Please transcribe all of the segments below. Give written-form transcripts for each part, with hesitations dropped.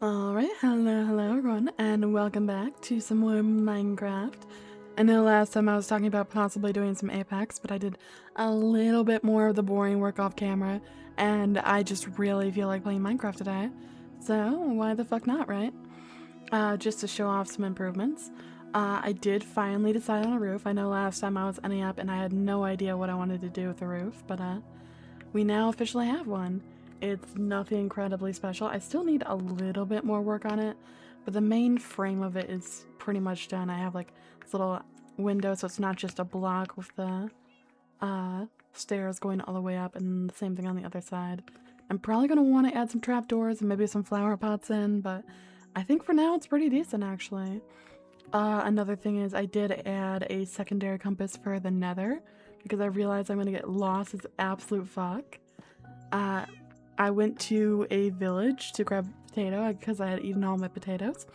Alright, hello everyone, and welcome back to some more Minecraft. I know last time I was talking about possibly doing some Apex, but I did a little bit more of the boring work off camera, and I just really feel like playing Minecraft today. So, why the fuck not, right? Just to show off some improvements. I did finally decide on a roof. I know last time I was ending up and I had no idea what I wanted to do with the roof, but we now officially have one. It's nothing incredibly special. I still need a little bit more work on it, but the main frame of it is pretty much done. I have like this little window, so it's not just a block with the stairs going all the way up, and the same thing on the other side. I'm probably going to want to add some trapdoors and maybe some flower pots in, but I think for now it's pretty decent actually. Another thing is I did add a secondary compass for the nether because I realized I'm going to get lost as absolute fuck. I went to a village to grab a potato because I had eaten all my potatoes.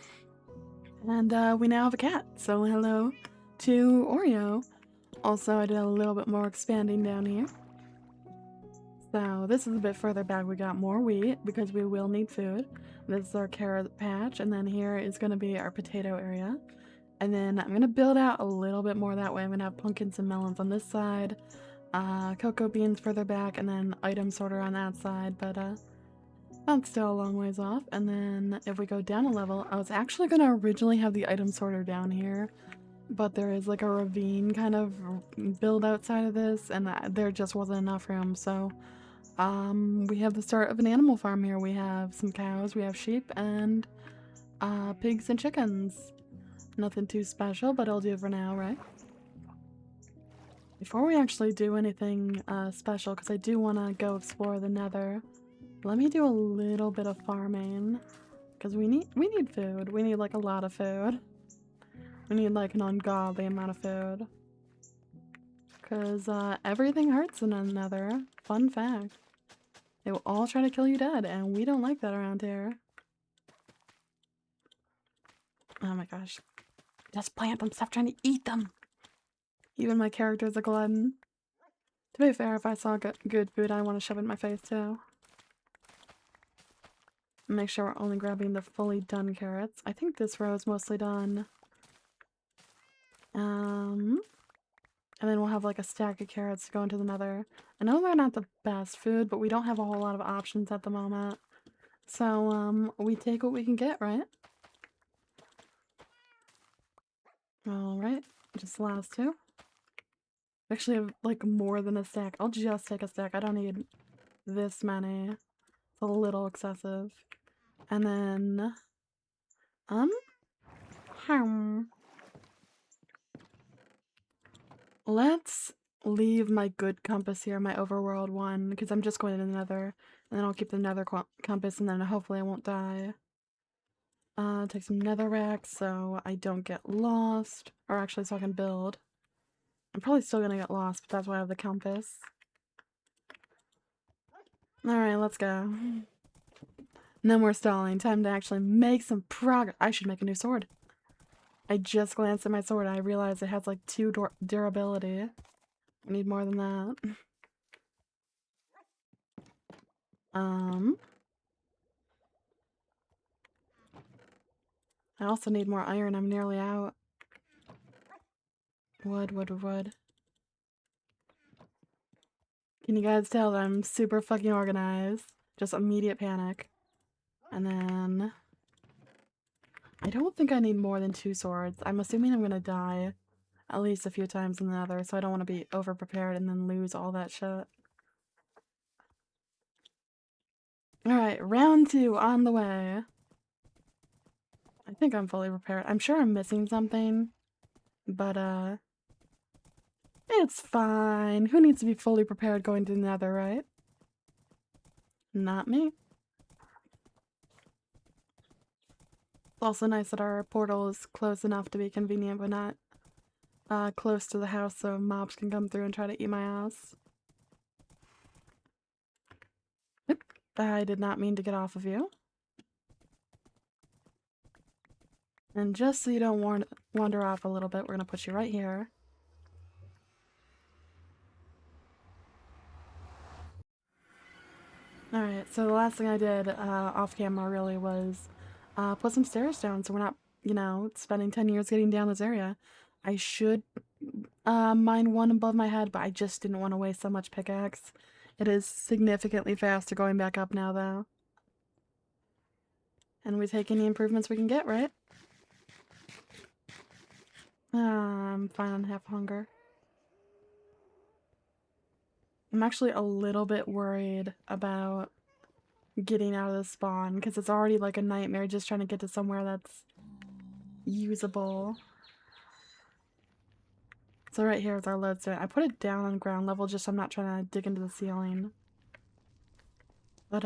And we now have a cat, so hello to Oreo. Also, I did a little bit more expanding down here. So this is a bit further back. We got more wheat because we will need food. This is our carrot patch, and then here is going to be our potato area. And then I'm going to build out a little bit more that way. I'm going to have pumpkins and melons on this side, cocoa beans further back, and then item sorter on that side, but that's still a long ways off. And then if we go down a level, I was actually going to originally have the item sorter down here, but there is like a ravine kind of build outside of this, and there just wasn't enough room, so we have the start of an animal farm here. We have some cows, we have sheep, and pigs and chickens. Nothing too special, but it'll do for now, right? Before we actually do anything special, because I do want to go explore the nether, let me do a little bit of farming, because we need food. We need like a lot of food. We need like an ungodly amount of food, because everything hurts in a nether. Fun fact. They will all try to kill you dead, and we don't like that around here. Oh my gosh. Just plant them, stop trying to eat them! Even my character's a glutton. To be fair, if I saw good food, I want to shove it in my face too. Make sure we're only grabbing the fully done carrots. I think this row is mostly done. And then we'll have like a stack of carrots to go into the nether. I know they're not the best food, but we don't have a whole lot of options at the moment. So, we take what we can get, right? Alright, just the last two. Actually have like more than a stack. I'll just take a stack. I don't need this many. It's a little excessive. And then let's leave my good compass here, my overworld one, because I'm just going to the nether, and then I'll keep the nether compass, and then hopefully I won't die. Take some netherrack so I don't get lost, or actually so I can build. I'm probably still gonna get lost, but that's why I have the compass. Alright, let's go. No more stalling. Time to actually make some progress. I should make a new sword. I just glanced at my sword. I realized it has like 2 durability. I need more than that. I also need more iron. I'm nearly out. Wood. Can you guys tell that I'm super fucking organized? Just immediate panic. And then I don't think I need more than 2 swords. I'm assuming I'm gonna die at least a few times in the nether, so I don't want to be over prepared and then lose all that shit. Alright, round 2 on the way. I think I'm fully prepared. I'm sure I'm missing something, but it's fine. Who needs to be fully prepared going to the nether, right? Not me. It's also nice that our portal is close enough to be convenient, but not close to the house so mobs can come through and try to eat my ass. Oop, I did not mean to get off of you. And just so you don't wander off a little bit, we're going to put you right here. Alright, so the last thing I did off camera really was put some stairs down so we're not, you know, spending 10 years getting down this area. I should mine one above my head, but I just didn't want to waste so much pickaxe. It is significantly faster going back up now, though. And we take any improvements we can get, right? I'm fine on half hunger. I'm actually a little bit worried about getting out of the spawn because it's already like a nightmare just trying to get to somewhere that's usable. So right here is our lodestone. I put it down on ground level just so I'm not trying to dig into the ceiling. But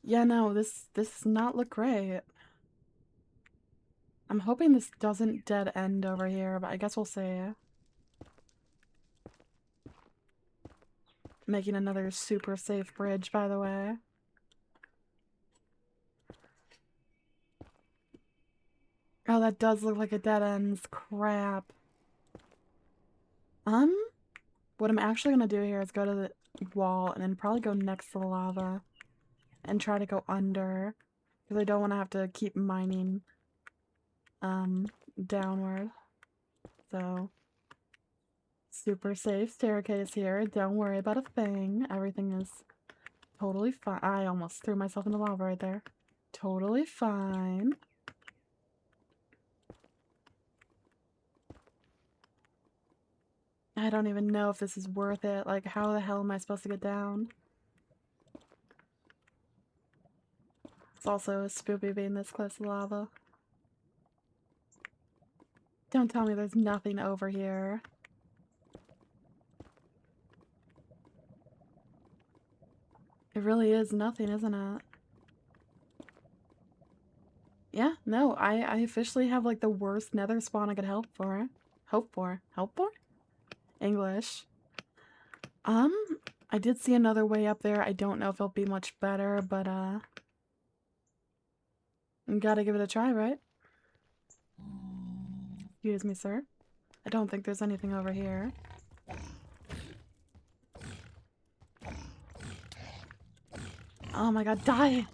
yeah, no, this does not look great. I'm hoping this doesn't dead end over here, but I guess we'll see. Making another super safe bridge, by the way. Oh, that does look like a dead end. Crap. What I'm actually gonna do here is go to the wall and then probably go next to the lava and try to go under because I don't want to have to keep mining downward. So super safe staircase here. Don't worry about a thing. Everything is totally fine. I almost threw myself in the lava right there. Totally fine. I don't even know if this is worth it. Like, how the hell am I supposed to get down? It's also spoopy being this close to lava. Don't tell me there's nothing over here. It really is nothing, isn't it? Yeah, no, I officially have like the worst nether spawn I could hope for. Hope for? English. I did see another way up there. I don't know if it'll be much better, but gotta give it a try, right? Excuse me, sir. I don't think there's anything over here. Oh my god, die!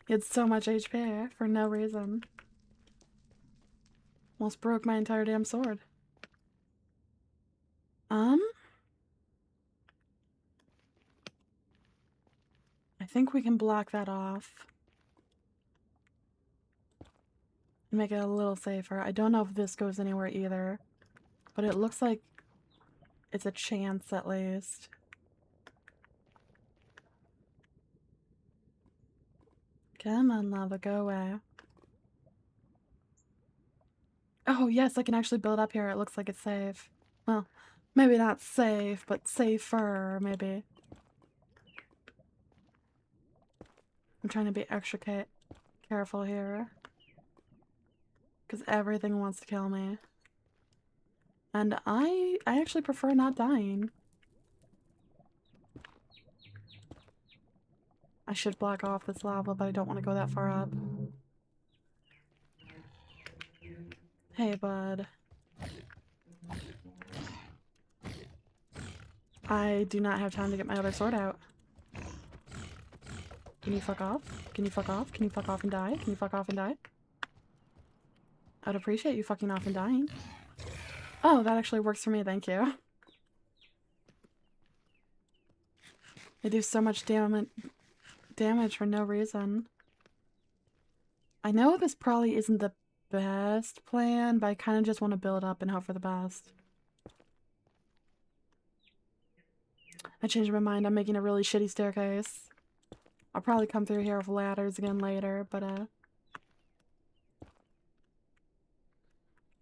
He had so much HP for no reason. Almost broke my entire damn sword. I think we can block that off. Make it a little safer. I don't know if this goes anywhere either, but it looks like it's a chance at least. Come on, lava, go away. Oh, yes, I can actually build up here. It looks like it's safe. Well, maybe not safe, but safer, maybe. I'm trying to be extra careful here. Because everything wants to kill me. And I actually prefer not dying. I should block off this lava, but I don't want to go that far up. Hey, bud. I do not have time to get my other sword out. Can you fuck off? Can you fuck off? Can you fuck off and die? Can you fuck off and die? I'd appreciate you fucking off and dying. Oh, that actually works for me, thank you. They do so much damage for no reason. I know this probably isn't the best plan, but I kind of just want to build up and hope for the best. I changed my mind. I'm making a really shitty staircase. I'll probably come through here with ladders again later, but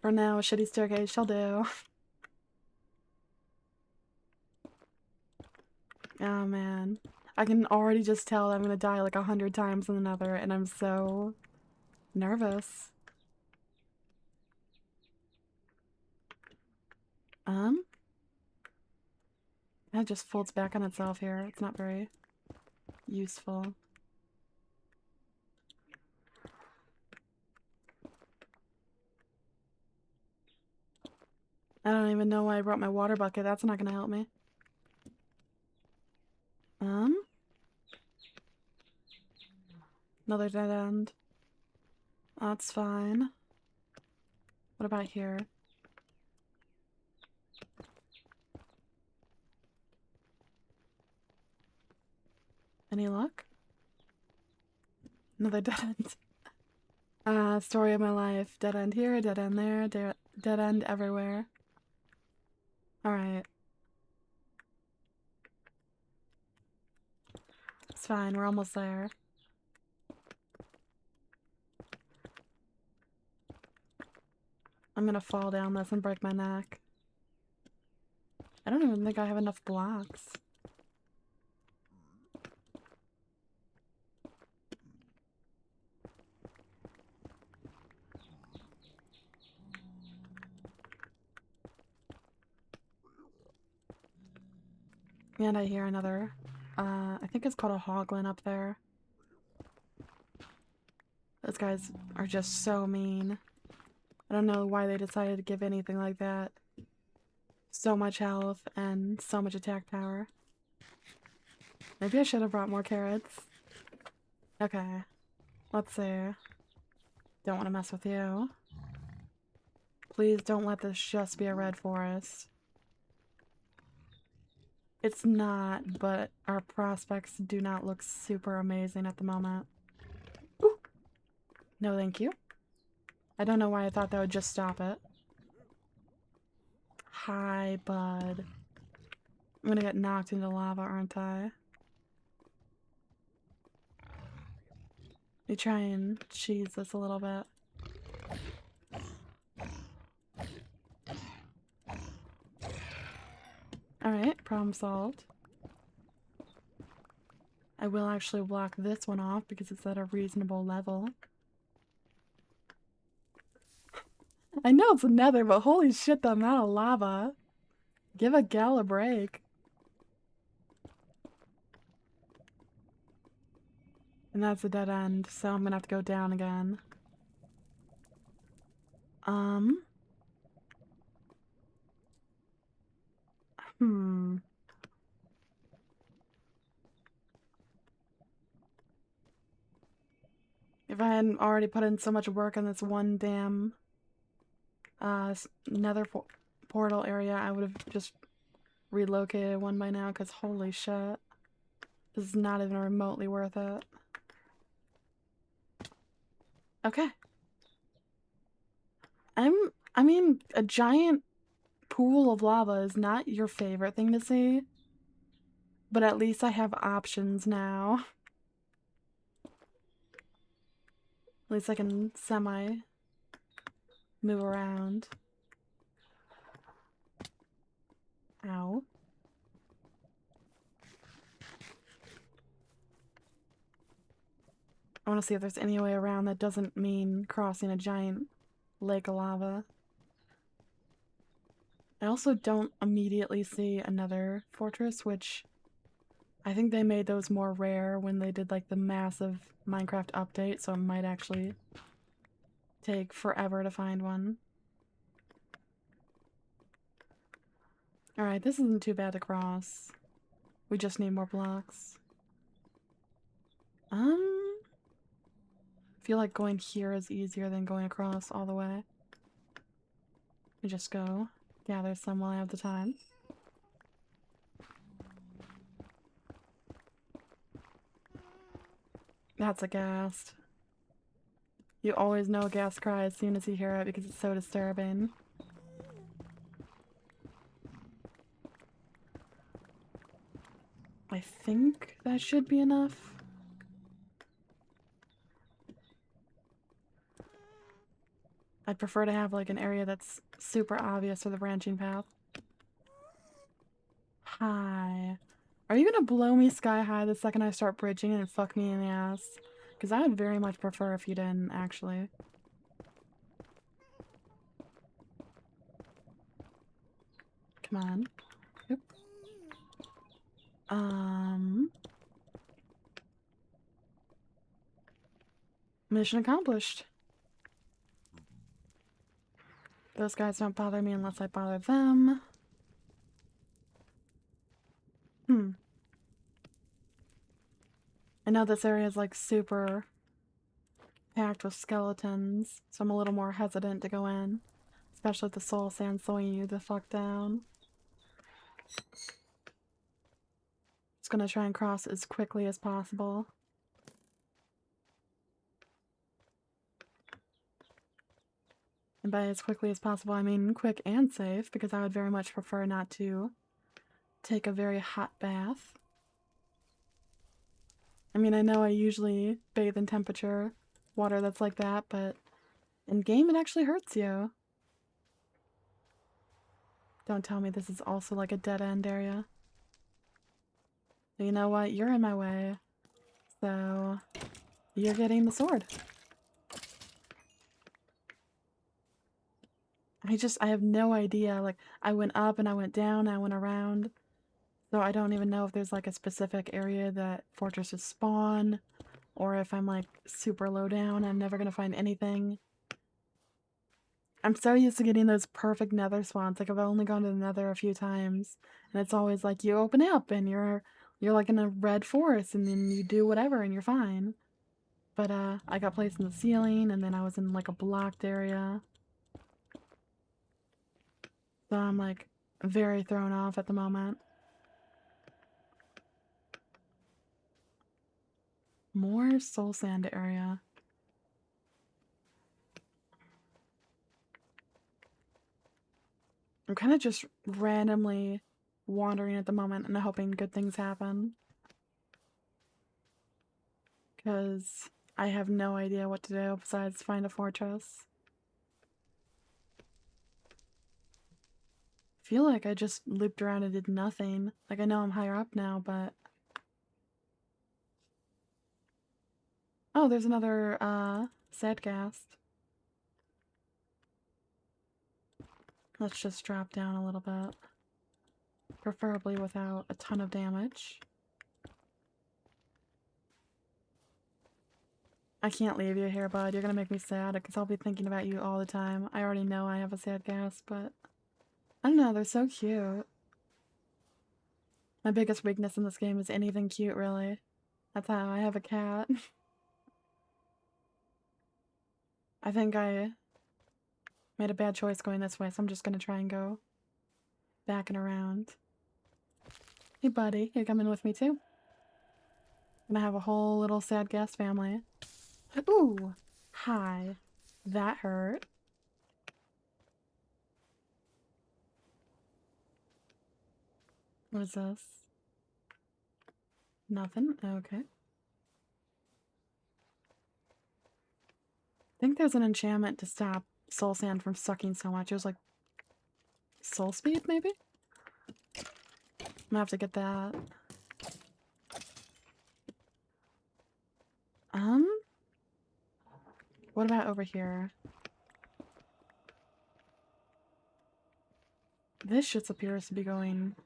for now, a shitty staircase shall do. Oh man. I can already just tell that I'm gonna die like 100 times in another, and I'm so nervous. That just folds back on itself here. It's not very useful. I don't even know why I brought my water bucket. That's not gonna help me. Another dead end. That's fine. What about here? Any luck? No, they didn't. Story of my life. Dead end here, dead end there, dead end everywhere. Alright. It's fine, we're almost there. I'm gonna fall down this and break my neck. I don't even think I have enough blocks. And I hear another, I think it's called a hoglin up there. Those guys are just so mean. I don't know why they decided to give anything like that so much health and so much attack power. Maybe I should have brought more carrots. Okay. Let's see. Don't want to mess with you. Please don't let this just be a red forest. It's not, but our prospects do not look super amazing at the moment. Ooh. No, thank you. I don't know why I thought that would just stop it. Hi, bud. I'm gonna get knocked into lava, aren't I? Let me try and cheese this a little bit. Alright, problem solved. I will actually block this one off because it's at a reasonable level. I know it's a nether, but holy shit, the amount of lava. Give a gal a break. And that's a dead end, so I'm gonna have to go down again. If I hadn't already put in so much work on this one damn nether portal area, I would have just relocated one by now, because holy shit. This is not even remotely worth it. Okay. I mean, a giant pool of lava is not your favorite thing to see, but at least I have options now. At least I can move around. Ow. I want to see if there's any way around that doesn't mean crossing a giant lake of lava. I also don't immediately see another fortress, which I think they made those more rare when they did like the massive Minecraft update, so it might actually take forever to find one. Alright, this isn't too bad to cross. We just need more blocks. I feel like going here is easier than going across all the way. We just go gather some while I have the time. That's a ghast. You always know a ghast cry as soon as you hear it because it's so disturbing. I think that should be enough. I'd prefer to have like an area that's super obvious for the branching path. Hi. Are you gonna blow me sky high the second I start bridging and fuck me in the ass? Because I would very much prefer if you didn't, actually. Come on. Yep. Mission accomplished. Those guys don't bother me unless I bother them. I know this area is like super packed with skeletons, so I'm a little more hesitant to go in. Especially with the soul sand slowing you the fuck down. Just gonna try and cross as quickly as possible. And by as quickly as possible, I mean quick and safe, because I would very much prefer not to take a very hot bath. I mean, I know I usually bathe in temperature water that's like that, but in game it actually hurts you. Don't tell me this is also like a dead end area. But you know what? You're in my way. So you're getting the sword. I have no idea. Like, I went up and I went down, I went around. So I don't even know if there's like a specific area that fortresses spawn, or if I'm like super low down, I'm never gonna find anything. I'm so used to getting those perfect nether spawns. Like, I've only gone to the nether a few times, and it's always like you open up and you're like in a red forest, and then you do whatever and you're fine. But I got placed in the ceiling, and then I was in like a blocked area. So I'm like very thrown off at the moment. More soul sand area. I'm kind of just randomly wandering at the moment and hoping good things happen. Because I have no idea what to do besides find a fortress. I feel like I just looped around and did nothing. Like, I know I'm higher up now, but... Oh, there's another, sadcast. Let's just drop down a little bit. Preferably without a ton of damage. I can't leave you here, bud. You're gonna make me sad, because I'll be thinking about you all the time. I already know I have a sadcast, but... I don't know, they're so cute. My biggest weakness in this game is anything cute, really. That's how I have a cat. I think I made a bad choice going this way, so I'm just gonna try and go back and around. Hey buddy, you coming with me too? Gonna have a whole little sad guest family. Ooh! Hi. That hurt. What is this? Nothing? Okay. I think there's an enchantment to stop soul sand from sucking so much. It was like soul speed, maybe? I'm gonna have to get that. What about over here? This shit appears to be going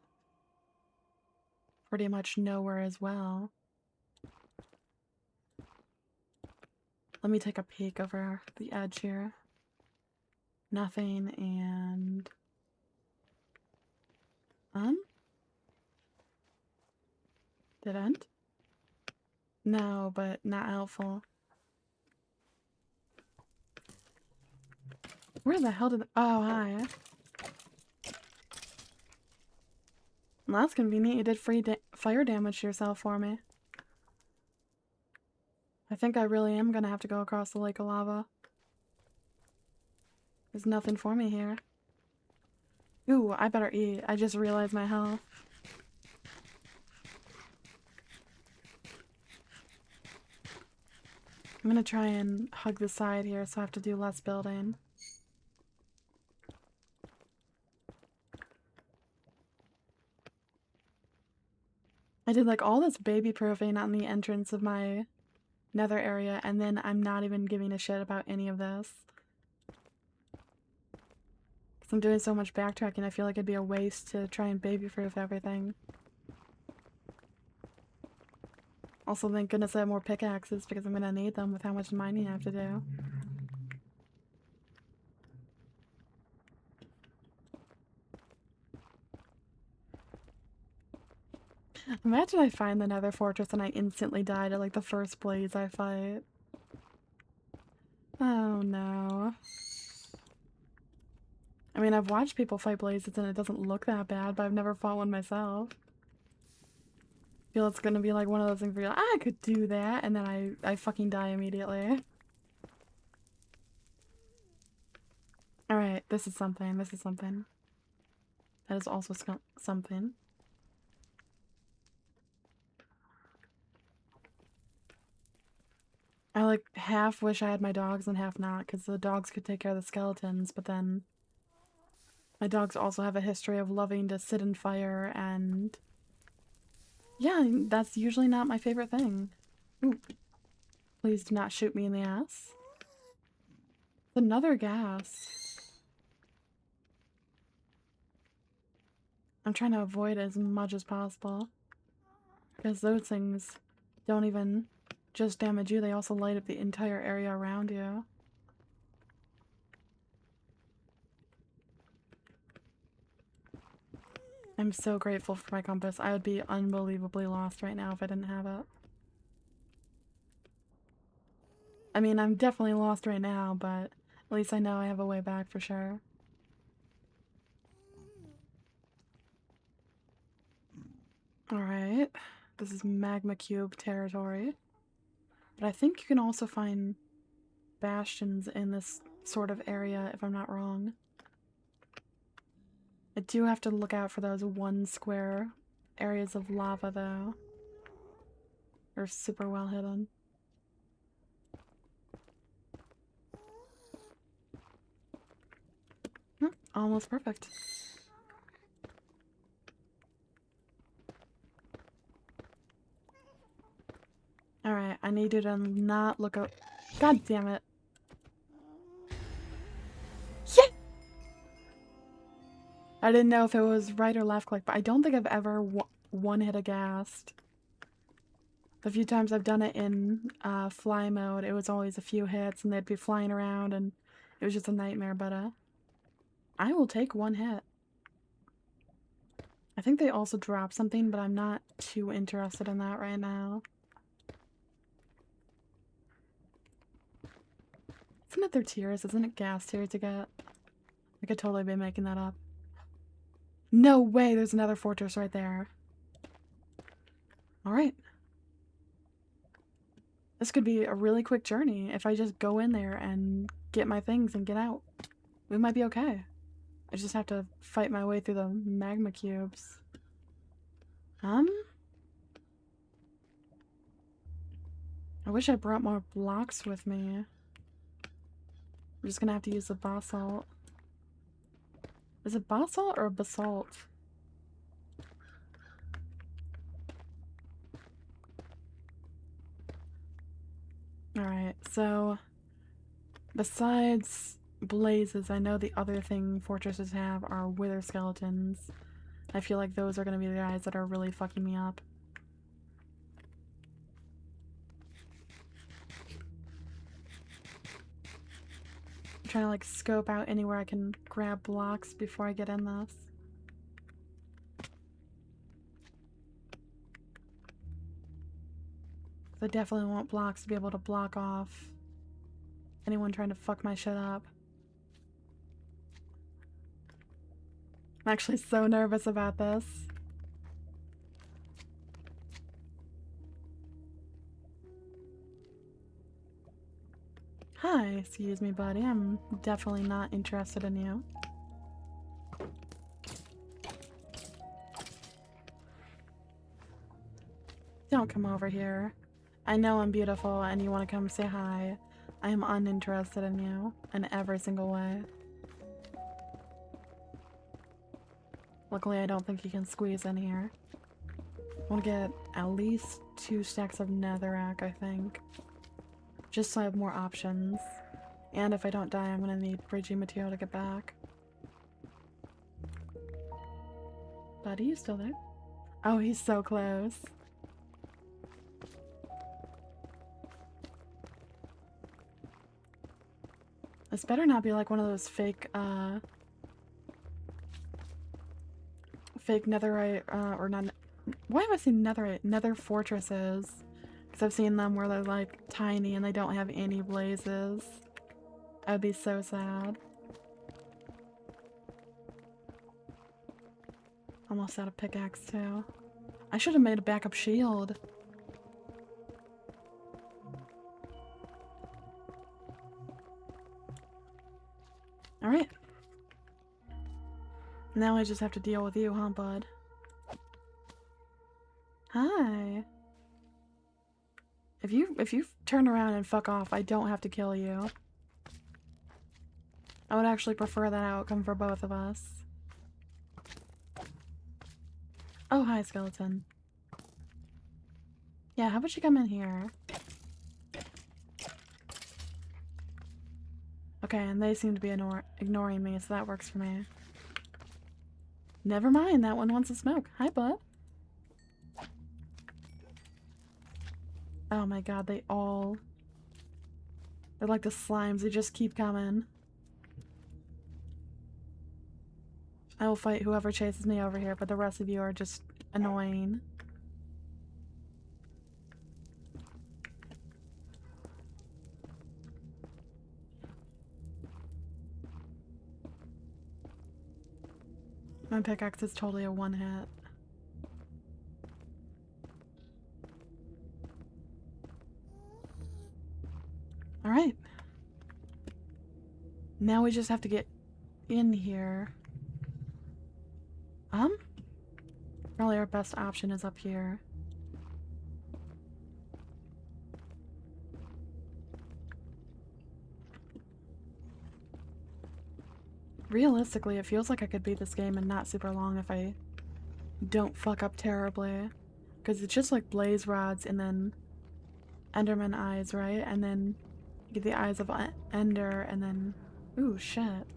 pretty much nowhere as well. Let me take a peek over the edge here. Nothing, and... Did it end? No, but not helpful. Where the hell did... Oh, hi. Well, that's convenient. You did free fire damage to yourself for me. I think I really am gonna have to go across the lake of lava. There's nothing for me here. Ooh, I better eat. I just realized my health. I'm gonna try and hug the side here so I have to do less building. I did like all this baby proofing on the entrance of my nether area, and then I'm not even giving a shit about any of this. Because I'm doing so much backtracking, I feel like it'd be a waste to try and baby proof everything. Also, thank goodness I have more pickaxes because I'm gonna need them with how much mining I have to do. Imagine I find the nether fortress and I instantly die to like the first blaze I fight. no. I mean, I've watched people fight blazes and it doesn't look that bad, but I've never fought one myself. I feel it's gonna be like one of those things where you're like, I could do that, and then I fucking die immediately. Alright, this is something, this is something. That is also something. I like half wish I had my dogs and half not, because the dogs could take care of the skeletons, but then my dogs also have a history of loving to sit in fire, and yeah, that's usually not my favorite thing. Ooh. Please do not shoot me in the ass. Another gas. I'm trying to avoid as much as possible, because those things don't even just damage you, they also light up the entire area around you. I'm so grateful for my compass. I would be unbelievably lost right now if I didn't have it. I mean, I'm definitely lost right now, but at least I know I have a way back for sure. Alright, this is magma cube territory. But I think you can also find bastions in this sort of area, if I'm not wrong. I do have to look out for those 1 square areas of lava, though. They're super well hidden. Almost perfect. Alright, I need you to not look up. God damn it. Yeah! I didn't know if it was right or left click, but I don't think I've ever one-hit a ghast. The few times I've done it in fly mode, it was always a few hits and they'd be flying around and it was just a nightmare, but I will take 1 hit. I think they also drop something, but I'm not too interested in that right now. Isn't it their tears? Isn't it gas tears to get? I could totally be making that up. No way, there's another fortress right there. Alright. This could be a really quick journey if I just go in there and get my things and get out. We might be okay. I just have to fight my way through the magma cubes. I wish I brought more blocks with me. I'm just gonna have to use the basalt. Is it basalt or basalt? Alright, so besides blazes, I know the other thing fortresses have are wither skeletons. I feel like those are gonna be the guys that are really fucking me up. I'm trying to like scope out anywhere I can grab blocks before I get in this. I definitely want blocks to be able to block off anyone trying to fuck my shit up. I'm actually so nervous about this. Hi, excuse me, buddy. I'm definitely not interested in you. Don't come over here. I know I'm beautiful and you want to come say hi. I am uninterested in you in every single way. Luckily, I don't think you can squeeze in here. I want to get at least 2 stacks of netherrack, I think. Just so I have more options. And if I don't die, I'm gonna need bridging material to get back. Buddy, you still there? Oh, he's so close. This better not be like one of those fake netherite, or not, why am I saying netherite? Nether fortresses. Because I've seen them where they're like tiny and they don't have any blazes. I would be so sad. Almost out of pickaxe too. I should have made a backup shield. Alright. Now I just have to deal with you, huh, bud? Hi. If you turn around and fuck off, I don't have to kill you. I would actually prefer that outcome for both of us. Oh, hi, skeleton. Yeah, how about you come in here? Okay, and they seem to be ignoring me, so that works for me. Never mind, that one wants to smoke. Hi, bud. Oh my god, they're like the slimes, they just keep coming. I will fight whoever chases me over here, but the rest of you are just annoying. My pickaxe is totally a one-hit. Alright. Now we just have to get in here. Probably our best option is up here. Realistically, it feels like I could beat this game in not super long if I don't fuck up terribly. Because it's just like blaze rods and then Enderman eyes, right? And then you get the eyes of Ender and then... Ooh, shit.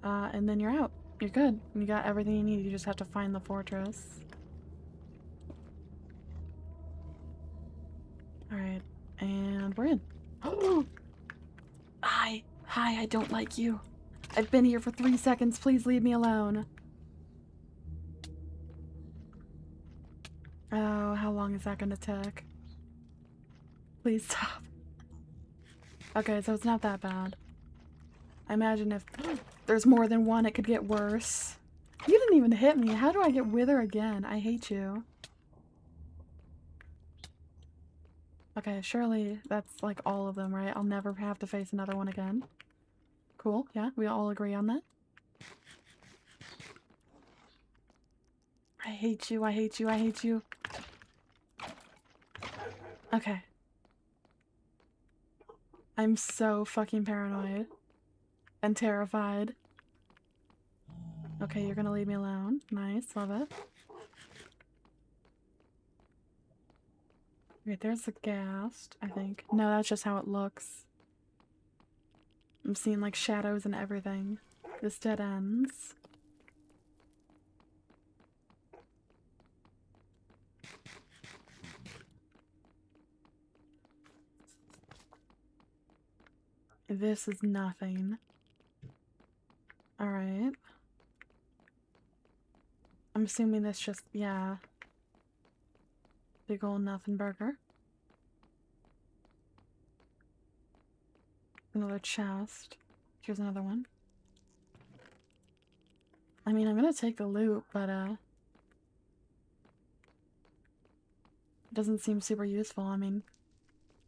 And then you're out. You're good. You got everything you need. You just have to find the fortress. Alright. And we're in. Oh! Hi. Hi, I don't like you. I've been here for 3 seconds. Please leave me alone. Oh, how long is that gonna take? Please stop. Okay, so it's not that bad. I imagine if there's more than one, it could get worse. You didn't even hit me. How do I get Wither again? I hate you. Okay, surely that's like all of them, right? I'll never have to face another one again. Cool, yeah, we all agree on that. I hate you, I hate you, I hate you. Okay. I'm so fucking paranoid. And terrified. Okay, you're gonna leave me alone. Nice, love it. Wait, there's the ghast, I think. No, that's just how it looks. I'm seeing like shadows and everything. This dead ends. This is nothing. Alright. I'm assuming this just, yeah. Big ol' nothing burger. Another chest. Here's another one. I mean, I'm gonna take the loot, but, it doesn't seem super useful. I mean,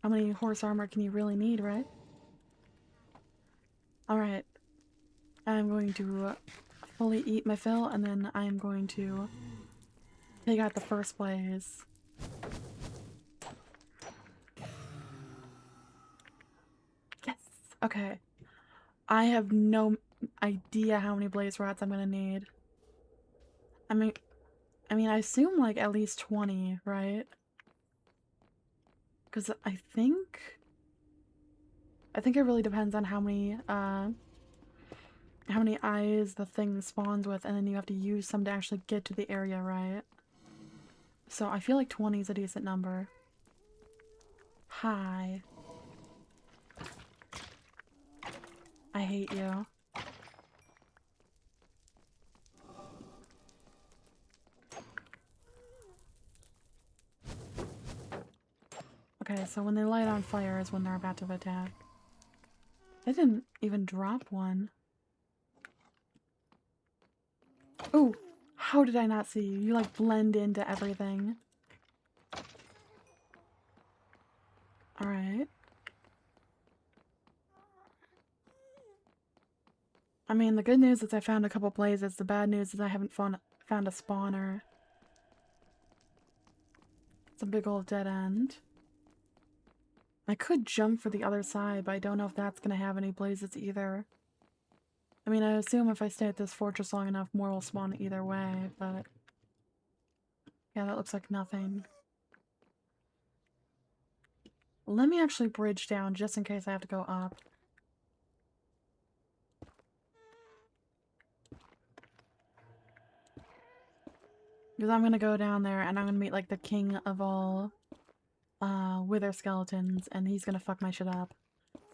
how many horse armor can you really need, right? Alright. I'm going to fully eat my fill, and then I'm going to take out the first blaze. Yes! Okay. I have no idea how many blaze rods I'm gonna need. I mean, I assume like at least 20, right? Because I think it really depends on how many eyes the thing spawns with, and then you have to use some to actually get to the area, right? So I feel like 20 is a decent number. Hi. I hate you. Okay, so when they light on fire is when they're about to attack. They didn't even drop one. Oh, how did I not see you? You like blend into everything. Alright. I mean, the good news is I found a couple blazes. The bad news is I haven't found a spawner. It's a big old dead end. I could jump for the other side, but I don't know if that's going to have any blazes either. I mean, I assume if I stay at this fortress long enough, more will spawn either way, but... yeah, that looks like nothing. Let me actually bridge down, just in case I have to go up. Because I'm going to go down there, and I'm going to meet, like, the king of all wither skeletons, and he's going to fuck my shit up.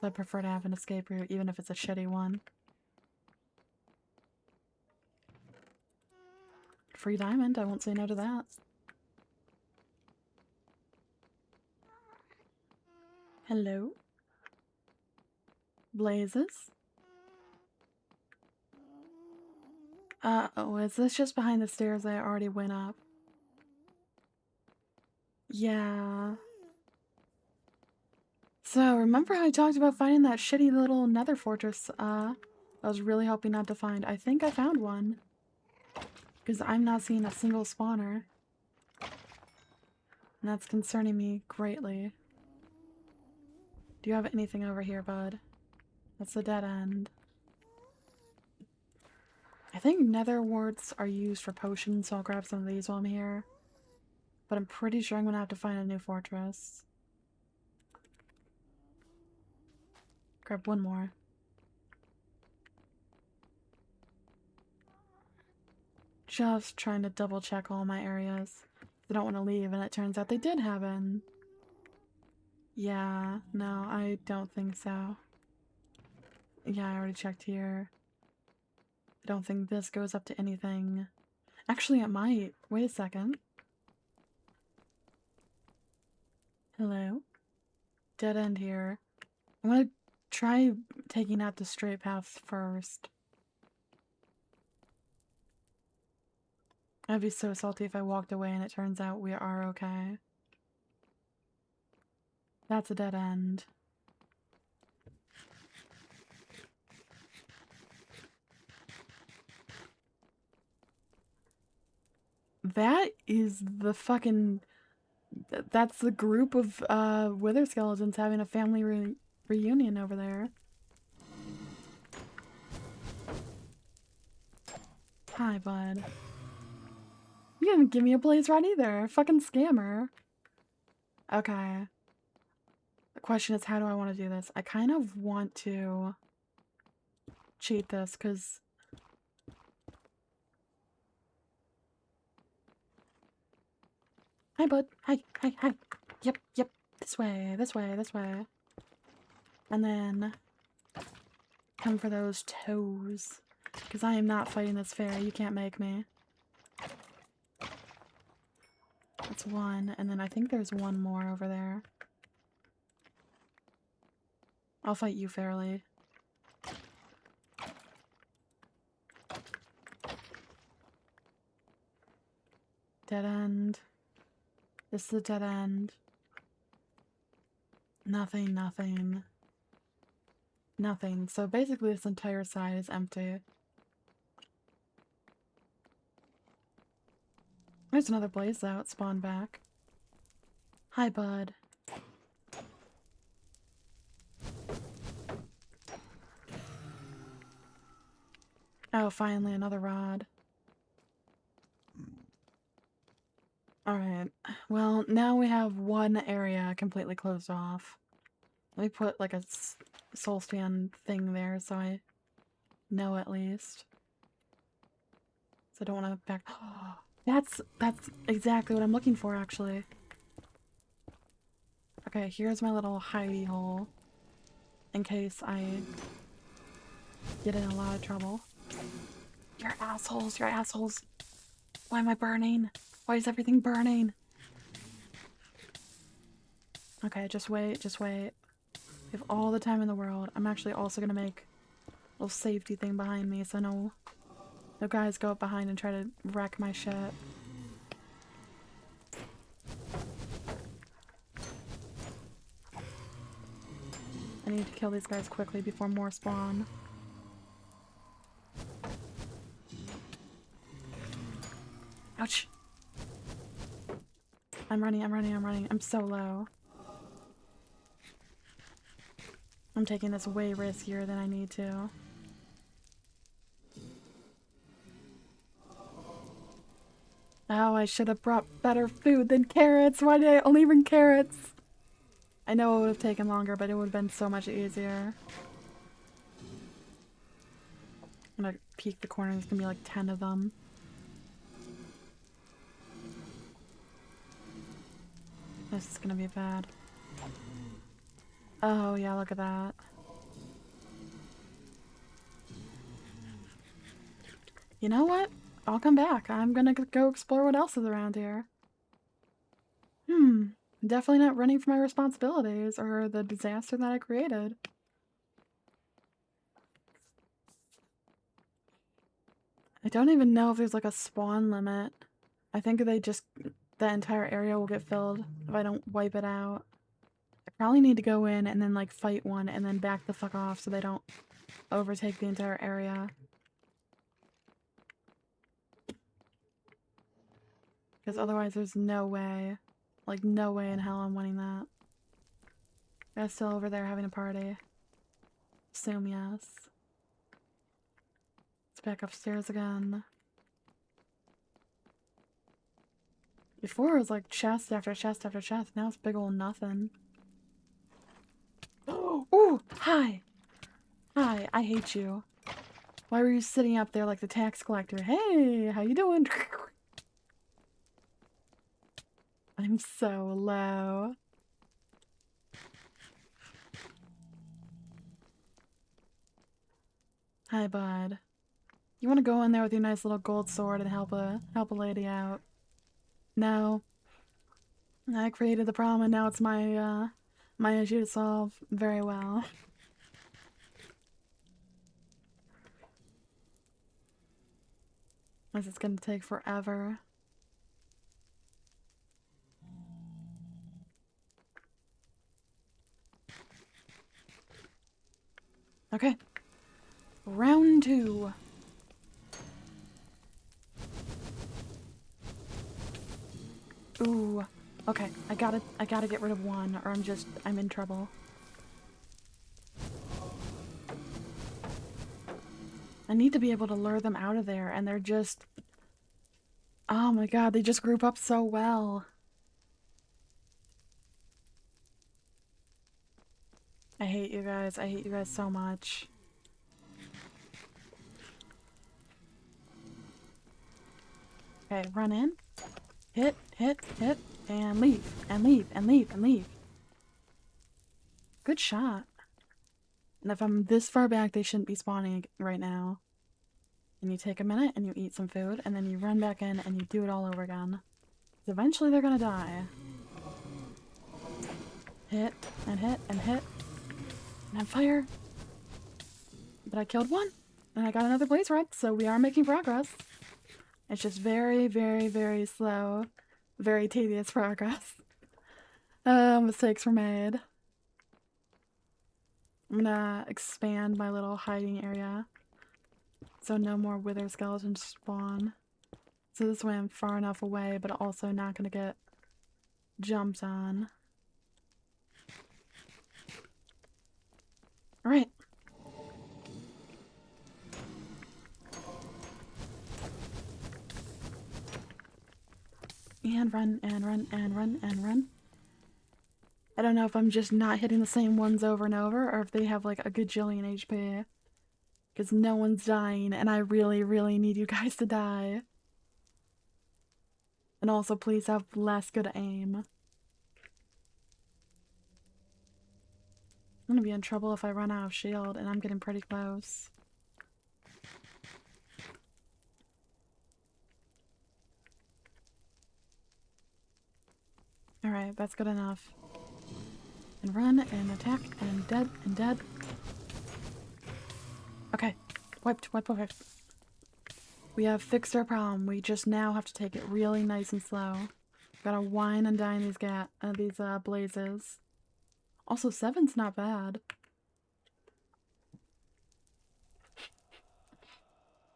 So I prefer to have an escape route, even if it's a shitty one. Free diamond, I won't say no to that. Hello? Blazes? Oh, is this just behind the stairs I already went up? Yeah. So, remember how I talked about finding that shitty little nether fortress, I was really hoping not to find? I think I found one. Because I'm not seeing a single spawner. And that's concerning me greatly. Do you have anything over here, bud? That's a dead end. I think nether warts are used for potions, so I'll grab some of these while I'm here. But I'm pretty sure I'm gonna have to find a new fortress. Grab one more. Just trying to double check all my areas. They don't want to leave, and it turns out they did have an. Yeah, no, I don't think so. Yeah, I already checked here. I don't think this goes up to anything. Actually, it might. Wait a second. Hello? Dead end here. I'm gonna try taking out the straight path first. I'd be so salty if I walked away and it turns out we are okay. That's a dead end. That is the fucking... that's the group of wither skeletons having a family reunion over there. Hi, bud. You didn't give me a blaze rod either. Fucking scammer. Okay. The question is, how do I want to do this? I kind of want to cheat this, because... hi, bud. Hi, hi, hi. Yep, yep. This way, this way, this way. And then... come for those toes. Because I am not fighting this fair. You can't make me. That's one, and then I think there's one more over there. I'll fight you fairly. Dead end. This is a dead end. Nothing, nothing. Nothing. So basically this entire side is empty. There's another blaze out, spawn back. Hi, bud. Oh, finally another rod. Alright, well, now we have one area completely closed off. Let me put like a soul stand thing there so I know at least. So I don't want to back... That's exactly what I'm looking for, actually. Okay, here's my little hidey hole. In case I get in a lot of trouble. You're assholes, you're assholes. Why am I burning? Why is everything burning? Okay, just wait, just wait. We have all the time in the world. I'm actually also gonna make a little safety thing behind me so no guys go up behind and try to wreck my shit. I need to kill these guys quickly before more spawn. Ouch! I'm running. I'm so low. I'm taking this way riskier than I need to. Oh, I should have brought better food than carrots. Why did I only bring carrots? I know it would have taken longer, but it would have been so much easier. I'm gonna peek the corner. There's gonna be like 10 of them. This is gonna be bad. Oh, yeah, look at that. You know what? I'll come back. I'm gonna go explore what else is around here. Definitely not running from my responsibilities or the disaster that I created. I don't even know if there's like a spawn limit. I think the entire area will get filled if I don't wipe it out. I probably need to go in and then like fight one and then back the fuck off so they don't overtake the entire area. Because otherwise there's no way. Like no way in hell I'm winning that. They're still over there having a party. Assume yes. Let's back upstairs again. Before it was like chest after chest after chest. Now it's big ol' nothing. Ooh! Hi! Hi, I hate you. Why were you sitting up there like the tax collector? Hey, how you doing? I'm so low. Hi, bud. You want to go in there with your nice little gold sword and help a lady out? No. I created the problem and now it's my my issue to solve. Very well. This is gonna take forever. Okay. Round 2. Ooh. Okay, I gotta get rid of one or I'm in trouble. I need to be able to lure them out of there and they're just... Oh my god, they just group up so well. I hate you guys. I hate you guys so much. Okay, run in. Hit, hit, hit, and leave, and leave, and leave, and leave. Good shot. And if I'm this far back, they shouldn't be spawning right now. And you take a minute and you eat some food, and then you run back in and you do it all over again. Because eventually they're gonna die. Hit, and hit, and hit. And then fire. But I killed one, and I got another blaze rod, so we are making progress. It's just very, very, very slow. Very tedious progress. Mistakes were made. I'm gonna expand my little hiding area so no more wither skeletons spawn. So this way I'm far enough away, but also not gonna get jumped on. Alright. And run, and run, and run, and run. I don't know if I'm just not hitting the same ones over and over, or if they have like a gajillion HP. Because no one's dying, and I really, really need you guys to die. And also, please have less good aim. I'm gonna be in trouble if I run out of shield, and I'm getting pretty close. Alright, that's good enough. And run, and attack, and dead, and dead. Okay. Wiped. We have fixed our problem. We just now have to take it really nice and slow. Gotta wine and dine these blazes. Also, 7's not bad.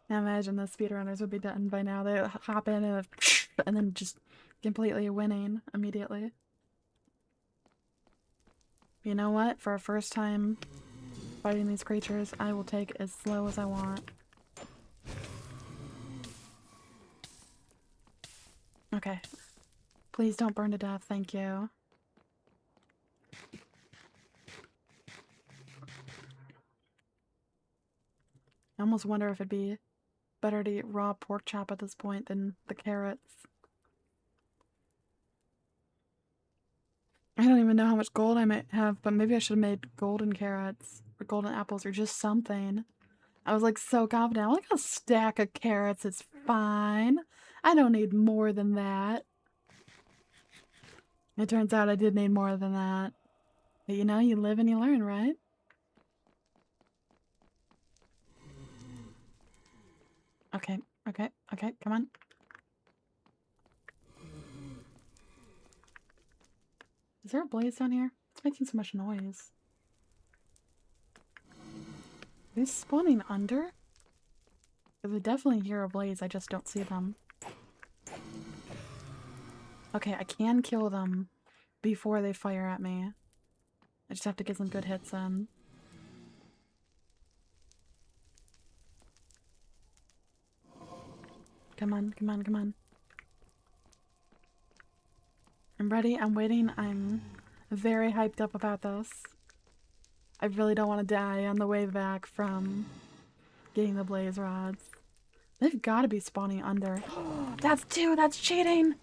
I imagine the speedrunners would be done by now. They hop in and then just completely winning immediately. You know what? For our first time fighting these creatures, I will take as slow as I want. Okay. Please don't burn to death, thank you. I almost wonder if it'd be better to eat raw pork chop at this point than the carrots. I don't even know how much gold I might have, but maybe I should have made golden carrots or golden apples or just something. I was like so confident. I'm like, a stack of carrots is fine. I don't need more than that. It turns out I did need more than that. But you know, you live and you learn, right? Okay, come on. Is there a blaze down here? It's making so much noise. Are these spawning under? Because I definitely hear a blaze, I just don't see them. Okay, I can kill them before they fire at me. I just have to get some good hits in. Come on. I'm ready, I'm waiting, I'm very hyped up about this. I really don't want to die on the way back from getting the blaze rods. They've got to be spawning under. That's 2! That's cheating!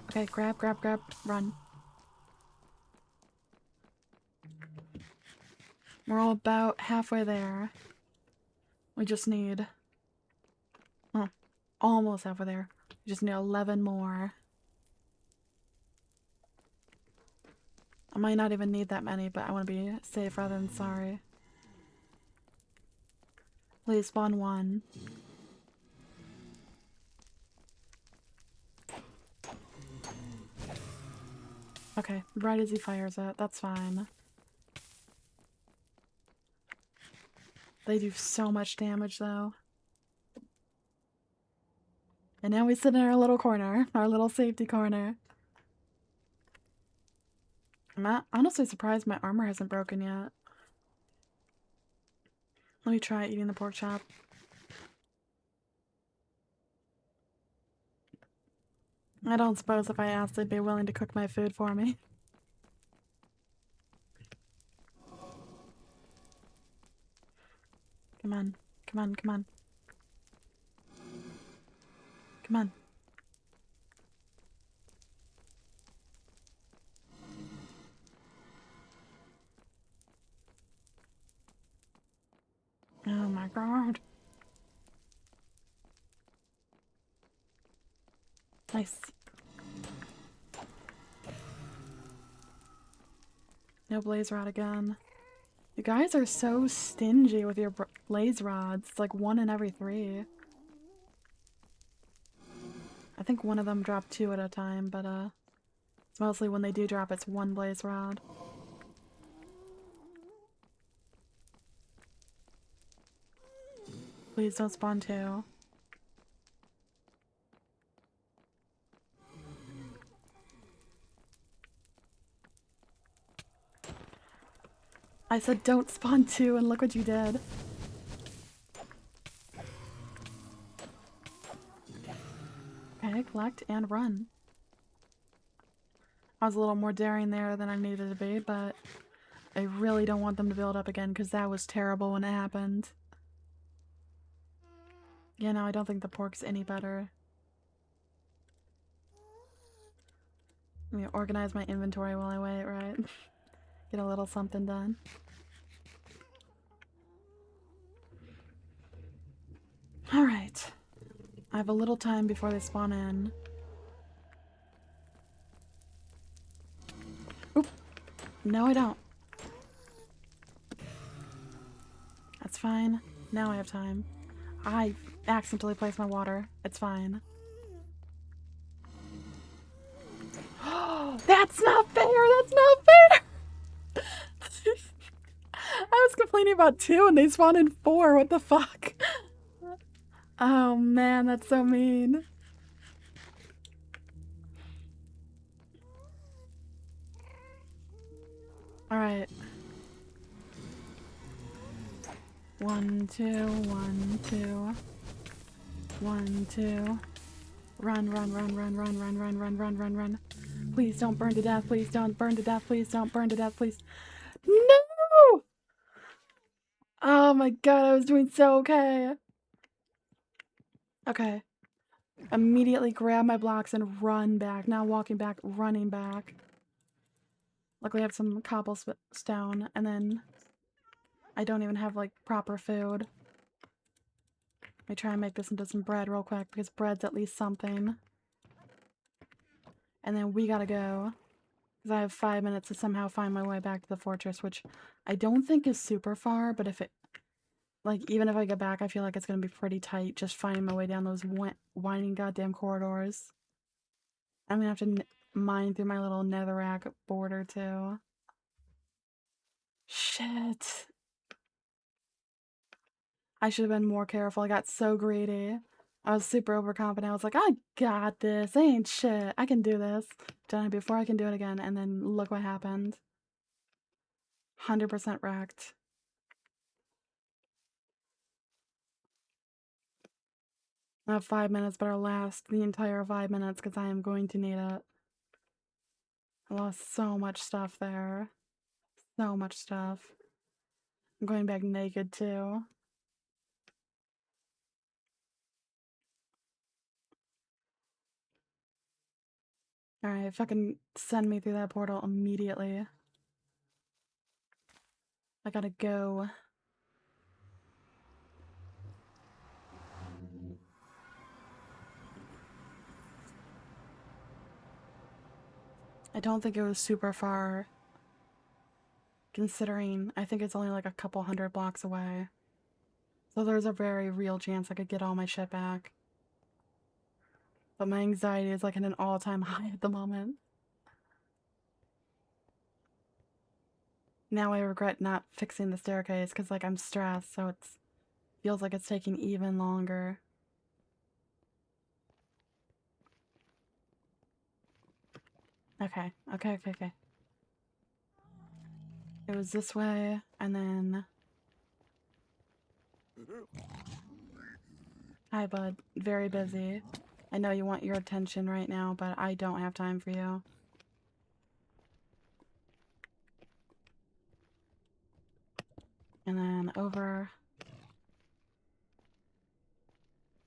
Okay, grab, run. We're all about halfway there. We just need... Oh, almost halfway there. We just need 11 more. I might not even need that many, but I want to be safe rather than sorry. Please spawn 1. Okay, right as he fires it, that's fine. They do so much damage though. And now we sit in our little corner, our little safety corner. I'm honestly surprised my armor hasn't broken yet. Let me try eating the pork chop. I don't suppose if I asked they'd be willing to cook my food for me. Come on. Oh my god. Nice. No blaze rod again. You guys are so stingy with your blaze rods. It's like 1 in every 3. I think one of them dropped 2 at a time, but it's mostly when they do drop, it's 1 blaze rod. Please don't spawn 2. I said don't spawn 2 and look what you did. Okay, collect and run. I was a little more daring there than I needed to be, but I really don't want them to build up again because that was terrible when it happened. Yeah, no, I don't think the pork's any better. Let me organize my inventory while I wait, right? Get a little something done. Alright. I have a little time before they spawn in. No, I don't. That's fine. Now I have time. I accidentally placed my water. It's fine. That's not fair! That's not fair! I was complaining about 2 and they spawned in 4. What the fuck? Oh man, that's so mean. Alright. 1, 2, 1, 2. 1, 2. Run, run, run, run, run, run, run, run, run, run, run. Please don't burn to death. Please don't burn to death. Please don't burn to death. Please. No! Oh my god, I was doing so okay. Okay. Immediately grab my blocks and run back. Now walking back, running back. Luckily I have some cobblestone, and then I don't even have, like, proper food. Let me try and make this into some bread real quick, because bread's at least something. And then we gotta go. Because I have 5 minutes to somehow find my way back to the fortress, which I don't think is super far, but if it... Like, even if I get back, I feel like it's gonna be pretty tight just finding my way down those winding goddamn corridors. I'm gonna have to mine through my little netherrack border, too. Shit. I should have been more careful. I got so greedy. I was super overconfident. I was like, I got this. Ain't shit. I can do this. Done it before, I can do it again. And then look what happened. 100% wrecked. I have 5 minutes, but I'll last the entire 5 minutes because I am going to need it. I lost so much stuff there. So much stuff. I'm going back naked too. Alright, fucking send me through that portal immediately. I gotta go. I don't think it was super far. Considering I think it's only like a couple 100 blocks away. So there's a very real chance I could get all my shit back. But my anxiety is like at an all-time high at the moment. Now I regret not fixing the staircase because like I'm stressed, so it's feels like it's taking even longer. Okay. It was this way, and then... Hi, bud. Very busy. I know you want your attention right now, but I don't have time for you. And then over.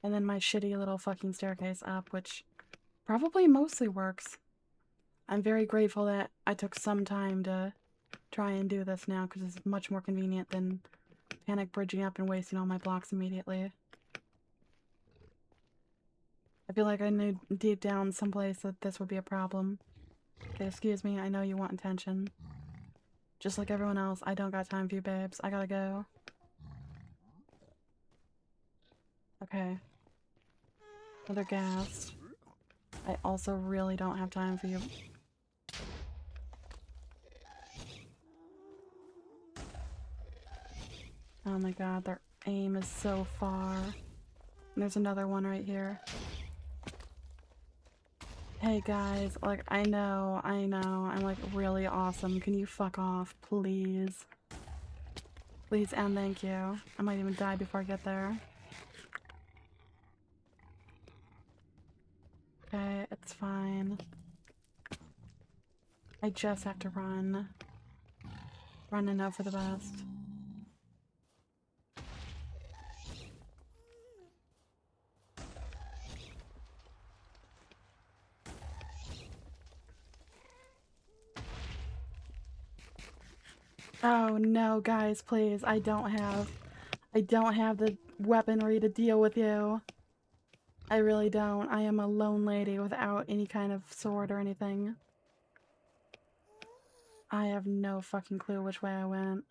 And then my shitty little fucking staircase up, which probably mostly works. I'm very grateful that I took some time to try and do this now, because it's much more convenient than panic bridging up and wasting all my blocks immediately. I feel like I knew deep down someplace that this would be a problem. Okay, excuse me, I know you want attention. Just like everyone else, I don't got time for you, babes. I gotta go. Okay. Another gas. I also really don't have time for you. Oh my god, their aim is so far. There's another one right here. Hey guys, like, I know, I'm like really awesome. Can you fuck off, please? Please and thank you. I might even die before I get there. Okay, it's fine. I just have to run. Run and hope for the best. Oh no, guys, please. I don't have the weaponry to deal with you. I really don't. I am a lone lady without any kind of sword or anything. I have no fucking clue which way I went.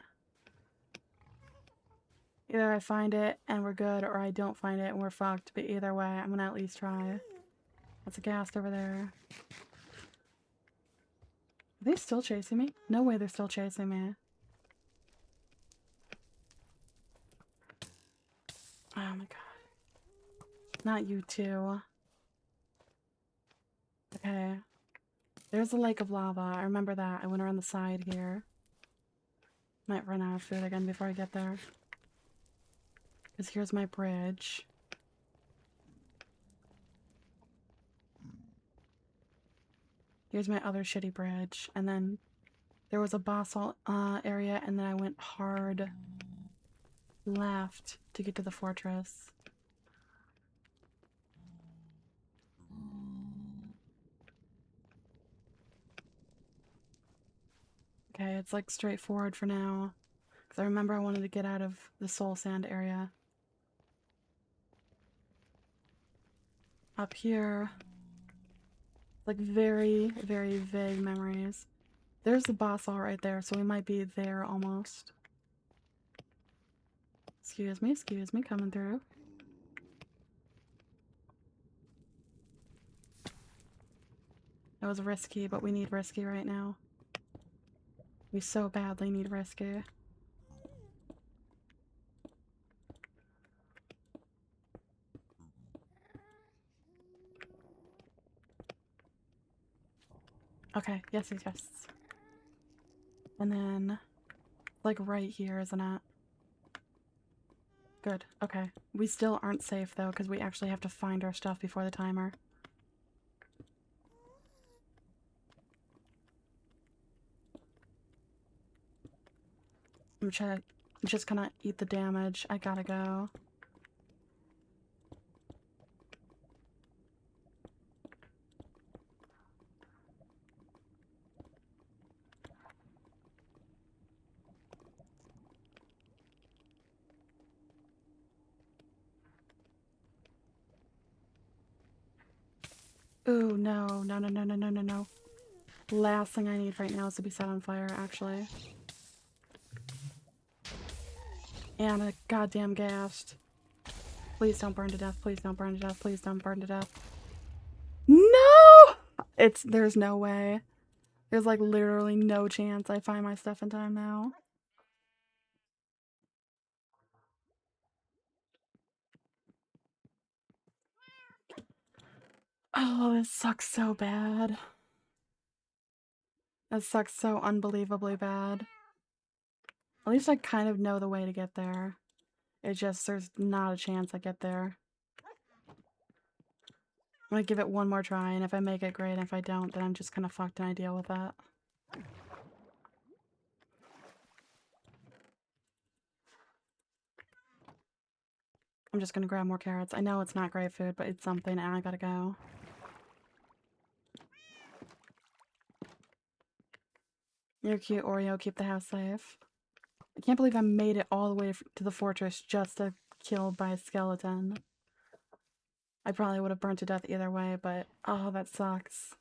Either I find it and we're good, or I don't find it and we're fucked. But either way, I'm gonna at least try. That's a ghast over there. Are they still chasing me? No way they're still chasing me. Oh my god. Not you two. Okay. There's a lake of lava. I remember that. I went around the side here. Might run out of food again before I get there. Because here's my bridge. Here's my other shitty bridge. And then there was a basalt area, and then I went hard left to get to the fortress. Okay, it's like straightforward for now. Because I remember I wanted to get out of the soul sand area. Up here, like very, very vague memories. There's the basalt right there, so we might be there almost. Excuse me, coming through. That was risky, but we need risky right now. We so badly need risky. Okay, yes. And then, like right here, isn't it? Good, okay. We still aren't safe though, because we actually have to find our stuff before the timer. I'm just gonna eat the damage. I gotta go. Ooh, no. Last thing I need right now is to be set on fire, actually. And a goddamn ghast. Please don't burn to death, please don't burn to death, please don't burn to death. No! There's no way. There's like literally no chance I find my stuff in time now. Oh, this sucks so bad. That sucks so unbelievably bad. At least I kind of know the way to get there. It just, there's not a chance I get there. I'm gonna give it one more try, and if I make it, great. And if I don't, then I'm just kind of fucked and I deal with that. I'm just gonna grab more carrots. I know it's not great food, but it's something, and I gotta go. You're cute, Oreo. Keep the house safe. I can't believe I made it all the way to the fortress just to killed by a skeleton. I probably would have burned to death either way, but oh, that sucks.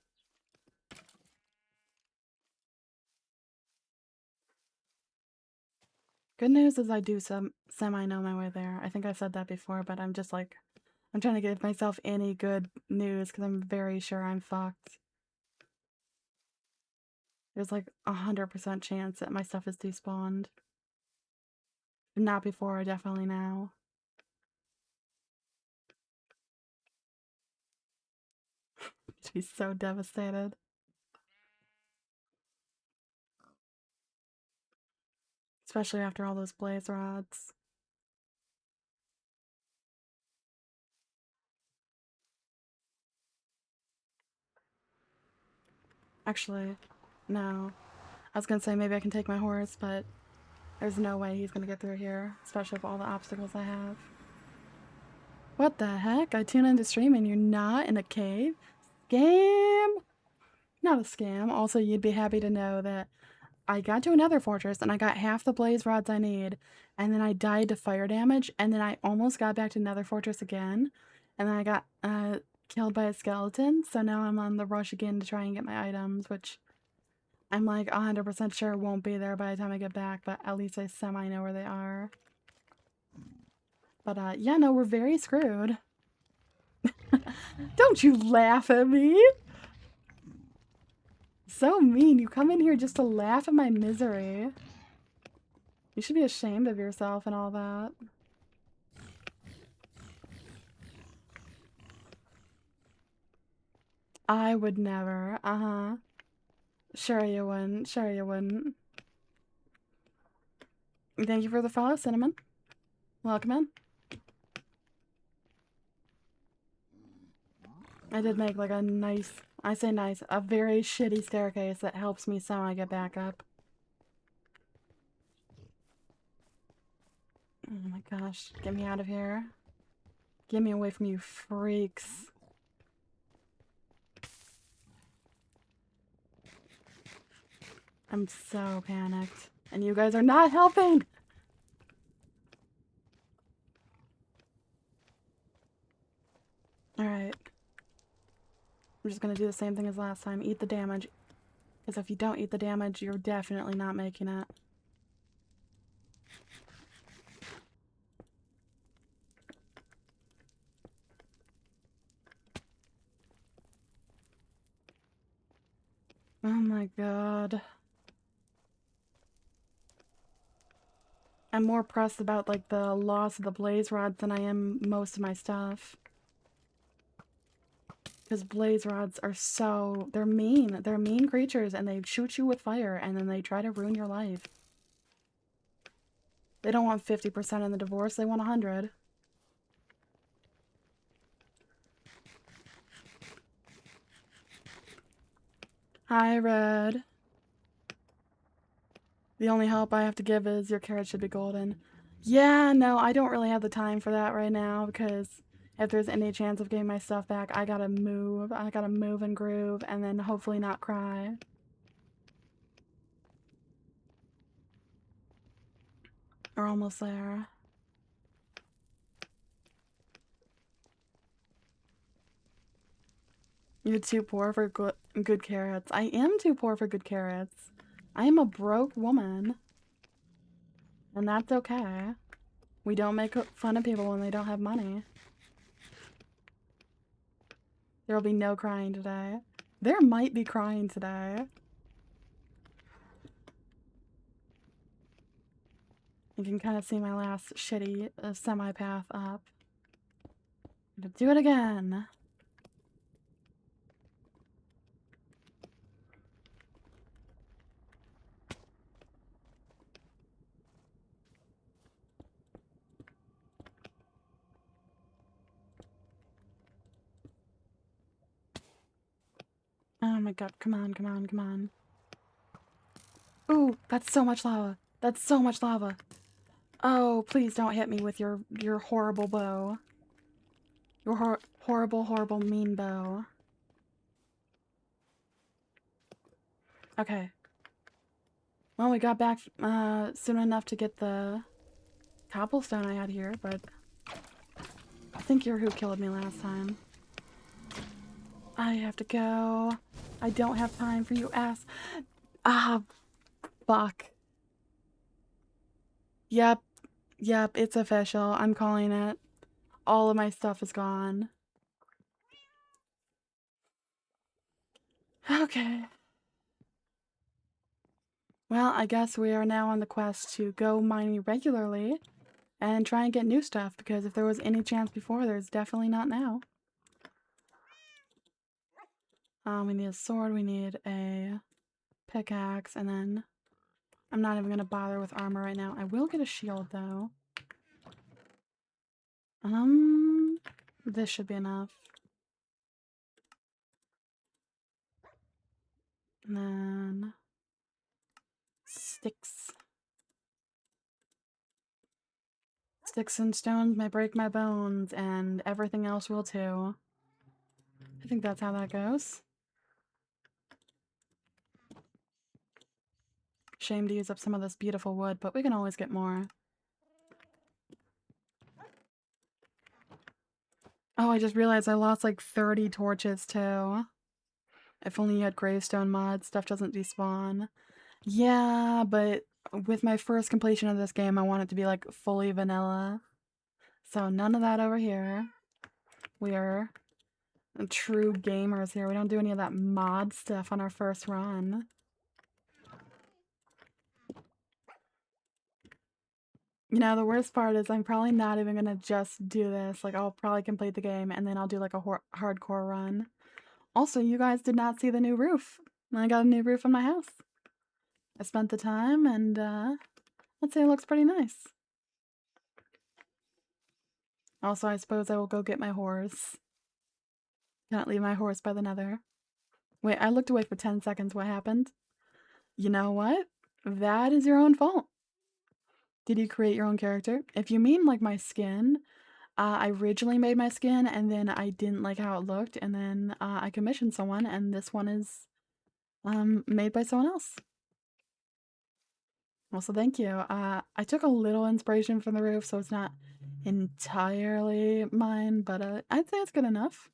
Good news is I do semi know my way there. I think I said that before, but I'm just like, I'm trying to give myself any good news because I'm very sure I'm fucked. There's like 100% chance that my stuff is despawned. Not before, definitely now. She's so devastated. Especially after all those blaze rods. Actually, no. I was gonna say maybe I can take my horse, but there's no way he's gonna get through here, especially with all the obstacles I have. What the heck? I tune into stream and you're not in a cave? Scam! Not a scam. Also, you'd be happy to know that I got to another fortress and I got half the blaze rods I need, and then I died to fire damage, and then I almost got back to another fortress again, and then I got killed by a skeleton, so now I'm on the rush again to try and get my items, which I'm like 100% sure won't be there by the time I get back, but at least I semi know where they are. But yeah, no, we're very screwed. Don't you laugh at me! So mean. You come in here just to laugh at my misery. You should be ashamed of yourself and all that. I would never. Uh-huh. Sure you wouldn't. Sure you wouldn't. Thank you for the follow, Cinnamon. Welcome in. I did make like a nice, I say nice, a very shitty staircase that helps me semi get back up. Oh my gosh, get me out of here. Get me away from you freaks. I'm so panicked. And you guys are not helping! Alright. I'm just gonna do the same thing as last time. Eat the damage. Because if you don't eat the damage, you're definitely not making it. Oh my god. I'm more pressed about like the loss of the blaze rods than I am most of my stuff. Because blaze rods are so... they're mean. They're mean creatures and they shoot you with fire and then they try to ruin your life. They don't want 50% in the divorce, they want 100. Hi, Red. The only help I have to give is your carrot should be golden. Yeah, no, I don't really have the time for that right now because if there's any chance of getting my stuff back, I gotta move. I gotta move and groove and then hopefully not cry. We're almost there. You're too poor for good carrots. I am too poor for good carrots. I am a broke woman. And that's okay. We don't make fun of people when they don't have money. There will be no crying today. There might be crying today. You can kind of see my last shitty semi-path up. I'm gonna do it again. Oh my god, come on, come on, come on. Ooh, that's so much lava. That's so much lava. Oh, please don't hit me with your horrible bow. Your horrible, horrible, mean bow. Okay. Well, we got back soon enough to get the cobblestone I had here, but I think you're who killed me last time. I have to go. I don't have time for you, ass. Ah, fuck. Yep. Yep, it's official. I'm calling it. All of my stuff is gone. Okay. Well, I guess we are now on the quest to go mining regularly and try and get new stuff, because if there was any chance before, there's definitely not now. We need a sword, we need a pickaxe, and then I'm not even gonna bother with armor right now. I will get a shield though. This should be enough. And then sticks. Sticks and stones may break my bones, and everything else will too. I think that's how that goes. Shame to use up some of this beautiful wood, but we can always get more. Oh, I just realized I lost like 30 torches too. If only you had gravestone mods, stuff doesn't despawn. Yeah, but with my first completion of this game, I want it to be like fully vanilla. So none of that over here. We are true gamers here. We don't do any of that mod stuff on our first run. You know, the worst part is I'm probably not even gonna just do this. Like, I'll probably complete the game and then I'll do like a hardcore run. Also, you guys did not see the new roof. I got a new roof on my house. I spent the time and let's say it looks pretty nice. Also, I suppose I will go get my horse. Cannot leave my horse by the nether. Wait, I looked away for 10 seconds. What happened? You know what? That is your own fault. Did you create your own character? If you mean like my skin, I originally made my skin and then I didn't like how it looked and then I commissioned someone and this one is made by someone else. Also, thank you. I took a little inspiration from the roof, so it's not entirely mine, but I'd say it's good enough.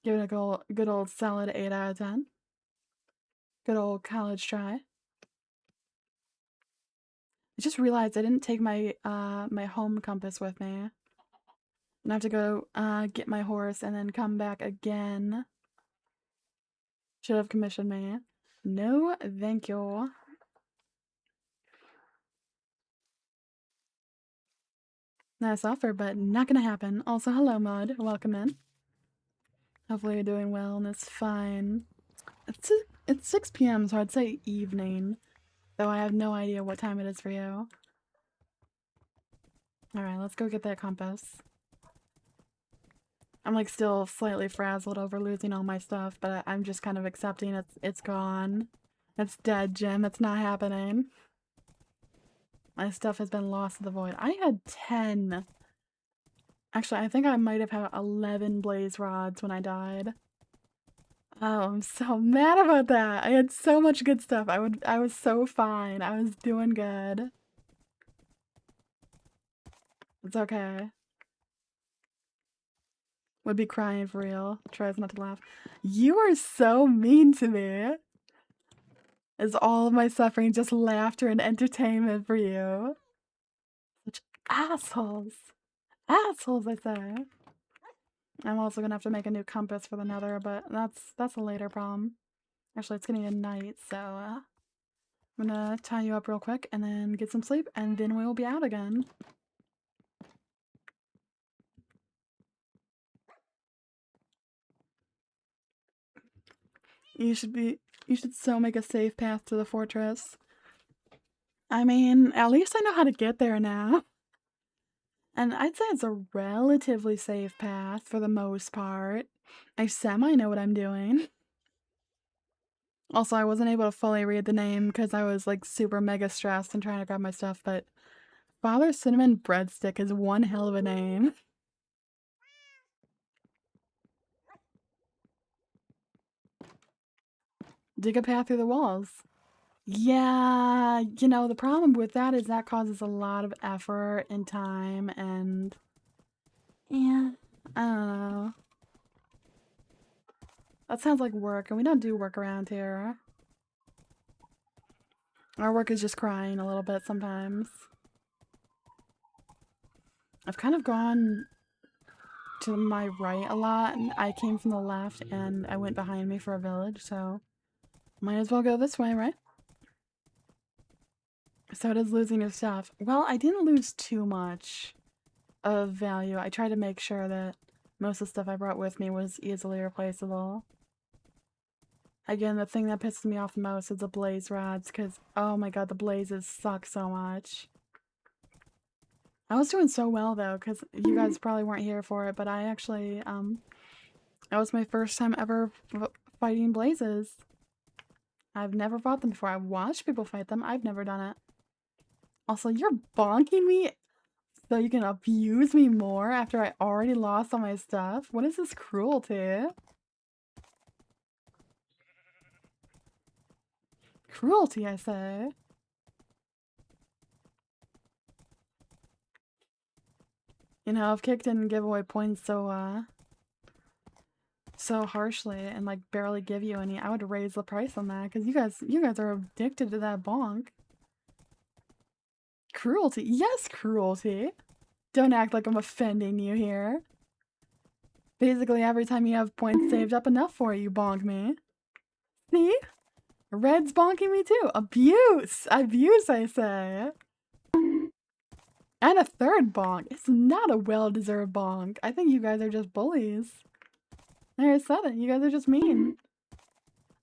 Give it a good old solid 8 out of 10. Good old college try. I just realized I didn't take my my home compass with me. And I have to go get my horse and then come back again. Should have commissioned me. No, thank you. Nice offer, but not gonna happen. Also, hello, Mud. Welcome in. Hopefully you're doing well and it's fine. It's 6 p.m., so I'd say evening. Though I have no idea what time it is for you. Alright, let's go get that compass. I'm like still slightly frazzled over losing all my stuff, but I'm just kind of accepting it's gone. It's dead, Jim. It's not happening. My stuff has been lost to the void. I had 10. Actually, I think I might have had 11 blaze rods when I died. Oh, I'm so mad about that. I had so much good stuff. I was so fine. I was doing good. It's okay. Would be crying for real. Tries not to laugh. You are so mean to me. Is all of my suffering just laughter and entertainment for you? Such assholes. Assholes, I say. I'm also gonna have to make a new compass for the nether, but that's a later problem. Actually, it's getting a night, so I'm gonna tie you up real quick and then get some sleep, and then we will be out again. You should so make a safe path to the fortress. I mean, at least I know how to get there now. And I'd say it's a relatively safe path for the most part. I semi know what I'm doing. Also, I wasn't able to fully read the name because I was like super mega stressed and trying to grab my stuff, but Father Cinnamon Breadstick is one hell of a name. Dig a path through the walls. Yeah, you know, the problem with that is that causes a lot of effort and time and yeah, I don't know. That sounds like work, and we don't do work around here. Our work is just crying a little bit sometimes. I've kind of gone to my right a lot, and I came from the left, and I went behind me for a village, so might as well go this way, right? So does losing your stuff. Well, I didn't lose too much of value. I tried to make sure that most of the stuff I brought with me was easily replaceable. Again, the thing that pisses me off the most is the blaze rods, because, oh my god, the blazes suck so much. I was doing so well, though, because you guys probably weren't here for it, but I actually, that was my first time ever fighting blazes. I've never fought them before. I've watched people fight them. I've never done it. Also, you're bonking me so you can abuse me more after I already lost all my stuff? What is this cruelty? Cruelty, I say. You know, if Kick didn't give away points so, so harshly and like barely give you any, I would raise the price on that because you guys are addicted to that bonk. Cruelty. Yes, cruelty. Don't act like I'm offending you here. Basically, every time you have points saved up enough for it, you bonk me. See? Red's bonking me too. Abuse! Abuse, I say. And a third bonk. It's not a well-deserved bonk. I think you guys are just bullies. There, I said it. You guys are just mean.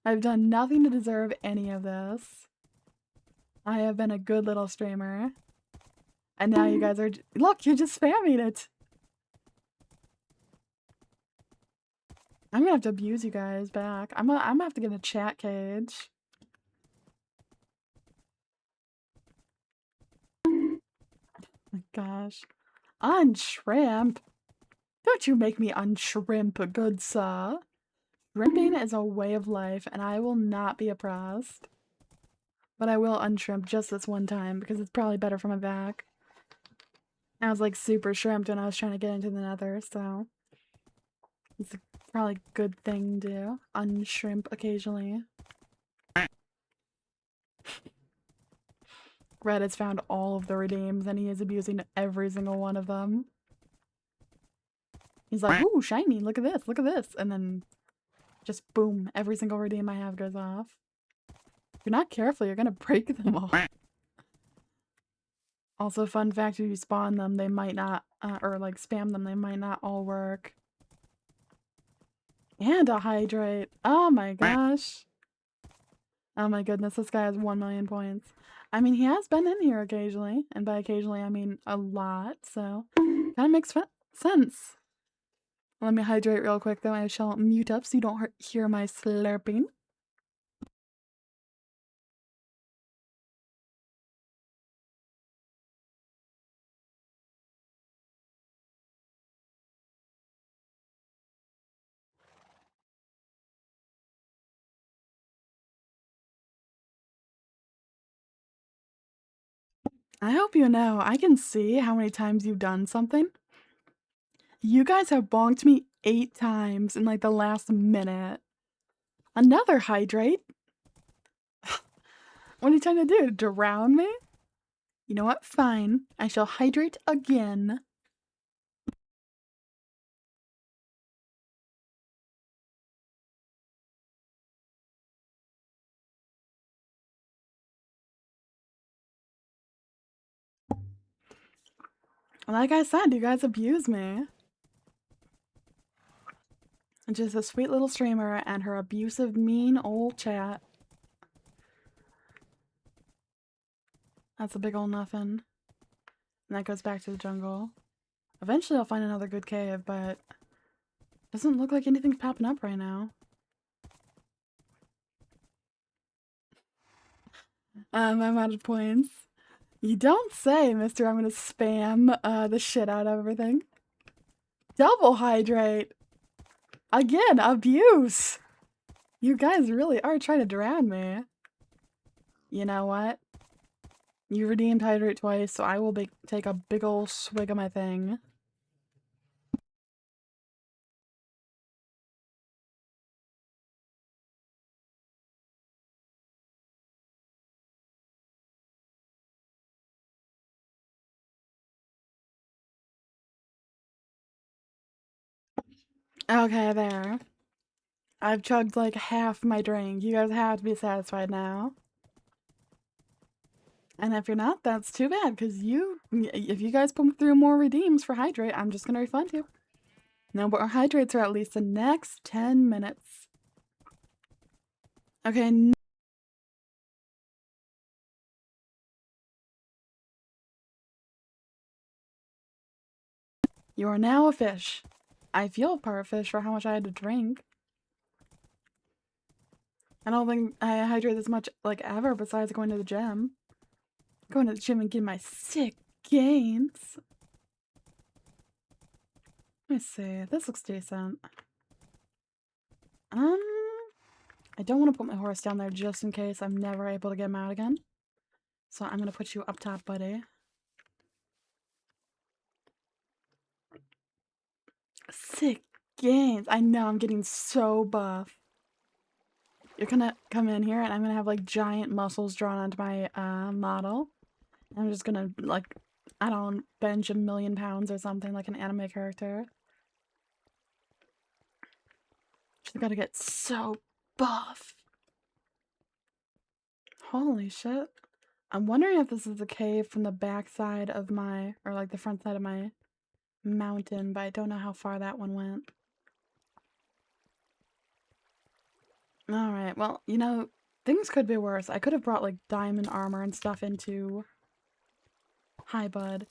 I've done nothing to deserve any of this. I have been a good little streamer. And now you guys are... Look, you're just spamming it. I'm gonna have to abuse you guys back. I'm gonna have to get a chat cage. Oh my gosh. Unshrimp? Don't you make me unshrimp, good sir. Shrimping is a way of life, and I will not be oppressed. But I will unshrimp just this one time, because it's probably better for my back. I was like super shrimped when I was trying to get into the nether, so... It's probably a good thing to unshrimp occasionally. Red has found all of the redeems, and he is abusing every single one of them. He's like, ooh, shiny, look at this, and then just boom, every single redeem I have goes off. If you're not careful, you're gonna break them all. Also, fun fact, if you spawn them, they might not, or like spam them, they might not all work. And a hydrate. Oh my gosh. Oh my goodness, this guy has 1 million points. I mean, he has been in here occasionally, and by occasionally I mean a lot, so kind of makes sense. Let me hydrate real quick though. I shall mute up so you don't hear my slurping. I hope you know, I can see how many times you've done something. You guys have bonked me 8 times in like the last minute. Another hydrate? What are you trying to do? Drown me? You know what? Fine. I shall hydrate again. Like I said, you guys abuse me. Just a sweet little streamer and her abusive, mean old chat. That's a big ol' nothing. And that goes back to the jungle. Eventually I'll find another good cave, but doesn't look like anything's popping up right now. I'm out of points. You don't say, mister. I'm gonna spam the shit out of everything. Double hydrate! Again, abuse! You guys really are trying to drown me. You know what? You redeemed hydrate twice, so I will take a big ol' swig of my thing. Okay, there. I've chugged like half my drink. You guys have to be satisfied now. And if you're not, that's too bad, because if you guys put through more redeems for hydrate, I'm just gonna refund you. No more hydrates for at least the next 10 minutes. Okay. You are now a fish. I feel part fish for how much I had to drink. I don't think I hydrate this much, like, ever, besides going to the gym. Going to the gym and getting my sick gains. Let me see. This looks decent. I don't want to put my horse down there just in case I'm never able to get him out again. So I'm gonna put you up top, buddy. Sick gains. I know, I'm getting so buff. You're gonna come in here and I'm gonna have like giant muscles drawn onto my model. I'm just gonna like, I don't bench 1,000,000 pounds or something like an anime character. Just gotta get so buff. Holy shit. I'm wondering if this is a cave from the back side of my, or like the front side of my mountain, but I don't know how far that one went. Alright, well, you know, things could be worse. I could have brought like diamond armor and stuff into Hi Bud.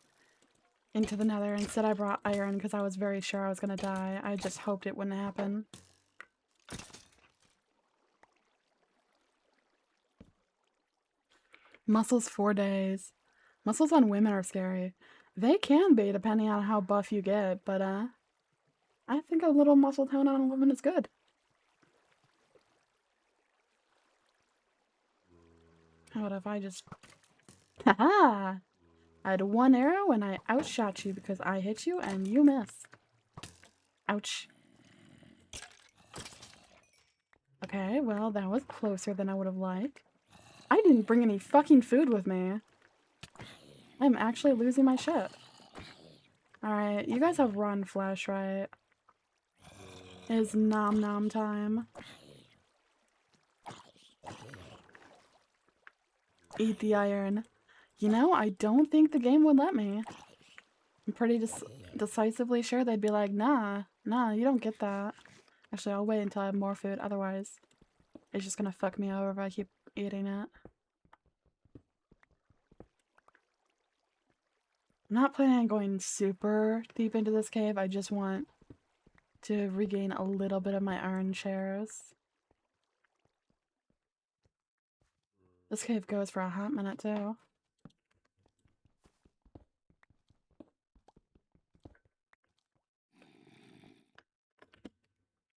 Into the nether. Instead I brought iron because I was very sure I was gonna die. I just hoped it wouldn't happen. Muscles 4 days. Muscles on women are scary. They can be depending on how buff you get, but I think a little muscle tone on a woman is good. How about if I just... Haha! I had one arrow and I outshot you because I hit you and you missed. Ouch. Okay, well, that was closer than I would have liked. I didn't bring any fucking food with me. I'm actually losing my shit. Alright, you guys have run flesh, right? It is nom nom time. Eat the iron. You know, I don't think the game would let me. I'm pretty decisively sure they'd be like, nah, you don't get that. Actually, I'll wait until I have more food, otherwise it's just gonna fuck me over if I keep eating it. I'm not planning on going super deep into this cave, I just want to regain a little bit of my iron shares. This cave goes for a hot minute too.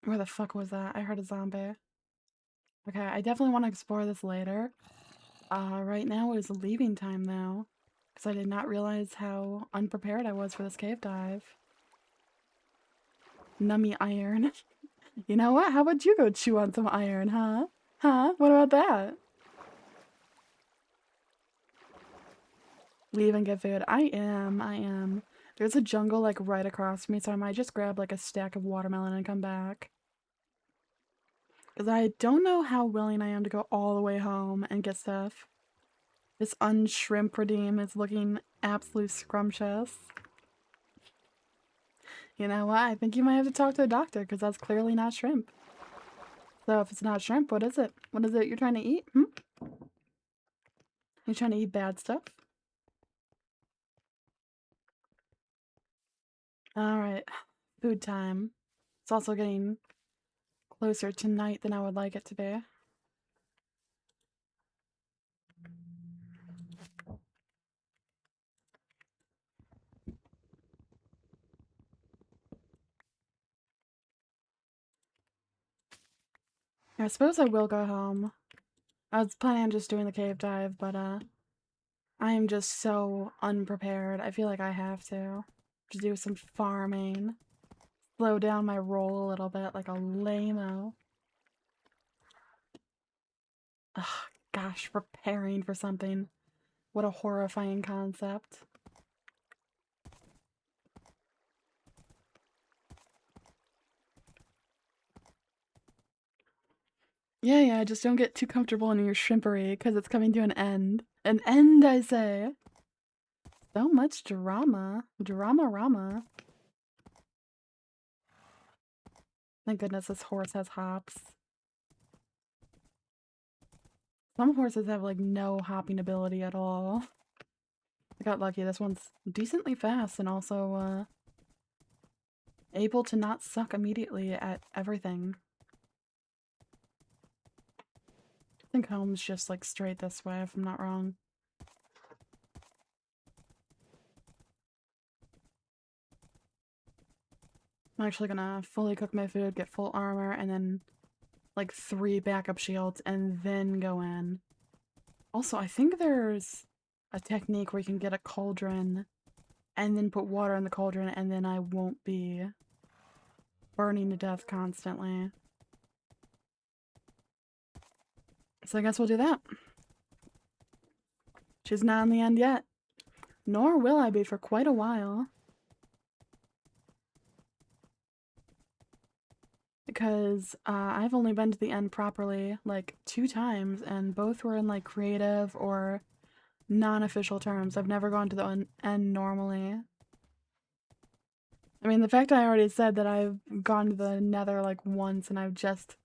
Where the fuck was that? I heard a zombie. Okay, I definitely want to explore this later. Right now is leaving time though, because I did not realize how unprepared I was for this cave dive. Nummy iron. You know what? How about you go chew on some iron, huh? Huh? What about that? Leave and get food. I am. There's a jungle like right across from me, so I might just grab like a stack of watermelon and come back. Because I don't know how willing I am to go all the way home and get stuff. This unshrimp redeem is looking absolutely scrumptious. You know what? I think you might have to talk to a doctor because that's clearly not shrimp. So if it's not shrimp, what is it? What is it you're trying to eat? You trying to eat bad stuff? Alright. Food time. It's also getting closer to night than I would like it to be. I suppose I will go home. I was planning on just doing the cave dive, but I am just so unprepared. I feel like I have to do some farming. Slow down my roll a little bit like a lame-o. Ugh, gosh, preparing for something. What a horrifying concept. Yeah, just don't get too comfortable in your shrimpery, because it's coming to an end. An end, I say! So much drama. Drama-rama. Thank goodness this horse has hops. Some horses have, like, no hopping ability at all. I got lucky. This one's decently fast and also, able to not suck immediately at everything. I think home's just, like, straight this way, if I'm not wrong. I'm actually gonna fully cook my food, get full armor, and then, like, 3 backup shields, and then go in. Also, I think there's a technique where you can get a cauldron and then put water in the cauldron and then I won't be burning to death constantly. So I guess we'll do that. She's not in the end yet. Nor will I be for quite a while. Because I've only been to the end properly like 2 times, and both were in like creative or non-official terms. I've never gone to the end normally. I mean, the fact I already said that I've gone to the nether like once and I've just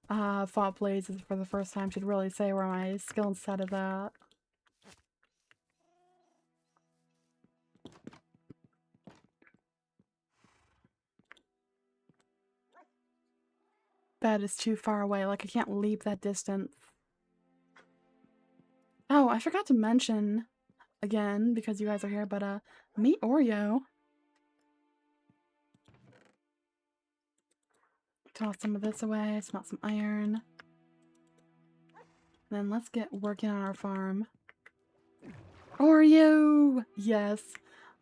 fought blazes for the first time should really say where my skill set is at. Bed is too far away, like I can't leap that distance. Oh, I forgot to mention, again, because you guys are here, but meet Oreo. Toss some of this away, smelt some iron. Then let's get working on our farm. Oreo! Yes.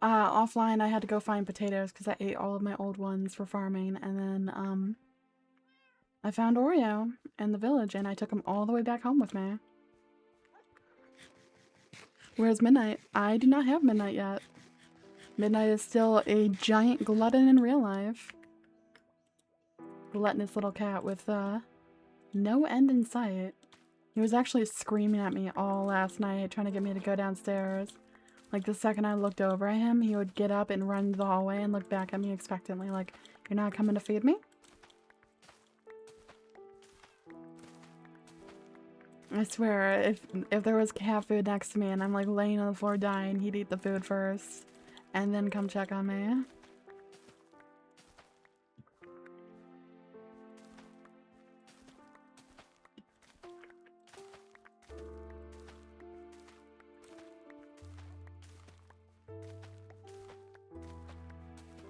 Offline I had to go find potatoes because I ate all of my old ones for farming, and then, I found Oreo in the village and I took him all the way back home with me. Where's Midnight? I do not have Midnight yet. Midnight is still a giant glutton in real life. Gluttonous little cat with, no end in sight. He was actually screaming at me all last night, trying to get me to go downstairs. Like, the second I looked over at him, he would get up and run to the hallway and look back at me expectantly, like, "You're not coming to feed me?" I swear, if there was cat food next to me and I'm, like, laying on the floor dying, he'd eat the food first, and then come check on me.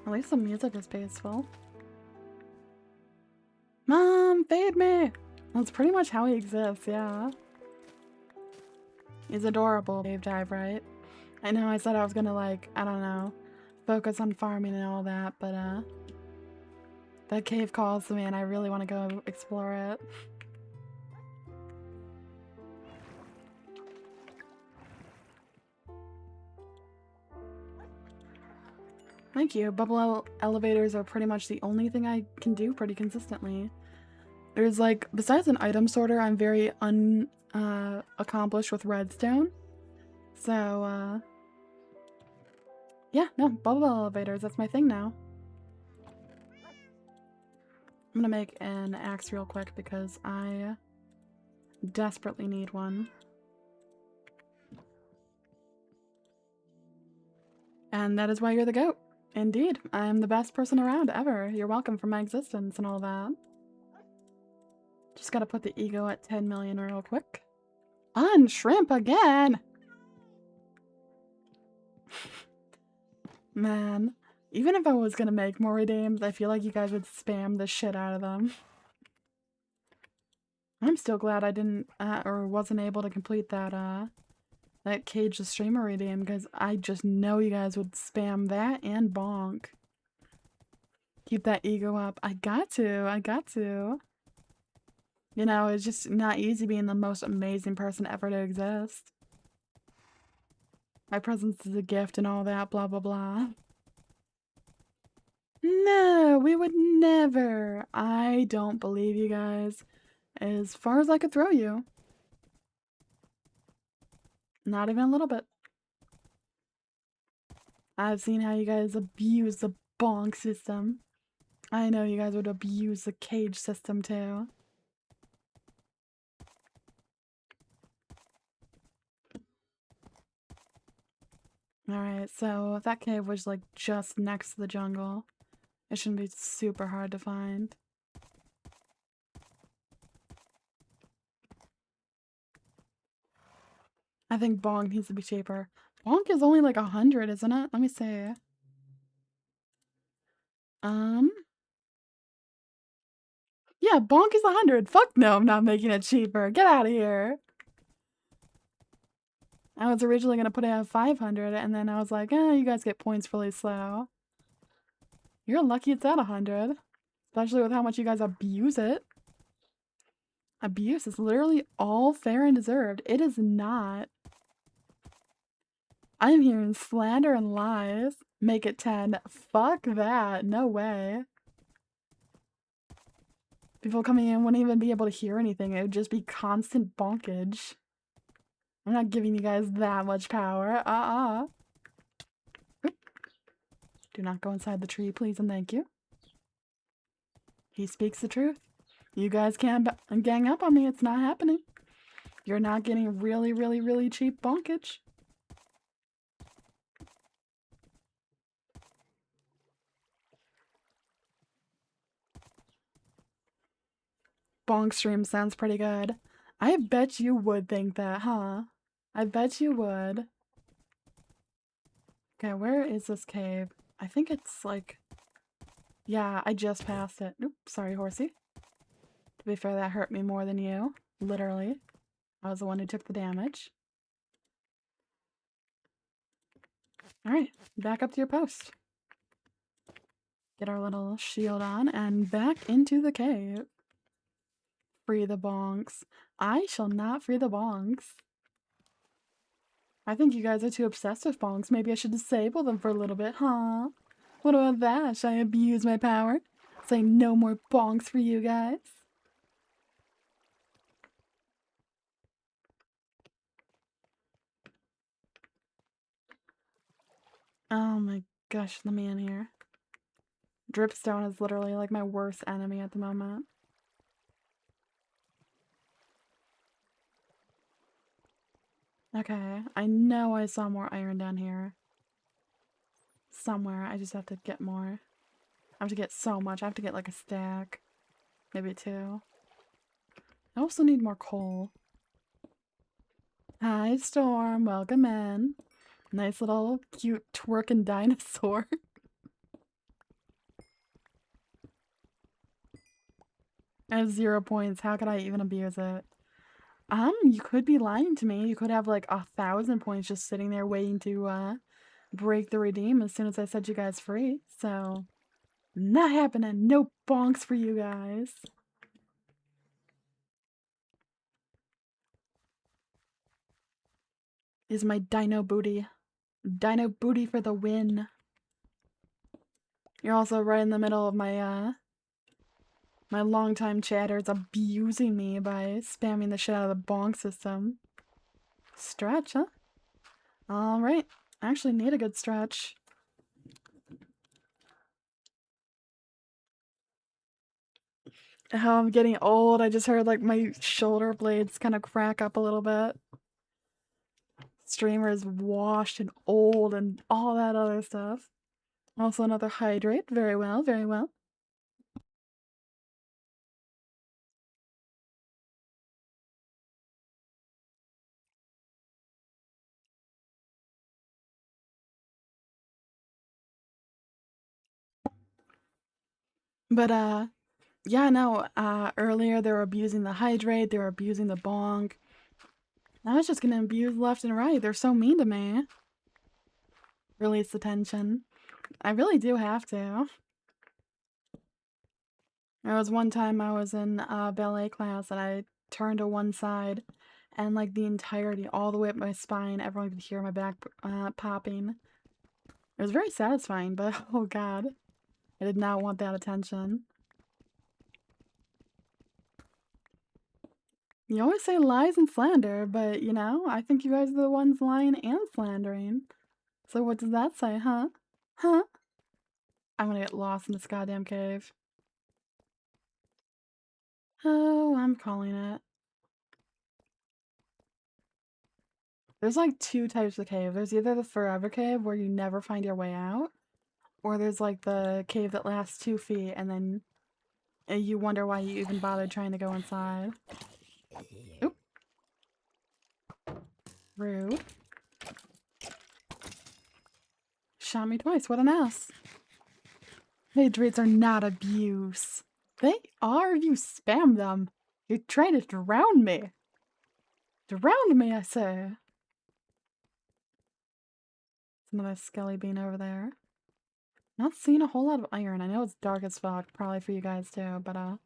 At least the music is peaceful. Mom, feed me! That's pretty much how he exists, yeah. He's adorable. Cave dive, right? I know I said I was gonna, like, I don't know, focus on farming and all that, but, that cave calls to me and I really want to go explore it. Thank you. Bubble elevators are pretty much the only thing I can do pretty consistently. There's like, besides an item sorter, I'm very accomplished with redstone. So, yeah, no, bubble elevators, that's my thing now. I'm gonna make an axe real quick because I desperately need one. And that is why you're the goat. Indeed, I'm the best person around ever. You're welcome for my existence and all that. Just gotta put the ego at 10 million real quick. Unshrimp again! Man, even if I was gonna make more redeems, I feel like you guys would spam the shit out of them. I'm still glad I didn't, or wasn't able to complete that, that Cage the Streamer redeem, because I just know you guys would spam that and bonk. Keep that ego up. I got to. You know, it's just not easy being the most amazing person ever to exist. My presence is a gift and all that, blah, blah, blah. No, we would never. I don't believe you guys. As far as I could throw you. Not even a little bit. I've seen how you guys abuse the bonk system. I know you guys would abuse the cage system too. Alright, so that cave was like just next to the jungle. It shouldn't be super hard to find. I think bonk needs to be cheaper. Bonk is only like 100, isn't it? Let me see. Yeah, bonk is 100. Fuck no, I'm not making it cheaper. Get out of here. I was originally gonna put it at 500, and then I was like, you guys get points really slow. You're lucky it's at 100. Especially with how much you guys abuse it. Abuse is literally all fair and deserved. It is not. I am hearing slander and lies. Make it 10. Fuck that. No way. People coming in wouldn't even be able to hear anything. It would just be constant bonkage. I'm not giving you guys that much power. Do not go inside the tree, please and thank you. He speaks the truth. You guys can't gang up on me. It's not happening. You're not getting really, really, really cheap bonkage. Bonk stream sounds pretty good. I bet you would think that, huh? I bet you would. Okay, where is this cave? I think it's like... Yeah, I just passed it. Oops, sorry, horsey. To be fair, that hurt me more than you. Literally. I was the one who took the damage. Alright, back up to your post. Get our little shield on and back into the cave. Free the bonks. I shall not free the bonks. I think you guys are too obsessed with bonks. Maybe I should disable them for a little bit, huh? What about that? Should I abuse my power? Say no more bonks for you guys? Oh my gosh, let me in here. Dripstone is literally like my worst enemy at the moment. Okay, I know I saw more iron down here. Somewhere, I just have to get more. I have to get so much. I have to get like a stack. Maybe 2. I also need more coal. Hi, Storm. Welcome in. Nice little cute twerking dinosaur. I have 0 points. How could I even abuse it? You could be lying to me. You could have like 1,000 points just sitting there waiting to break the redeem as soon as I set you guys free. So, not happening. No bonks for you guys. Is my dino booty. Dino booty for the win. You're also right in the middle of my my longtime chatters abusing me by spamming the shit out of the bonk system. Stretch, huh? Alright. I actually need a good stretch. How I'm getting old. I just heard like my shoulder blades kind of crack up a little bit. Streamer is washed and old and all that other stuff. Also another hydrate. Very well, very well. But yeah, no, earlier they were abusing the hydrate, they were abusing the bonk. I was just gonna abuse left and right. They're so mean to me. Release the tension. I really do have to. There was one time I was in ballet class and I turned to one side and like the entirety, all the way up my spine, everyone could hear my back popping. It was very satisfying, but oh god. I did not want that attention. You always say lies and slander, but you know, I think you guys are the ones lying and slandering. So what does that say, huh? Huh? I'm gonna get lost in this goddamn cave. Oh, I'm calling it. There's like 2 types of cave. There's either the forever cave where you never find your way out, or there's like the cave that lasts 2 feet and then you wonder why you even bothered trying to go inside. Oop. Rude. Shot me twice, what an ass. Hydrates are not abuse. They are, you spam them. You're trying to drown me. Drown me, I say. There's another skelly bean over there. Not seeing a whole lot of iron. I know it's dark as fuck, probably for you guys too, but I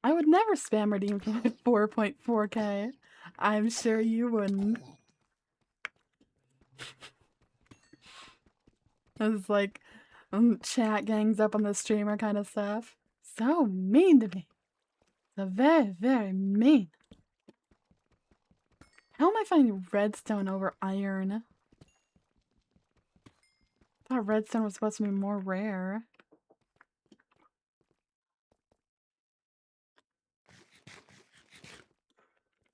would never spam redeem for my 4.4k. I'm sure you wouldn't. It's like chat gangs up on the streamer kind of stuff. So mean to me. So very, very mean. How am I finding redstone over iron? I thought redstone was supposed to be more rare.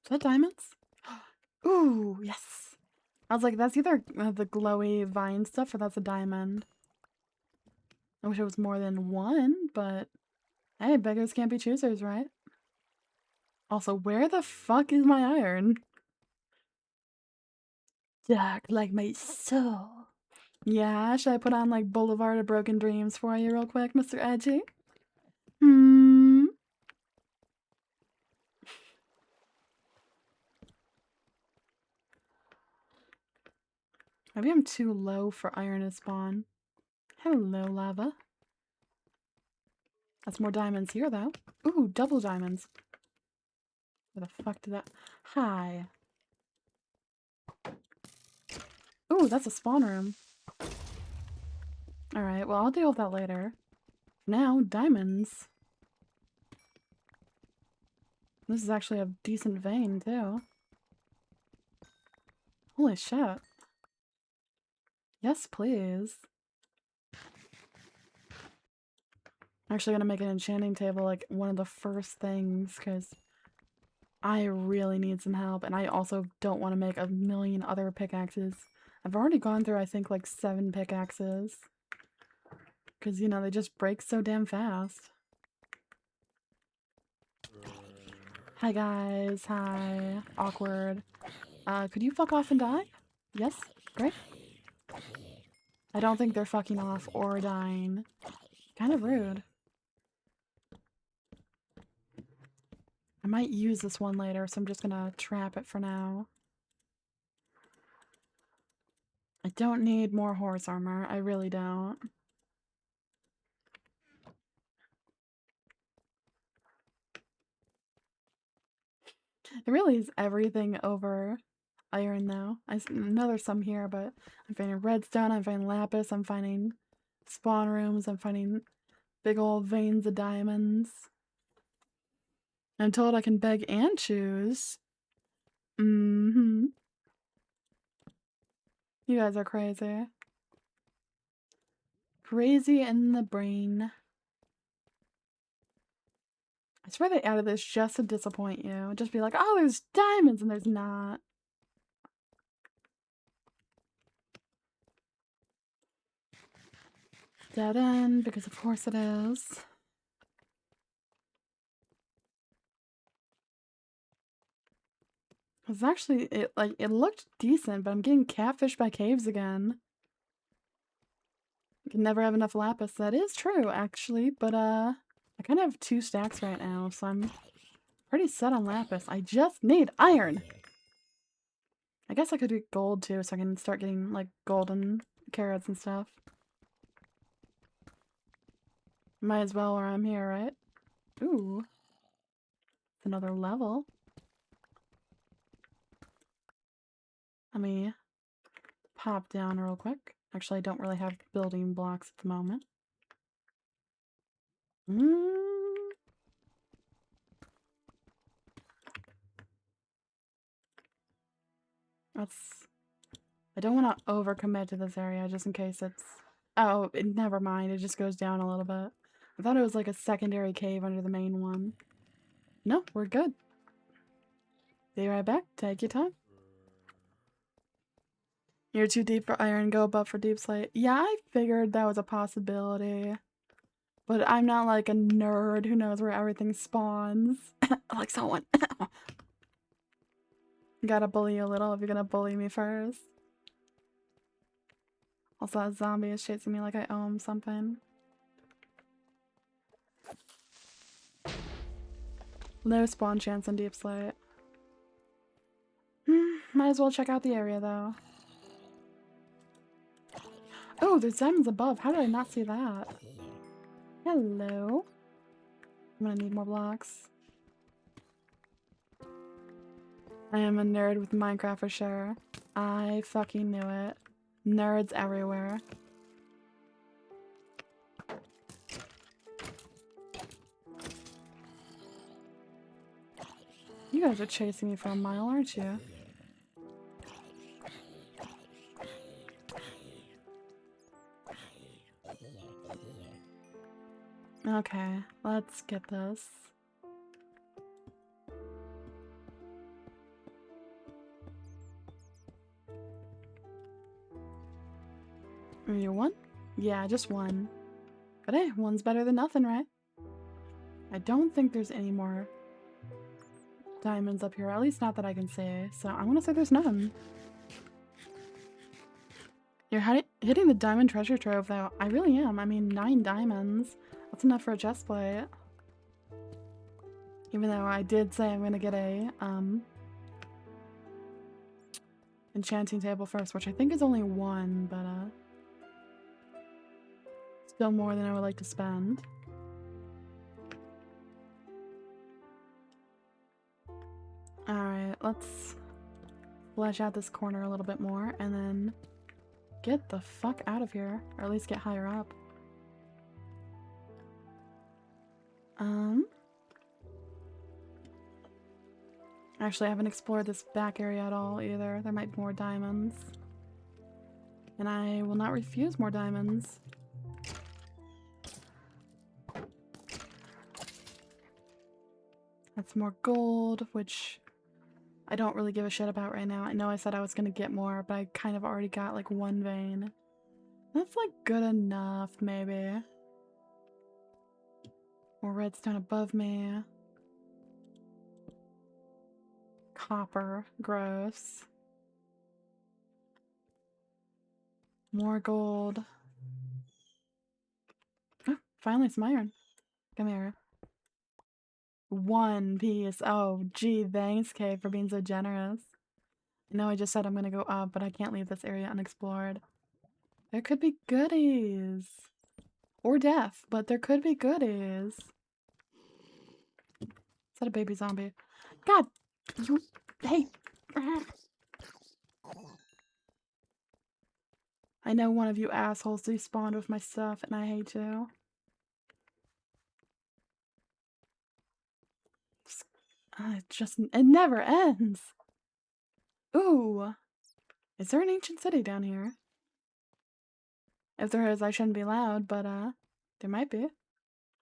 Is that diamonds? Ooh, yes. I was like, that's either the glowy vine stuff or that's a diamond. I wish it was more than one, but hey, beggars can't be choosers, right? Also, where the fuck is my iron? Dark like my soul. Yeah, should I put on like Boulevard of Broken Dreams for you real quick, Mr. Edgy? Maybe I'm too low for iron to spawn. Hello, lava. That's more diamonds here, though. Ooh, double diamonds. Where the fuck did that... Hi. Ooh, that's a spawn room. Alright, well, I'll deal with that later. Now, diamonds. This is actually a decent vein, too. Holy shit. Yes, please. I'm actually gonna make an enchanting table, like, one of the first things, because I really need some help, and I also don't want to make a million other pickaxes. I've already gone through, I think, like 7 pickaxes. Because, you know, they just break so damn fast. Hi, guys. Hi. Awkward. Could you fuck off and die? Yes? Great. I don't think they're fucking off or dying. Kind of rude. I might use this one later, so I'm just gonna trap it for now. I don't need more horse armor. I really don't. It really is everything over iron now. I know there's some here, but I'm finding redstone, I'm finding lapis, I'm finding spawn rooms, I'm finding big old veins of diamonds. I'm told I can beg and choose. You guys are crazy. Crazy in the brain. I swear they added this just to disappoint you. Just be like, oh, there's diamonds, and there's not. Dead end, because of course it is. It's actually, it looked decent, but I'm getting catfished by caves again. You can never have enough lapis. That is true, actually, but, I kind of have 2 stacks right now, so I'm pretty set on lapis. I just need iron! I guess I could do gold, too, so I can start getting, like, golden carrots and stuff. Might as well while I'm here, right? Ooh. It's another level. Let me pop down real quick. Actually, I don't really have building blocks at the moment. That's... I don't want to overcommit to this area just in case it's... Oh, never mind. It just goes down a little bit. I thought it was like a secondary cave under the main one. No, we're good. Be right back. Take your time. You're too deep for iron. Go above for deep slate. Yeah, I figured that was a possibility. But I'm not like a nerd who knows where everything spawns. Like someone. Gotta bully you a little if you're gonna bully me first. Also, that zombie is chasing me like I owe him something. Low spawn chance on deep slate. Might as well check out the area, though. Oh, there's diamonds above. How did I not see that? Hello. I'm gonna need more blocks. I am a nerd with Minecraft for sure. I fucking knew it. Nerds everywhere. You guys are chasing me for a mile, aren't you? Okay, let's get this. You won? Yeah, just one. But hey, one's better than nothing, right? I don't think there's any more diamonds up here, at least not that I can see, so I'm gonna say there's none. You're hitting the diamond treasure trove, though. I really am. I mean, 9 diamonds. That's enough for a chest plate. Even though I did say I'm gonna get a, enchanting table first, which I think is only 1, but, still more than I would like to spend. Alright, let's flesh out this corner a little bit more, and then get the fuck out of here. Or at least get higher up. Actually, I haven't explored this back area at all either. There might be more diamonds. And I will not refuse more diamonds. That's more gold, which I don't really give a shit about right now. I know I said I was gonna get more, but I kind of already got like 1 vein. That's like good enough, maybe. More redstone above me. Copper. Gross. More gold. Oh, finally some iron. Come here. 1 piece. Oh, gee, thanks, Kay, for being so generous. I know I just said I'm gonna go up, but I can't leave this area unexplored. There could be goodies. Or death, but there could be goodies. Is that a baby zombie? God! You... Hey! I know one of you assholes despawned with my stuff, and I hate you. It never ends! Ooh! Is there an ancient city down here? If there is, I shouldn't be loud, but, there might be.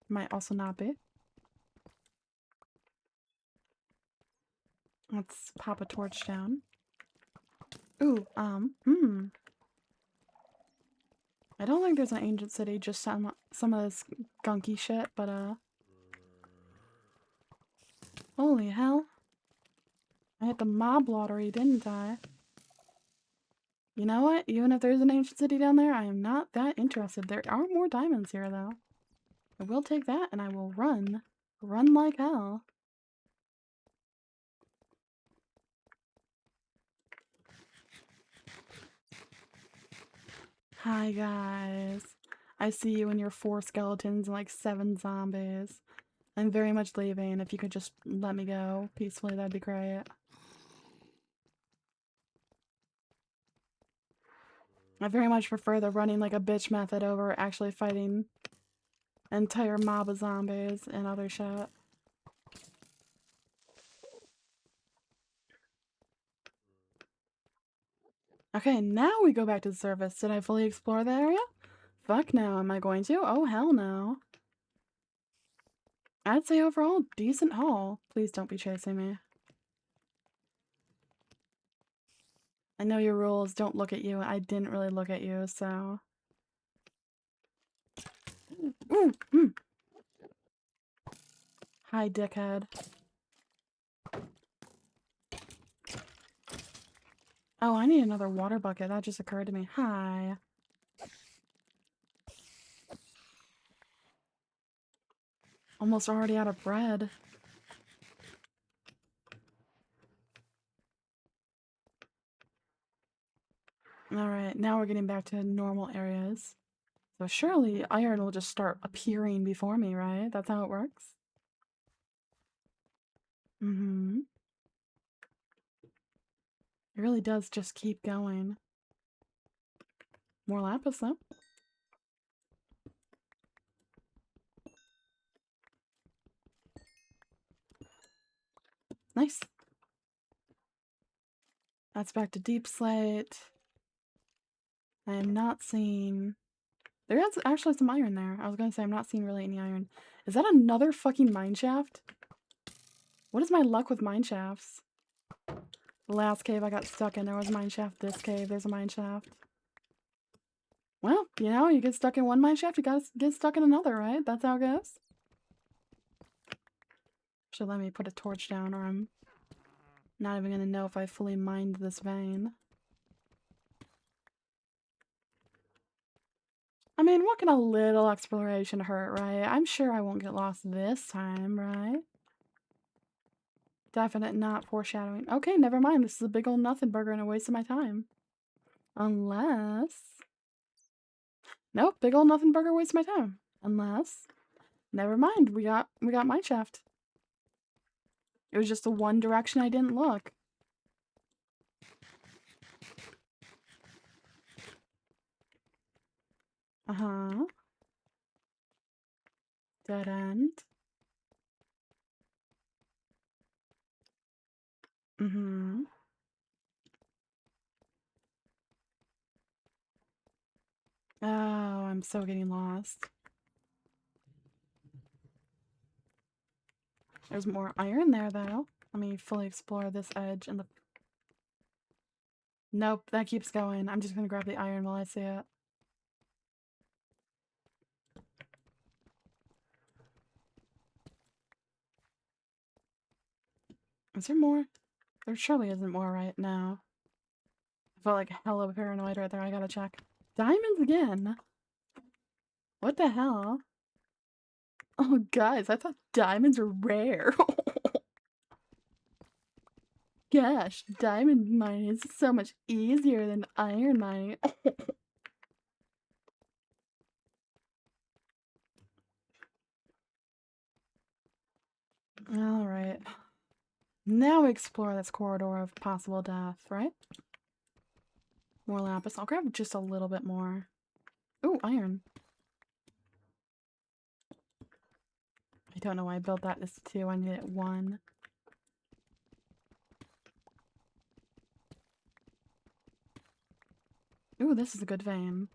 Might also not be. Let's pop a torch down. Ooh, I don't think there's an ancient city, just some of this gunky shit, but, holy hell. I hit the mob lottery, didn't I? You know what? Even if there's an ancient city down there, I am not that interested. There are more diamonds here, though. I will take that, and I will run. Run like hell. Hi, guys. I see you and your 4 skeletons and like 7 zombies. I'm very much leaving. If you could just let me go peacefully, that'd be great. I very much prefer the running like a bitch method over actually fighting an entire mob of zombies and other shit. Okay, now we go back to the surface. Did I fully explore the area? Fuck no. Am I going to? Oh, hell no. I'd say overall, decent haul. Please don't be chasing me. I know your rules don't look at you. I didn't really look at you, so... Ooh! Hi, dickhead. Oh, I need another water bucket. That just occurred to me. Hi. Almost already out of bread. Alright, now we're getting back to normal areas. So surely iron will just start appearing before me, right? That's how it works? Mm-hmm. It really does just keep going. More lapis, though. Nice. That's back to deep slate. I am not seeing... There is actually some iron there. I was gonna say I'm not seeing really any iron. Is that another fucking mine shaft? What is my luck with mine shafts? The last cave I got stuck in, there was a mine shaft. This cave, there's a mine shaft. Well, you know, you get stuck in one mine shaft, you gotta get stuck in another, right? That's how it goes. Should let me put a torch down or I'm not even gonna know if I fully mined this vein. I mean, what can a little exploration hurt, right? I'm sure I won't get lost this time, right? Definite not foreshadowing. Okay, never mind. This is a big old nothing burger and a waste of my time. Unless... Nope, big old nothing burger, waste of my time. Unless... Never mind, we got mine shaft. It was just the one direction I didn't look. Uh-huh. Dead end. Mm-hmm. Oh, I'm so getting lost. There's more iron there, though. Let me fully explore this edge and the... Nope, that keeps going. I'm just gonna grab the iron while I see it. Is there more? There surely isn't more right now. I felt like hella paranoid right there. I gotta check. Diamonds again? What the hell? Oh, guys, I thought diamonds were rare. Gosh, diamond mining is so much easier than iron mining. Alright. Now we explore this corridor of possible death, right? More lapis. I'll grab just a little bit more. Ooh, iron. I don't know why I built that as 2. I need it 1. Ooh, this is a good vein.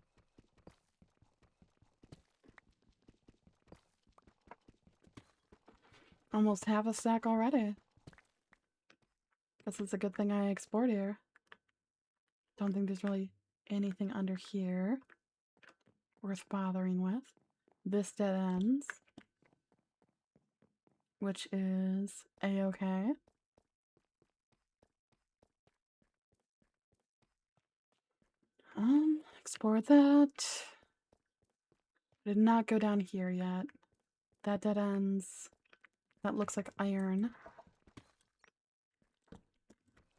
Almost half a stack already. Guess it's a good thing I explored here. Don't think there's really anything under here worth bothering with. This dead ends, which is a-okay. Explore that. Did not go down here yet. That dead ends. That looks like iron.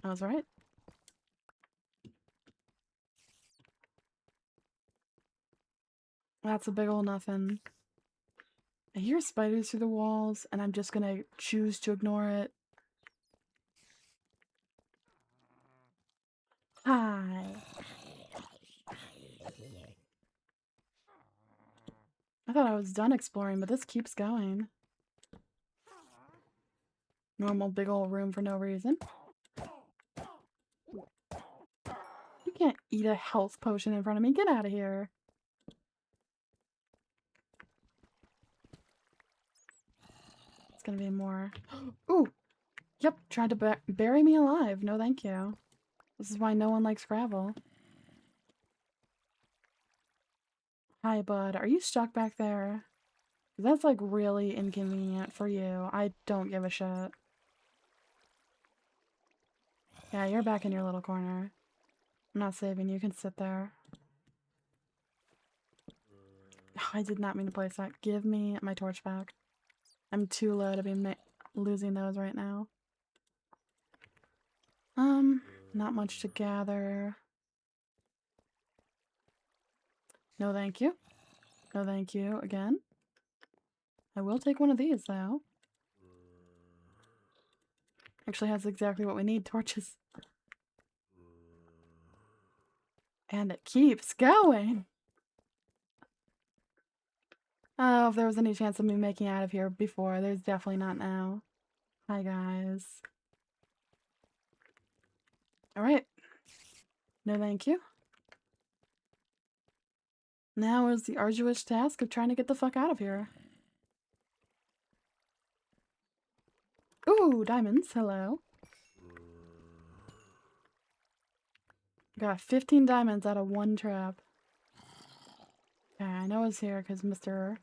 I was right. That's a big ol' nothing. I hear spiders through the walls, and I'm just gonna choose to ignore it. Hi. I thought I was done exploring, but this keeps going. Normal big ol' room for no reason. You can't eat a health potion in front of me. Get out of here. It's gonna be more. Ooh! Yep, tried to bury me alive. No thank you. This is why no one likes gravel. Hi, bud. Are you stuck back there? That's like really inconvenient for you. I don't give a shit. Yeah, you're back in your little corner. I'm not saving you. You can sit there. I did not mean to place that. Give me my torch back. I'm too low to be losing those right now. Not much to gather. No thank you. No thank you again. I will take one of these though. Actually has exactly what we need, torches. And it keeps going. Oh, if there was any chance of me making out of here before, there's definitely not now. Hi guys. Alright. No thank you. Now is the arduous task of trying to get the fuck out of here. Ooh, diamonds. Hello. Got 15 diamonds out of one trap. Okay, I know it's here because Mr.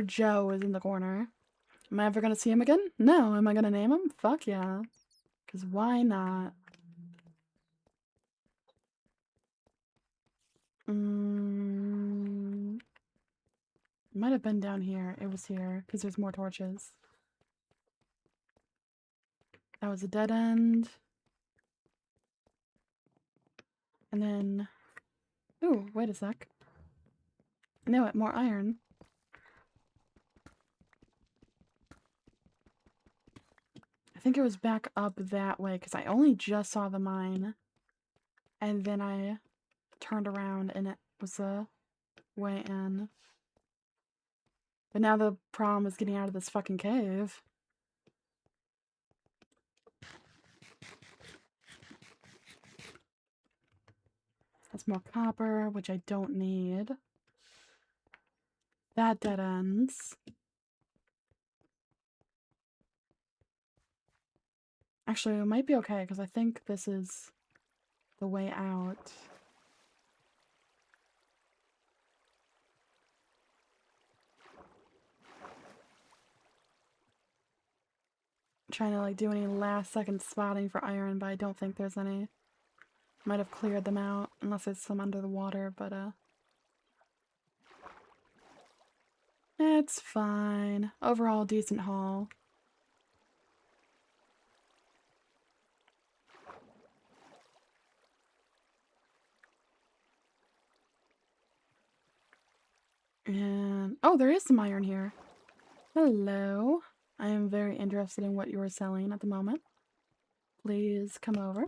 Joe is in the corner. Am I ever gonna see him again? No. Am I gonna name him? Fuck yeah. Because why not? Might have been down here. It was here because there's more torches. That was a dead end. And then... Ooh, wait a sec. I know it. More iron. I think it was back up that way because I only just saw the mine. And then I turned around and it was the way in. But now the problem is getting out of this fucking cave. That's more copper, which I don't need. That dead ends. Actually, it might be okay, because I think this is the way out. I'm trying to like do any last second spotting for iron, but I don't think there's any. Might have cleared them out, unless it's some under the water, but it's fine. Overall, decent haul. And oh, there is some iron here. Hello. I am very interested in what you are selling at the moment. Please come over.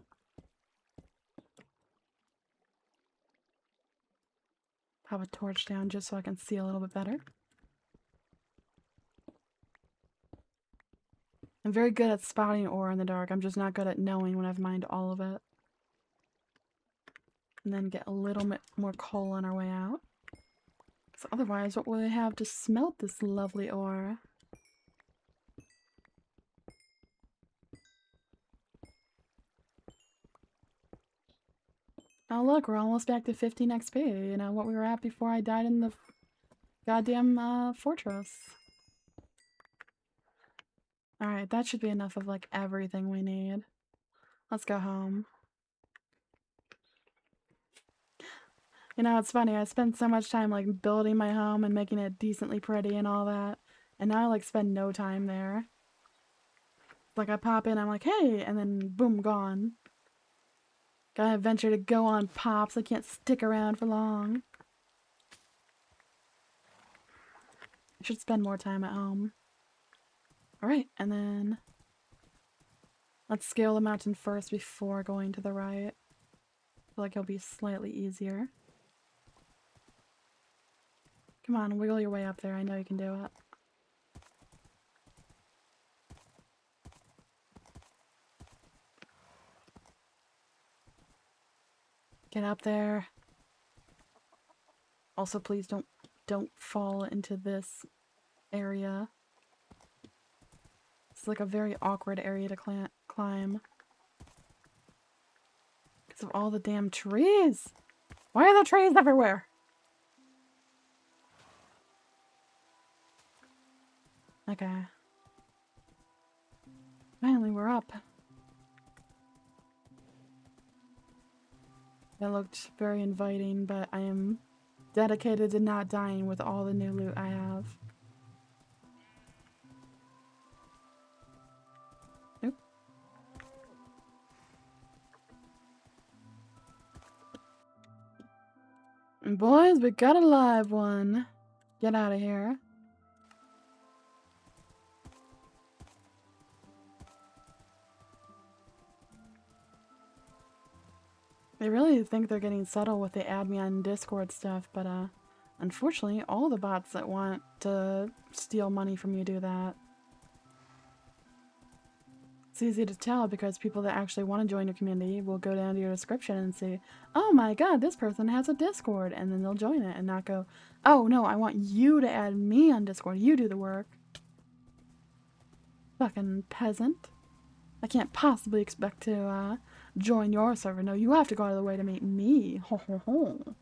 Pop a torch down just so I can see a little bit better. I'm very good at spotting ore in the dark. I'm just not good at knowing when I've mined all of it. And then get a little bit more coal on our way out. So otherwise, what will we have to smelt this lovely ore? Oh look, we're almost back to 15 XP. You know, what we were at before I died in the goddamn fortress. Alright, that should be enough of like everything we need. Let's go home. You know, it's funny, I spent so much time like building my home and making it decently pretty and all that. And now I like spend no time there. Like I pop in, I'm like, hey, and then boom, gone. Gotta venture to go on pops, I can't stick around for long. I should spend more time at home. Alright, and then let's scale the mountain first before going to the right. I feel like it'll be slightly easier. Come on, wiggle your way up there. I know you can do it. Get up there. Also, please don't fall into this area. It's like a very awkward area to climb. Because of all the damn trees. Why are there trees everywhere? Okay. Finally, we're up. That looked very inviting, but I am dedicated to not dying with all the new loot I have. Oop. And boys, we got a live one. Get out of here. They really think they're getting subtle with the add me on Discord stuff, but unfortunately, all the bots that want to steal money from you do that. It's easy to tell because people that actually want to join your community will go down to your description and say, oh my god, this person has a Discord, and then they'll join it and not go, oh no, I want you to add me on Discord, you do the work. Fucking peasant. I can't possibly expect to join your server. No, you have to go out of the way to meet me. Ho ho ho.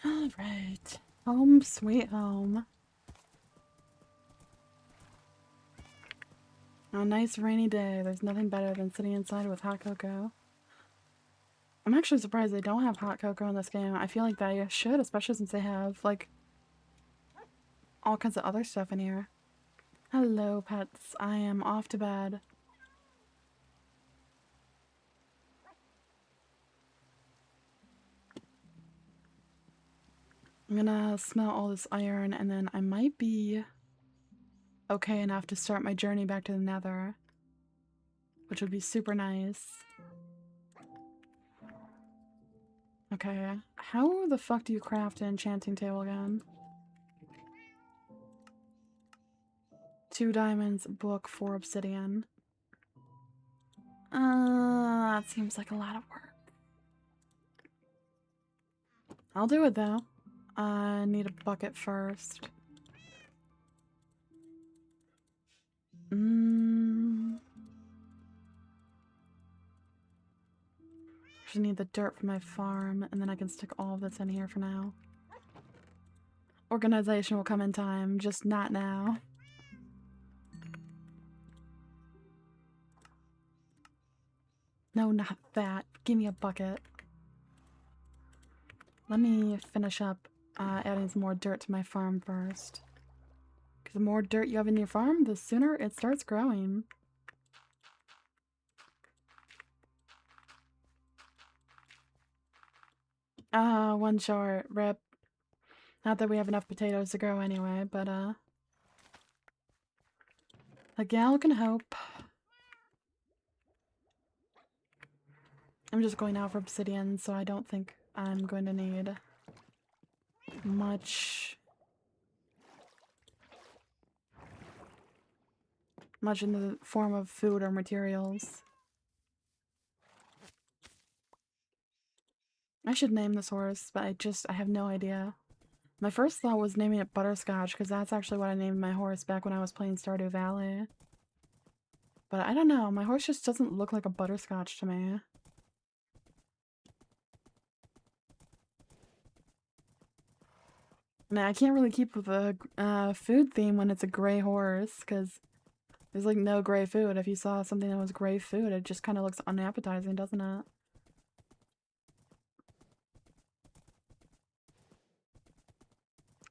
Alright. Home sweet home. A nice rainy day. There's nothing better than sitting inside with hot cocoa. I'm actually surprised they don't have hot cocoa in this game. I feel like they should, especially since they have, like, all kinds of other stuff in here. Hello, pets. I am off to bed. I'm gonna smell all this iron, and then I might be okay enough to start my journey back to the Nether, which would be super nice. Okay, how the fuck do you craft an enchanting table again? 2 diamonds, book, 4 obsidian. That seems like a lot of work. I'll do it though. I need a bucket first. Just need the dirt for my farm, and then I can stick all of this in here for now. Organization will come in time, just not now. No, not that. Give me a bucket. Let me finish up adding some more dirt to my farm first. Because the more dirt you have in your farm, the sooner it starts growing. One short. Rip. Not that we have enough potatoes to grow anyway, but a gal can hope. I'm just going out for obsidian, so I don't think I'm going to need much in the form of food or materials. I should name this horse, but I have no idea. My first thought was naming it Butterscotch, because that's actually what I named my horse back when I was playing Stardew Valley. But I don't know, my horse just doesn't look like a butterscotch to me. I mean, I can't really keep with the food theme when it's a gray horse, because there's like no gray food. If you saw something that was gray food, it just kind of looks unappetizing, doesn't it?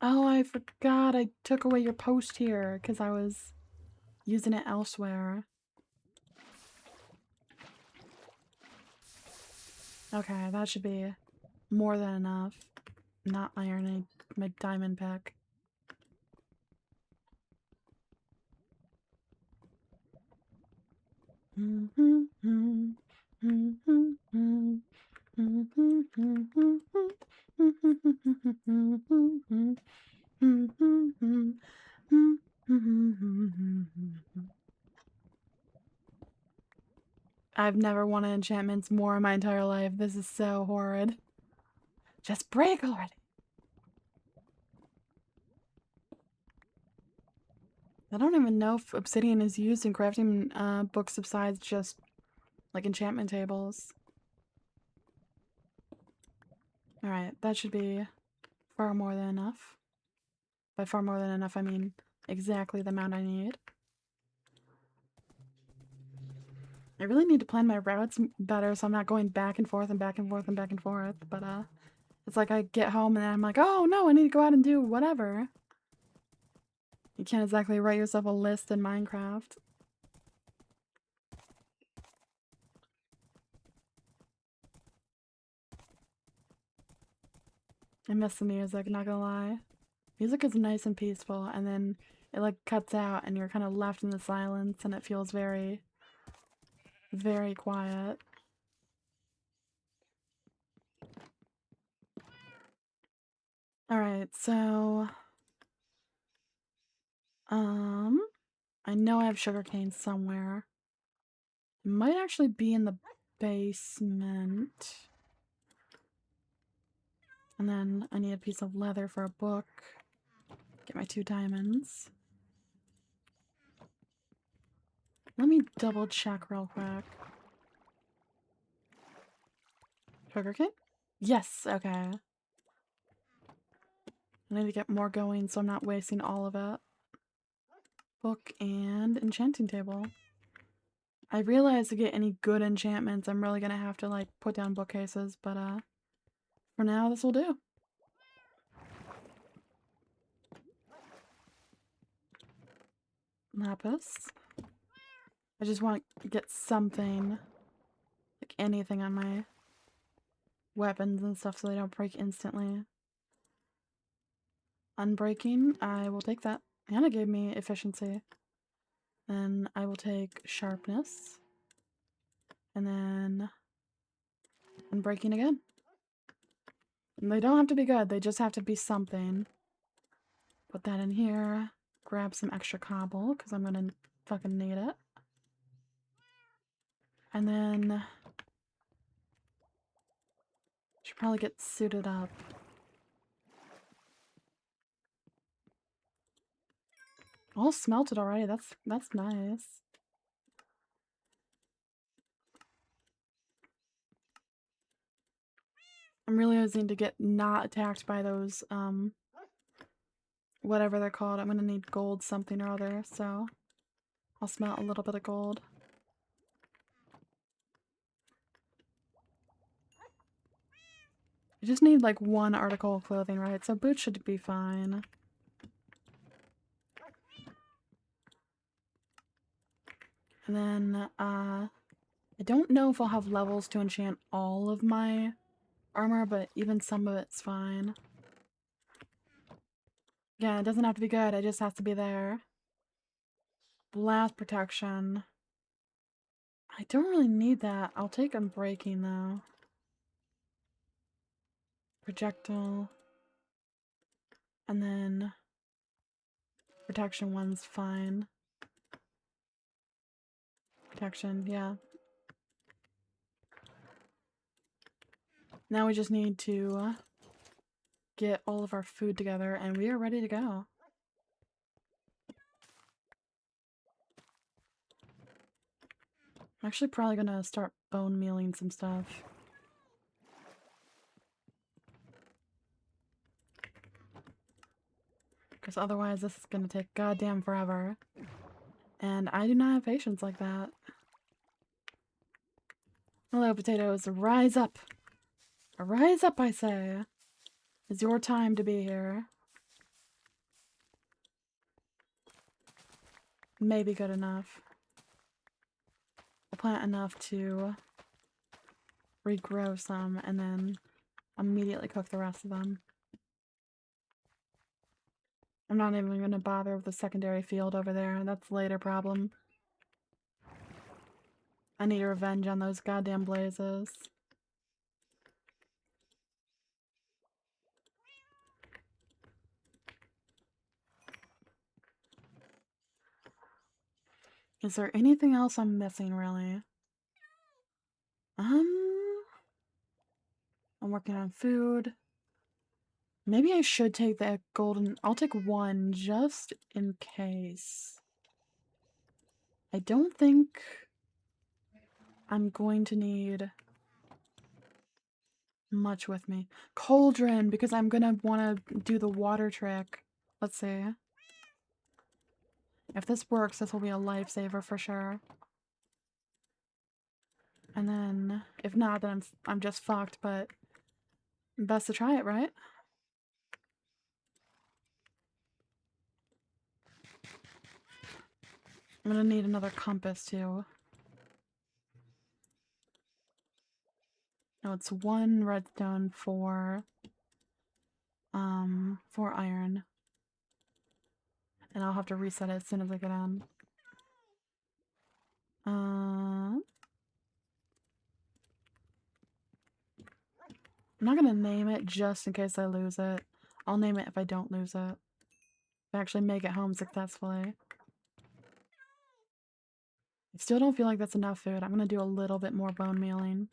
Oh, I forgot I took away your post here because I was using it elsewhere. Okay, that should be more than enough. Not iron, my diamond pick. I've never wanted enchantments more in my entire life. This is so horrid. Just break already. I don't even know if obsidian is used in crafting books besides just like enchantment tables. Alright, that should be far more than enough. By far more than enough, I mean exactly the amount I need. I really need to plan my routes better so I'm not going back and forth and back and forth and back and forth, but It's like I get home and then I'm like, oh no, I need to go out and do whatever. You can't exactly write yourself a list in Minecraft. I miss the music, not gonna lie. Music is nice and peaceful, and then it like cuts out and you're kind of left in the silence and it feels very, very quiet. Alright, so I know I have sugarcane somewhere. It might actually be in the basement. And then I need a piece of leather for a book. Get my 2 diamonds. Let me double check real quick. Sugarcane? Yes, okay. I need to get more going so I'm not wasting all of it. Book and enchanting table. I realize to get any good enchantments, I'm really gonna have to like put down bookcases, but for now this will do. Lapis. I just want to get something, like anything on my weapons and stuff so they don't break instantly. Unbreaking, I will take that. And it gave me efficiency. Then I will take sharpness. And then unbreaking again. And they don't have to be good, they just have to be something. Put that in here. Grab some extra cobble, because I'm gonna fucking need it. And then should probably get suited up. All smelted already, that's nice. I'm realizing to get not attacked by those, whatever they're called. I'm gonna need gold something or other, so I'll smelt a little bit of gold. I just need like 1 article of clothing, right? So boots should be fine. And then, I don't know if I'll have levels to enchant all of my armor, but even some of it's fine. Yeah, it doesn't have to be good, it just has to be there. Blast protection. I don't really need that. I'll take unbreaking though. Projectile. And then protection one's fine. Protection, yeah. Now we just need to get all of our food together and we are ready to go. I'm actually probably gonna start bone mealing some stuff. Because otherwise this is gonna take goddamn forever. And I do not have patience like that. Hello, potatoes. Rise up! Rise up, I say! It's your time to be here. Maybe good enough. I'll plant enough to regrow some and then immediately cook the rest of them. I'm not even going to bother with the secondary field over there. That's a later problem. I need revenge on those goddamn blazes. Is there anything else I'm missing, really? I'm working on food. Maybe I should take the golden... I'll take 1 just in case. I don't think I'm going to need much with me. Cauldron, because I'm gonna want to do the water trick. Let's see. If this works, this will be a lifesaver for sure. And then, if not, then I'm just fucked, but Best to try it, right? I'm gonna need another compass too. No, it's 1 redstone, 4 iron. And I'll have to reset it as soon as I get in. I'm not gonna name it just in case I lose it. I'll name it if I don't lose it. If I actually make it home successfully. I still don't feel like that's enough food. I'm gonna do a little bit more bone mealing.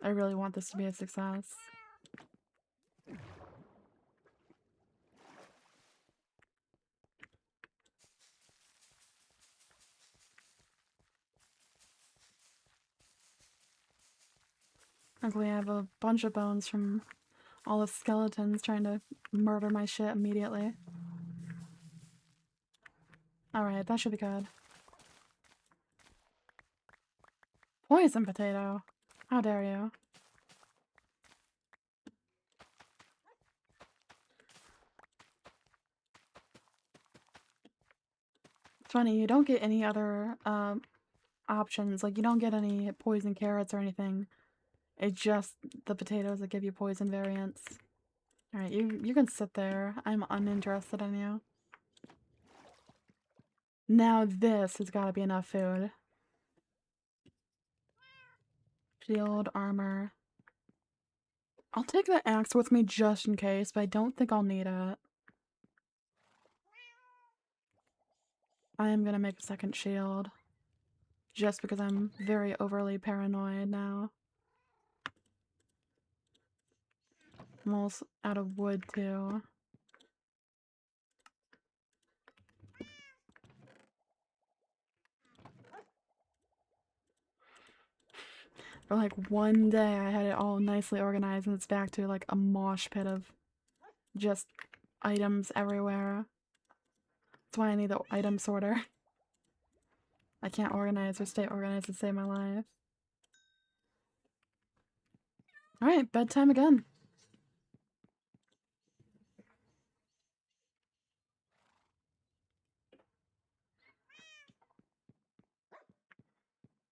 I really want this to be a success. Luckily, I have a bunch of bones from all the skeletons trying to murder my shit immediately. Alright, that should be good. Poison potato! How dare you? It's funny, you don't get any other options. Like, you don't get any poison carrots or anything. It's just the potatoes that give you poison variants. Alright, you can sit there. I'm uninterested in you. Now this has got to be enough food. Shield, armor. I'll take the axe with me just in case, but I don't think I'll need it. I am gonna make a second shield. Just because I'm very overly paranoid now. I'm almost out of wood too. For like one day I had it all nicely organized and it's back to like a mosh pit of just items everywhere. That's why I need the item sorter. I can't organize or stay organized to save my life. Alright, bedtime again.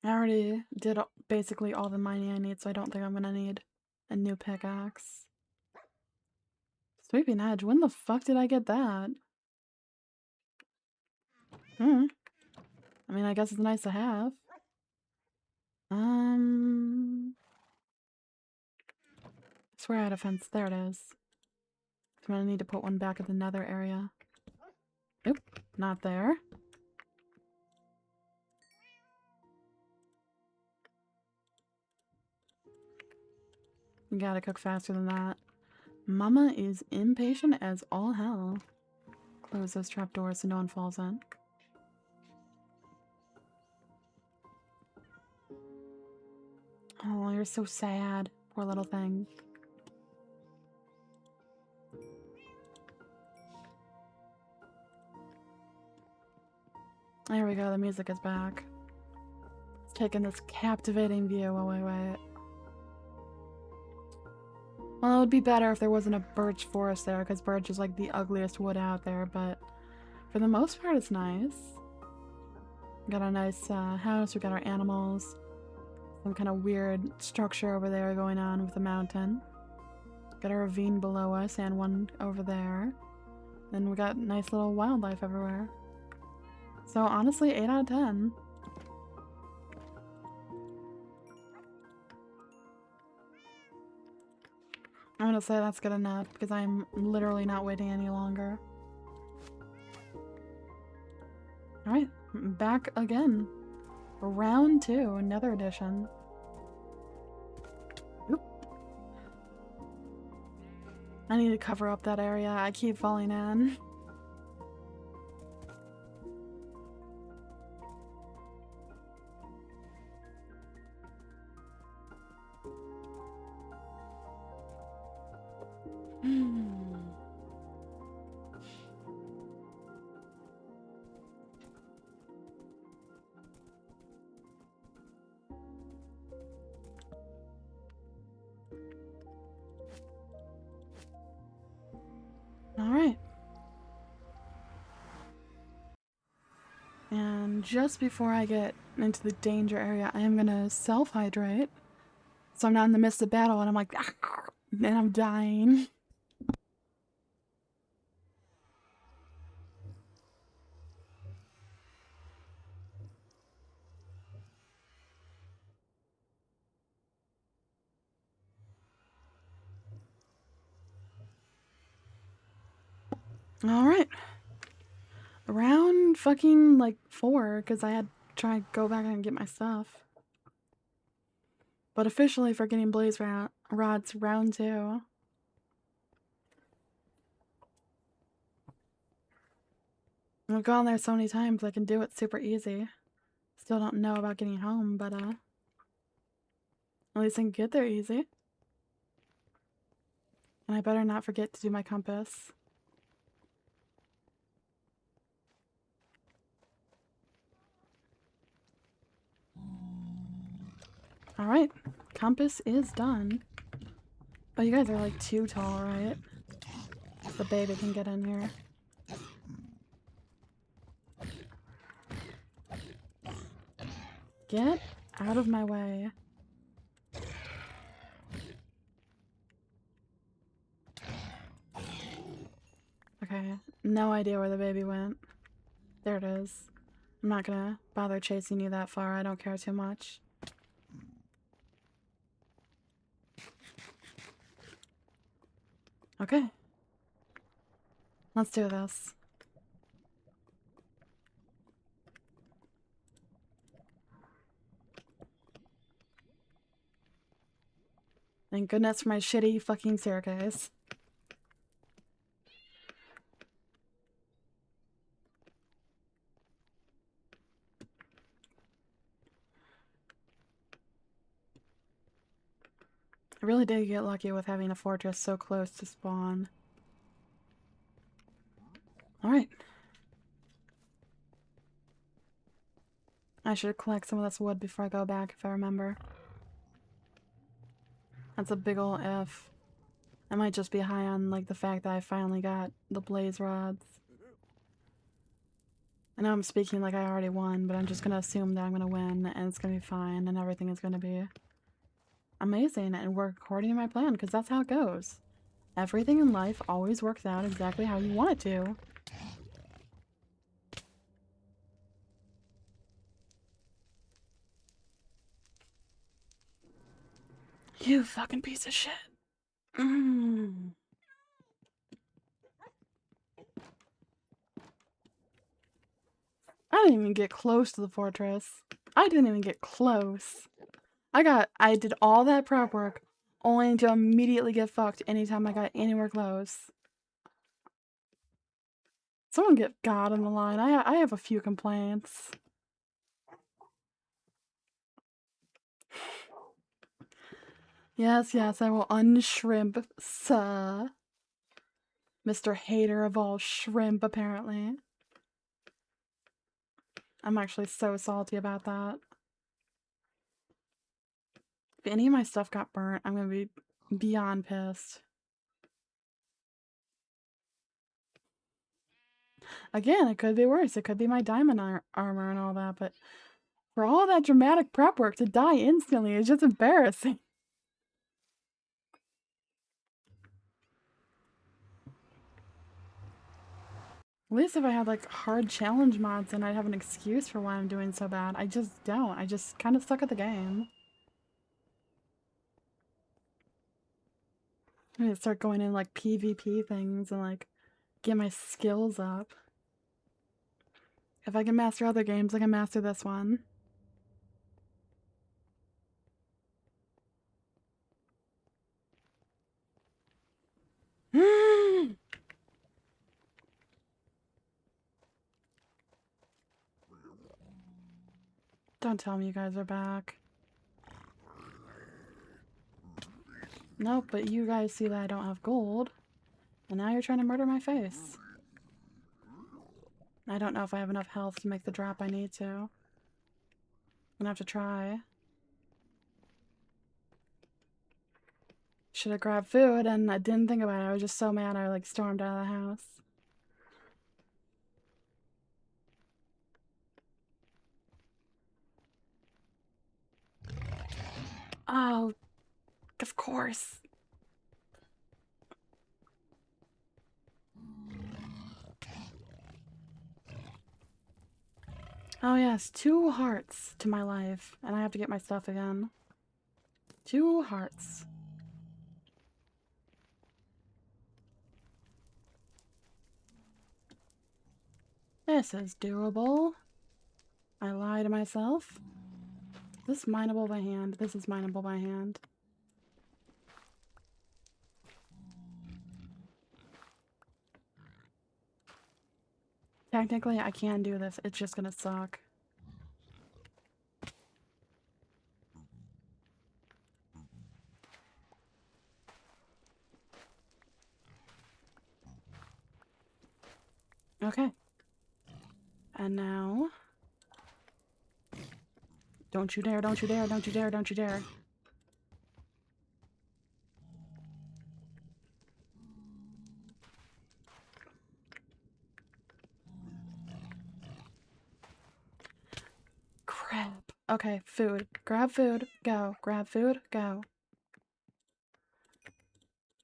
I already did basically all the mining I need, so I don't think I'm gonna need a new pickaxe. Sweeping edge, when the fuck did I get that? I mean, I guess it's nice to have. I swear I had a fence. There it is. I'm gonna need to put one back at the nether area. Oop, not there. You gotta cook faster than that. Mama is impatient as all hell. Close those trapdoors so no one falls in. Oh, you're so sad. Poor little thing. There we go, the music is back. It's taking this captivating view while we wait. Well, it would be better if there wasn't a birch forest there, because birch is like the ugliest wood out there, but for the most part it's nice. We got a nice house, we got our animals. Some kind of weird structure over there going on with the mountain. Got a ravine below us and one over there. Then we got nice little wildlife everywhere. So honestly, 8 out of 10. I'm gonna say that's good enough because I'm literally not waiting any longer. Alright, back again. Round 2, another edition. Oop. I need to cover up that area. I keep falling in. just before I get into the danger area, I am gonna self-hydrate. So I'm not in the midst of battle and I'm like, and I'm dying. Alright. Around fucking like 4, because I had to try to go back and get my stuff. But officially for getting blaze rods round 2. I've gone there so many times I can do it super easy. Still don't know about getting home, but at least I can get there easy. And I better not forget to do my compass. Alright, compass is done. Oh, you guys are like too tall, right? The baby can get in here. Get out of my way. Okay, no idea where the baby went. There it is. I'm not gonna bother chasing you that far, I don't care too much. Okay. Let's do this. Thank goodness for my shitty fucking staircase. I really did get lucky with having a fortress so close to spawn. Alright. I should collect some of this wood before I go back if I remember. That's a big ol' if. I might just be high on like the fact that I finally got the blaze rods. I know I'm speaking like I already won, but I'm just gonna assume that I'm gonna win and it's gonna be fine and everything is gonna be amazing and work according to my plan, because that's how it goes. Everything in life always works out exactly how you want it to. You fucking piece of shit. Mm. I didn't even get close to the fortress. I didn't even get close. I did all that prep work only to immediately get fucked anytime I got anywhere close. Someone get God on the line. I have a few complaints. Yes, yes, I will unshrimp, sir. Mr. Hater of all shrimp, apparently. I'm actually so salty about that. If any of my stuff got burnt, I'm gonna be beyond pissed. Again, it could be worse. It could be my diamond armor and all that, but for all that dramatic prep work to die instantly is just embarrassing. At least if I had like hard challenge mods, then I'd have an excuse for why I'm doing so bad. I just don't. I just kind of suck at the game. I need to start going in like PvP things and like get my skills up. If I can master other games, I can master this one. Don't tell me you guys are back. Nope, but you guys see that I don't have gold. And now you're trying to murder my face. I don't know if I have enough health to make the drop I need to. I'm gonna have to try. Should have grabbed food and I didn't think about it. I was just so mad I like stormed out of the house. Oh, of course. Oh yes, 2 hearts to my life, and I have to get my stuff again. 2 hearts. This is doable. I lie to myself. Is this mineable by hand? This is mineable by hand. Technically, I can do this. It's just gonna suck. Okay. And now... Don't you dare, don't you dare, don't you dare, don't you dare. Crap. Okay, food. Grab food, go. Grab food, go.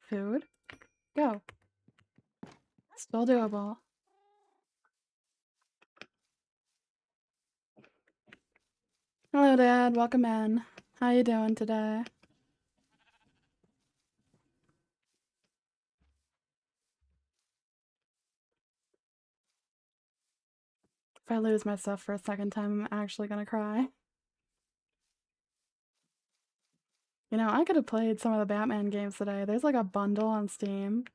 Food, go. Still doable. Hello, Dad. Welcome in. How you doing today? If I lose myself for a second time, I'm actually gonna cry. You know, I could have played some of the Batman games today. There's like a bundle on Steam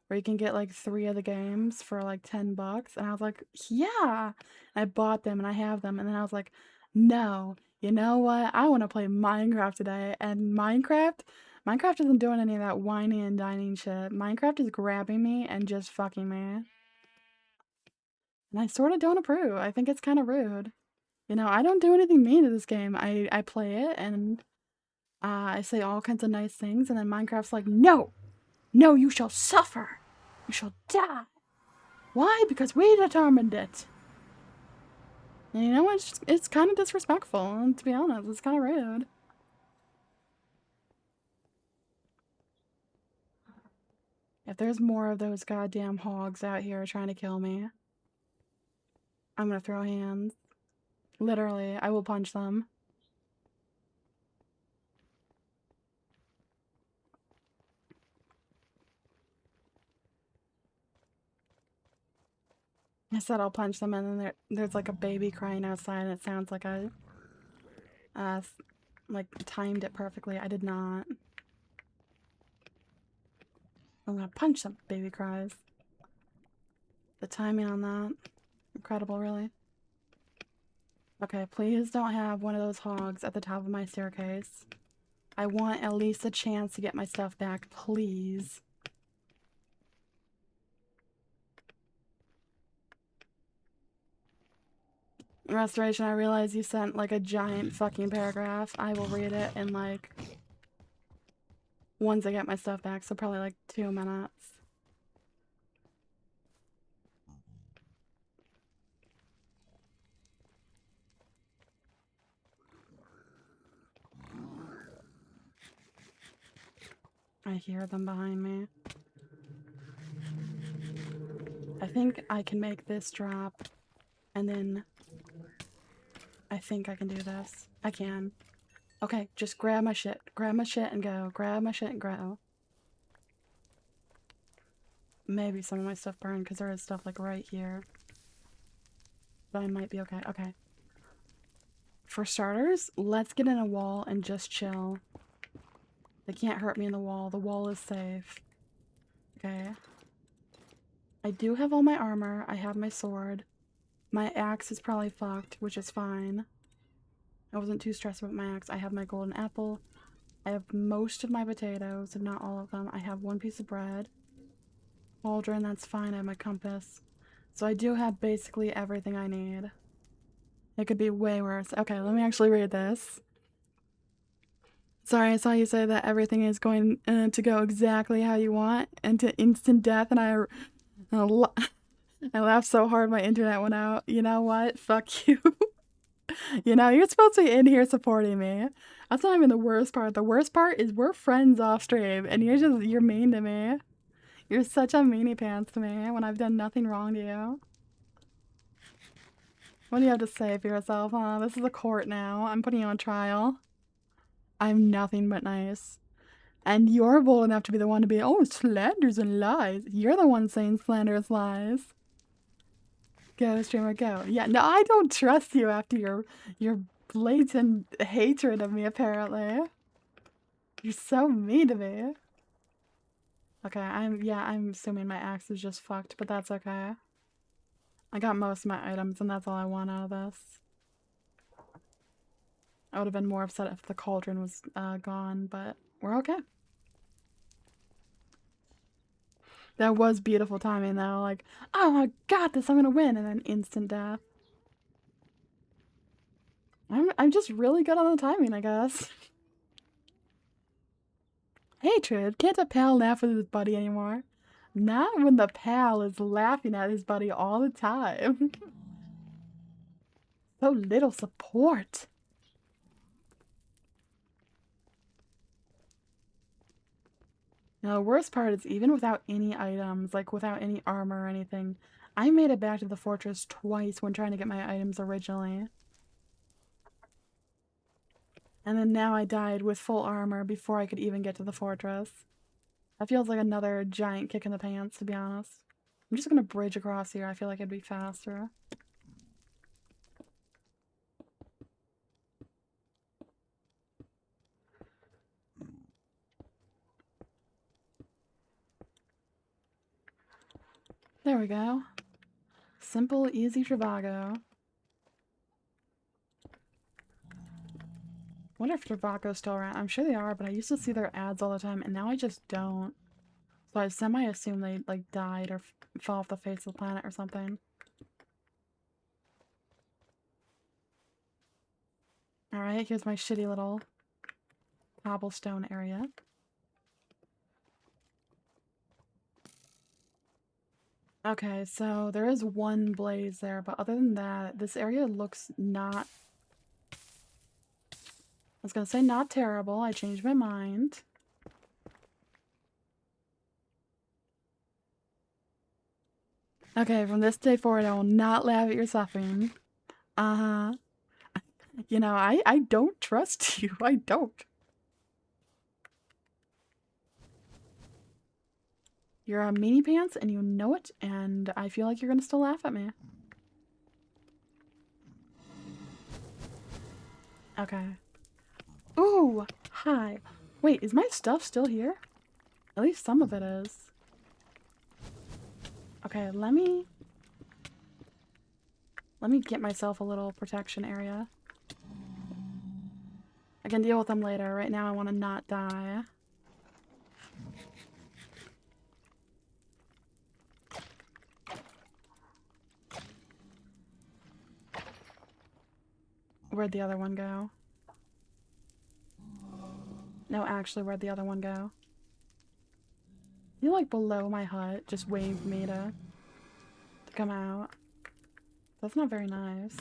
where you can get like 3 of the games for like $10. And I was like, yeah. I bought them and I have them. And then I was like, no, you know what? I want to play Minecraft today. And Minecraft isn't doing any of that whining and dining shit. Minecraft is grabbing me and just fucking me. And I sort of don't approve. I think it's kind of rude. You know, I don't do anything mean to this game. I play it and I say all kinds of nice things, and then Minecraft's like, no, no, you shall suffer. You shall die. Why? Because we determined it. And you know, it's kind of disrespectful, and to be honest, it's kind of rude. If there's more of those goddamn hogs out here trying to kill me, I'm gonna throw hands. Literally, I will punch them. I said I'll punch them, and then there's like a baby crying outside, and it sounds like I, like timed it perfectly. I did not. I'm gonna punch them. Baby cries. The timing on that, incredible, really. Okay, please don't have one of those hogs at the top of my staircase. I want at least a chance to get my stuff back, please. Restoration, I realize you sent like a giant fucking paragraph. I will read it in like... once I get my stuff back, so probably like 2 minutes. I hear them behind me. I think I can make this drop, and then I think I can do this. I can. Okay, just grab my shit. Grab my shit and go. Grab my shit and go. Maybe some of my stuff burned because there is stuff like right here. But I might be okay. Okay. For starters, let's get in a wall and just chill. They can't hurt me in the wall. The wall is safe. Okay. I do have all my armor. I have my sword. My axe is probably fucked, which is fine. I wasn't too stressed about my axe. I have my golden apple. I have most of my potatoes, if not all of them. I have 1 piece of bread. Cauldron, that's fine. I have my compass. So I do have basically everything I need. It could be way worse. Okay, let me actually read this. Sorry, I saw you say that everything is going to go exactly how you want and to instant death, and I laughed so hard my internet went out. You know what? Fuck you. You know, you're supposed to be in here supporting me. That's not even the worst part. The worst part is we're friends off stream, and you're mean to me. You're such a meanie pants to me when I've done nothing wrong to you. What do you have to say for yourself, huh? This is a court now. I'm putting you on trial. I'm nothing but nice. And you're bold enough to be the one to be, oh, slanders and lies. You're the one saying slanderous lies. Go, streamer, go. Yeah, no, I don't trust you after your blatant hatred of me, apparently. You're so mean to me. Okay, I'm assuming my axe is just fucked, but that's okay. I got most of my items, and that's all I want out of this. I would have been more upset if the cauldron was gone, but we're okay. That was beautiful timing, though. Like, oh, I got this, I'm gonna win, and then instant death. I'm just really good on the timing, I guess. Hatred. Can't a pal laugh with his buddy anymore? Not when the pal is laughing at his buddy all the time. So little support. Now, the worst part is even without any items, like without any armor or anything, I made it back to the fortress twice when trying to get my items originally. And then now I died with full armor before I could even get to the fortress. That feels like another giant kick in the pants, to be honest. I'm just gonna bridge across here. I feel like it'd be faster. There we go. Simple, easy Trivago. Wonder if Trivago's still around. I'm sure they are, but I used to see their ads all the time, and now I just don't. So I semi-assume they, like, died or fell off the face of the planet or something. Alright, here's my shitty little cobblestone area. Okay, so there is one blaze there, but other than that, this area looks not... I was gonna say not terrible. I changed my mind. Okay, from this day forward, I will not laugh at your suffering. Uh-huh. You know, I don't trust you. I don't. You're a meanie pants and you know it, and I feel like you're gonna still laugh at me. Okay. Ooh, hi. Wait, is my stuff still here? At least some of it is. Okay, let me get myself a little protection area. I can deal with them later. Right now I want to not die. Where'd the other one go? No, actually, where'd the other one go? You like below my hut, just waved me to come out. That's not very nice.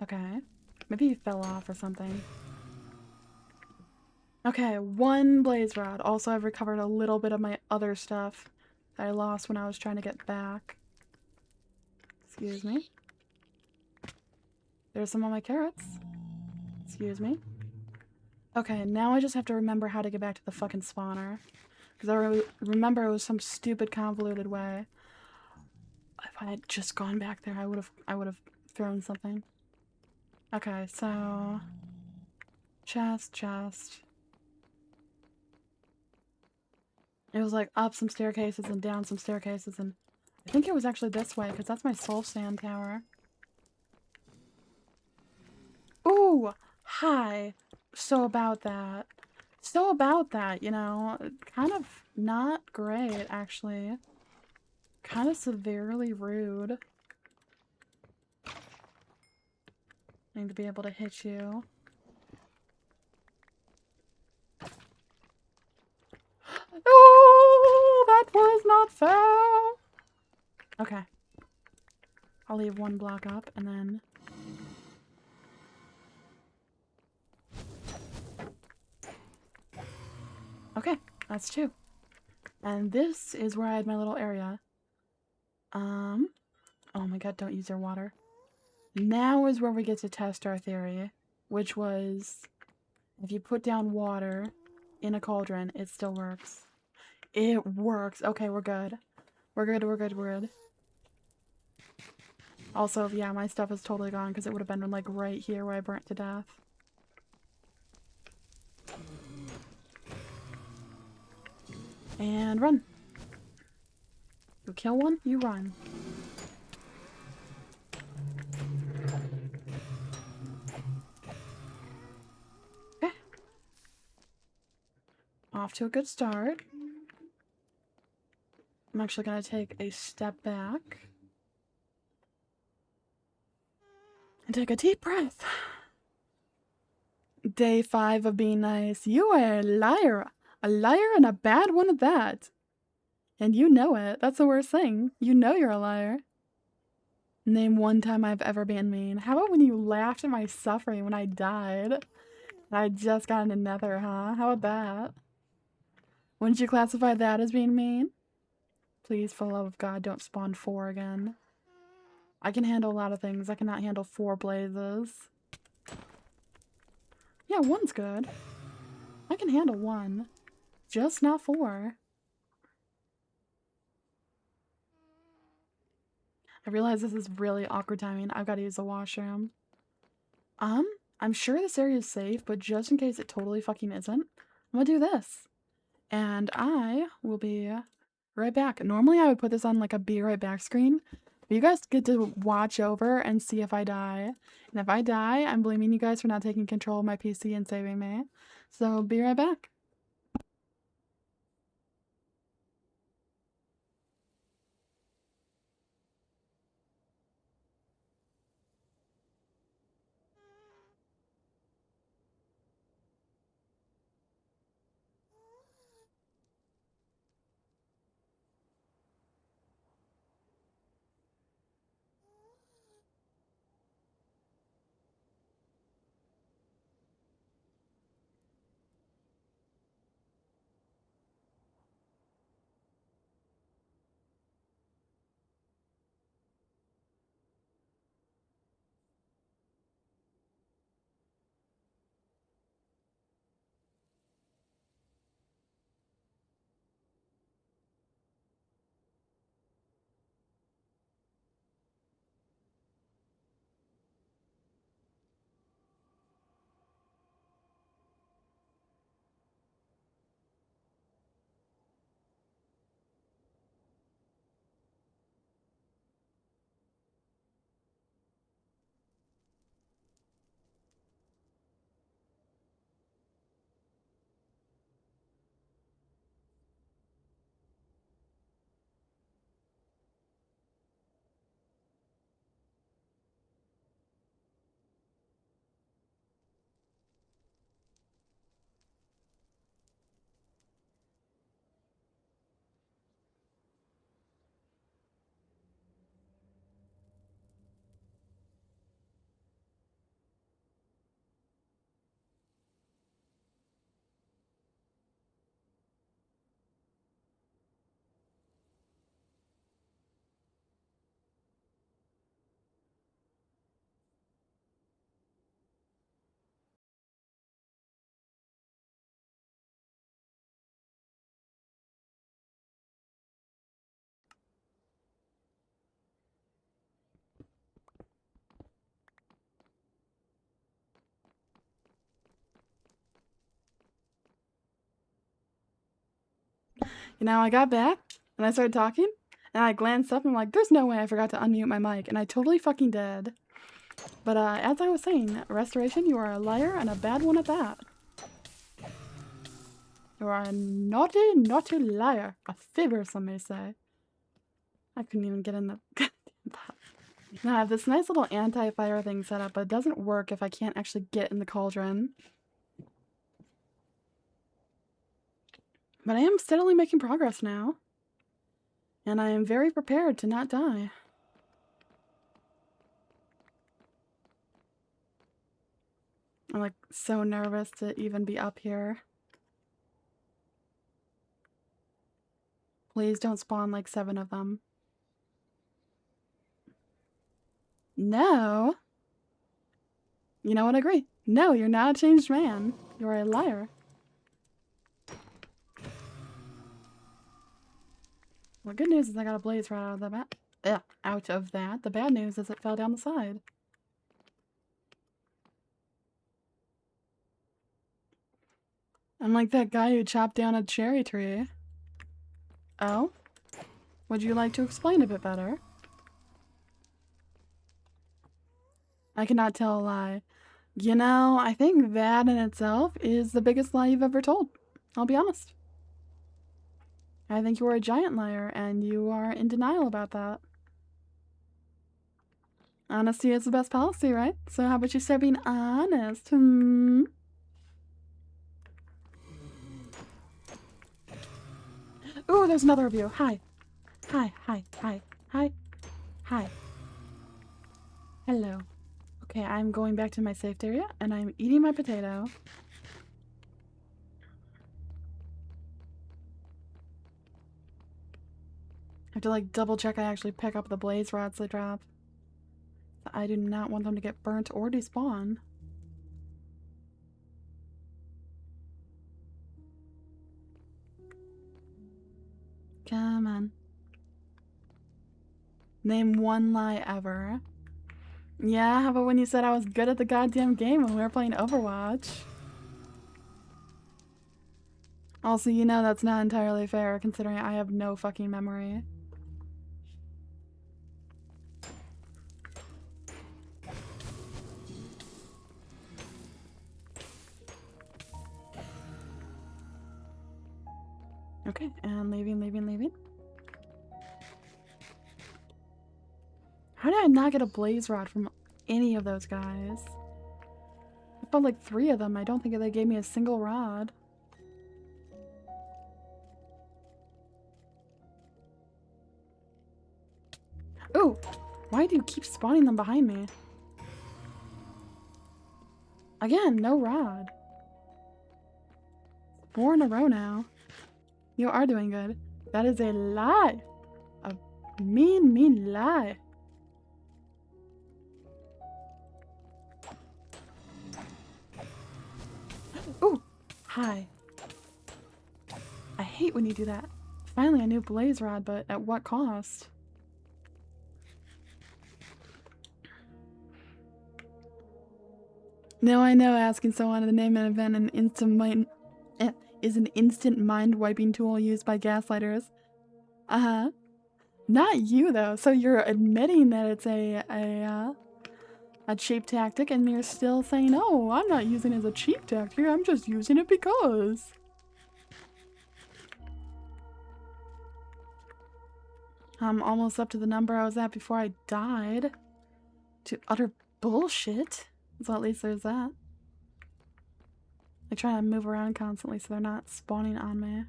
Okay. Maybe he fell off or something. Okay, one blaze rod. Also, I've recovered a little bit of my other stuff that I lost when I was trying to get back. Excuse me. There's some of my carrots. Excuse me. Okay, now I just have to remember how to get back to the fucking spawner. Because I remember it was some stupid convoluted way. If I had just gone back there, I would have thrown something. Okay, so chest. It was like up some staircases and down some staircases, and I think it was actually this way because that's my soul sand tower. Ooh, hi. So about that, you know, kind of not great, actually. Kind of severely rude. I need to be able to hit you. Oh, that was not fair. I'll leave one block up and then... Okay, that's 2. And this is where I had my little area. Oh my god, don't use your water. Now is where we get to test our theory, which was if you put down water in a cauldron, it still works. It works. Okay, we're good. We're good, we're good, we're good. Also, yeah, my stuff is totally gone because it would have been like right here where I burnt to death. And run. You kill one, you run. Okay. Off to a good start. I'm actually going to take a step back. And take a deep breath. Day 5 of being nice. You are a liar. A liar and a bad one at that. And you know it. That's the worst thing. You know you're a liar. Name one time I've ever been mean. How about when you laughed at my suffering when I died? And I just got into Nether, huh? How about that? Wouldn't you classify that as being mean? Please, for the love of God, don't spawn 4 again. I can handle a lot of things. I cannot handle 4 blazes. Yeah, 1's good. I can handle 1. Just not 4. I realize this is really awkward timing. I've got to use the washroom. I'm sure this area is safe, but just in case it totally fucking isn't, I'm gonna do this. And I will be right back. Normally I would put this on like a be right back screen, but you guys get to watch over and see if I die. And if I die, I'm blaming you guys for not taking control of my PC and saving me. So be right back. You know, I got back and I started talking and I glanced up and I'm like, there's no way I forgot to unmute my mic, and I totally fucking did. But as I was saying, Restoration, you are a liar and a bad one at that. You are a naughty, naughty liar. A fibber, some may say. I couldn't even get in the goddamn pot. Now I have this nice little anti-fire thing set up, but it doesn't work if I can't actually get in the cauldron. But I am steadily making progress now. And I am very prepared to not die. I'm like so nervous to even be up here. Please don't spawn like 7 of them. No. You know what? I agree. No, you're not a changed man. You're a liar. Well, good news is I got a blaze right out of the bat. Ugh, out of that. The bad news is it fell down the side. I'm like that guy who chopped down a cherry tree. Oh? Would you like to explain a bit better? I cannot tell a lie. You know, I think that in itself is the biggest lie you've ever told. I'll be honest. I think you are a giant liar, and you are in denial about that. Honesty is the best policy, right? So how about you start being honest? Ooh, there's another of you. Hi. Hi, hi, hi, hi, hi. Hello. Okay, I'm going back to my safe area, and I'm eating my potato. I have to like double check I actually pick up the blaze rods they drop. I do not want them to get burnt or despawn. Come on. Name one lie ever. Yeah, how about when you said I was good at the goddamn game when we were playing Overwatch? Also, you know that's not entirely fair considering I have no fucking memory. Okay, and leaving. How did I not get a blaze rod from any of those guys? I found like 3 of them. I don't think they gave me a single rod. Ooh! Why do you keep spawning them behind me? Again, no rod. 4 in a row now. You are doing good. That is a lie. A mean lie. Ooh! Hi. I hate when you do that. Finally a new blaze rod, but at what cost? No, I know asking someone to name an event is an instant mind-wiping tool used by gaslighters. Uh-huh. Not you, though. So you're admitting that it's a cheap tactic, and you're still saying, oh, I'm not using it as a cheap tactic, I'm just using it because. I'm almost up to the number I was at before I died. To utter bullshit. So at least there's that. I try to move around constantly so they're not spawning on me.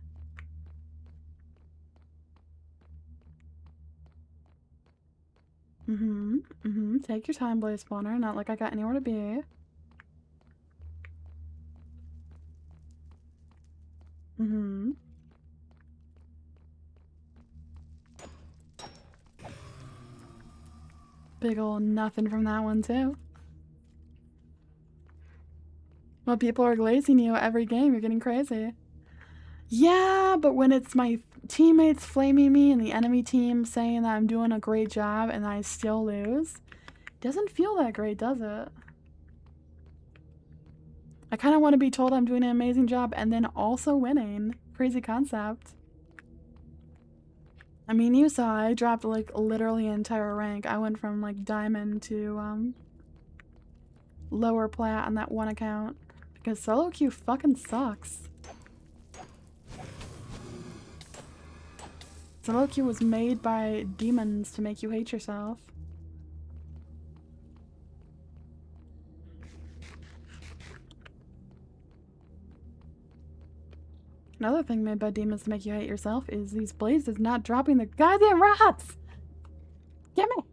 Take your time, Blaze Spawner. Not like I got anywhere to be. Big ol' nothing from that one, too. Well, people are glazing you every game. You're getting crazy. Yeah, but when it's my teammates flaming me and the enemy team saying that I'm doing a great job and I still lose, it doesn't feel that great, does it? I kind of want to be told I'm doing an amazing job and then also winning. Crazy concept. I mean, you saw I dropped like literally an entire rank. I went from like diamond to lower plat on that one account because solo queue fucking sucks. Solo queue was made by demons to make you hate yourself. Another thing made by demons to make you hate yourself is these blazes not dropping the goddamn rods! Get me!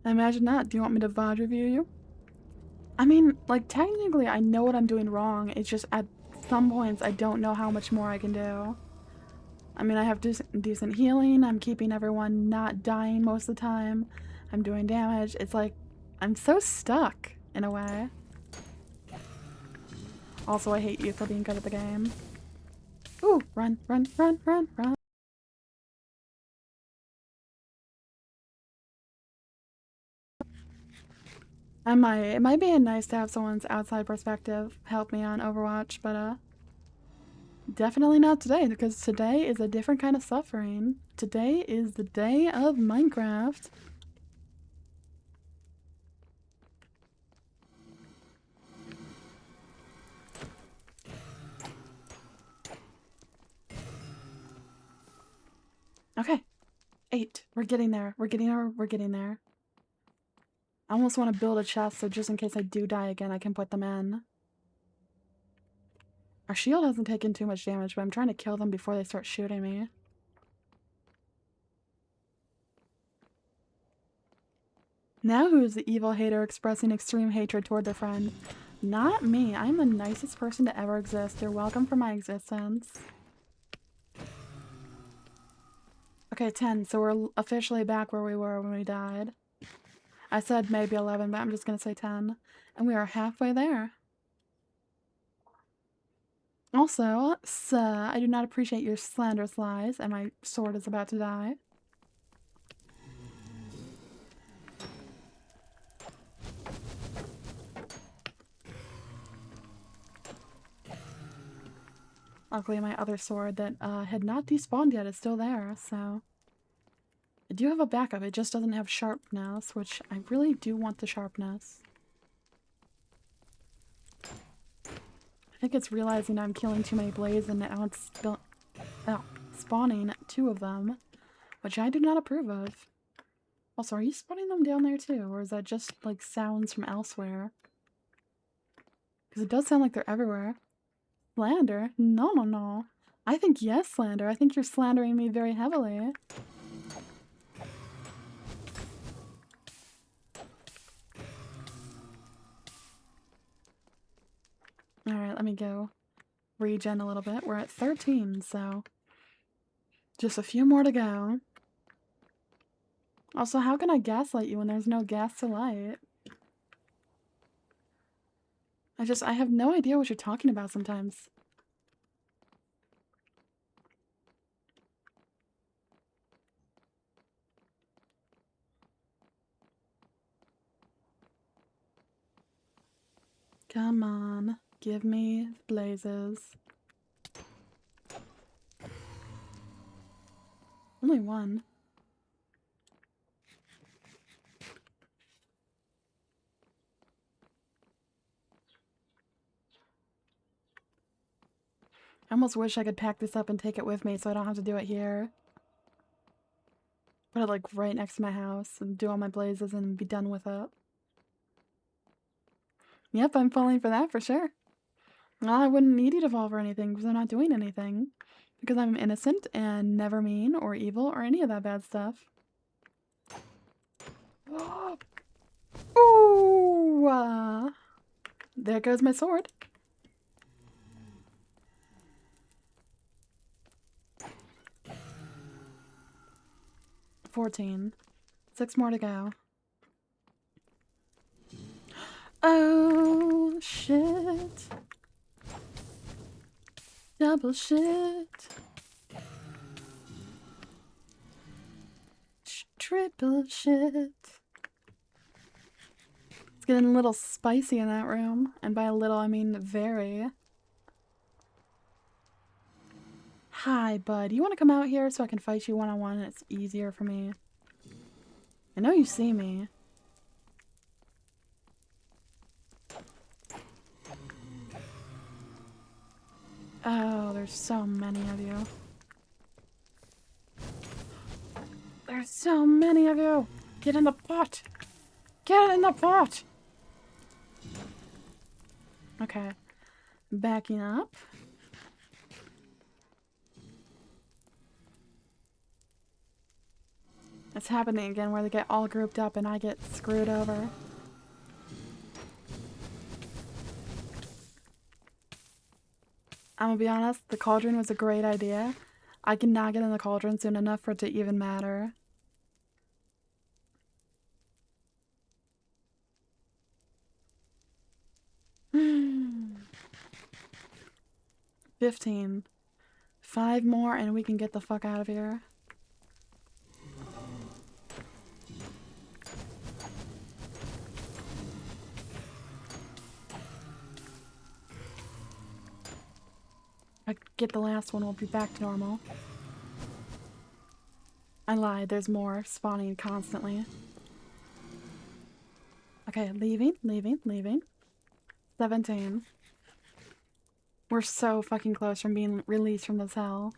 I imagine not. Do you want me to VOD review you? I mean, like, technically I know what I'm doing wrong. It's just at some points I don't know how much more I can do. I mean, I have decent healing. I'm keeping everyone not dying most of the time. I'm doing damage. It's like, I'm so stuck, in a way. Also, I hate you for being good at the game. Ooh, run, run, run, run, run. It might be nice to have someone's outside perspective help me on Overwatch, but definitely not today, because today is a different kind of suffering. Today is the day of Minecraft. Okay. 8. We're getting there. We're getting there. We're getting there. I almost want to build a chest so just in case I do die again, I can put them in. Our shield hasn't taken too much damage, but I'm trying to kill them before they start shooting me. Now who's the evil hater expressing extreme hatred toward their friend? Not me. I'm the nicest person to ever exist. You're welcome for my existence. Okay, 10. So we're officially back where we were when we died. I said maybe 11, but I'm just going to say 10. And we are halfway there. Also, sir, I do not appreciate your slanderous lies, and my sword is about to die. Luckily, my other sword that had not despawned yet is still there, so... I do have a backup, it just doesn't have sharpness, which I really do want the sharpness. I think it's realizing I'm killing too many blades and now it's spawning 2 of them, which I do not approve of. Also, are you spawning them down there too, or is that just, like, sounds from elsewhere? Because it does sound like they're everywhere. Slander? No, no, no. I think yes, slander. I think you're slandering me very heavily. Alright, let me go regen a little bit. We're at 13, so just a few more to go. Also, how can I gaslight you when there's no gas to light? I have no idea what you're talking about sometimes. Come on, give me blazes. Only one. I almost wish I could pack this up and take it with me so I don't have to do it here. Put it, like, right next to my house and do all my blazes and be done with it. Yep, I'm falling for that for sure. Well, I wouldn't need you to fall for anything because I'm not doing anything. Because I'm innocent and never mean or evil or any of that bad stuff. Ooh! There goes my sword. $14. 6 more to go. Oh, shit. Double shit. Triple shit. It's getting a little spicy in that room. And by a little, I mean very. Hi, bud. You want to come out here so I can fight you one-on-one and it's easier for me? I know you see me. Oh, there's so many of you. There's so many of you! Get in the pot! Get in the pot! Okay. Backing up. It's happening again where they get all grouped up and I get screwed over. I'm gonna be honest, the cauldron was a great idea. I cannot get in the cauldron soon enough for it to even matter. Hmm. 15. 5 more and we can get the fuck out of here. If I get the last one, we'll be back to normal. I lied, there's more spawning constantly. Okay, leaving. 17. We're so fucking close from being released from this hell.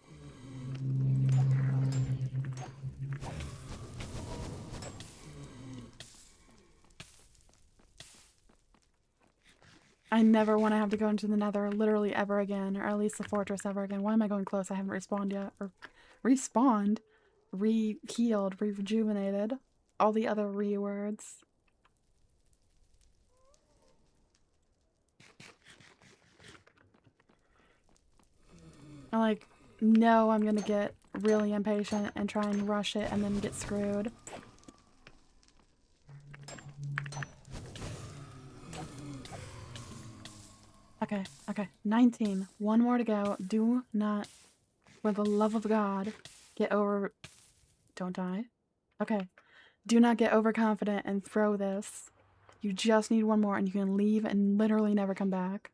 I never want to have to go into the nether literally ever again, or at least the fortress ever again. Why am I going close? I haven't respawned yet. Or respawned? Re-healed, rejuvenated. All the other re-words. I like, no, I'm gonna get really impatient and try and rush it and then get screwed. Okay. 19. One more to go. Do not, for the love of God, get over... Don't die. Okay. Do not get overconfident and throw this. You just need one more and you can leave and literally never come back.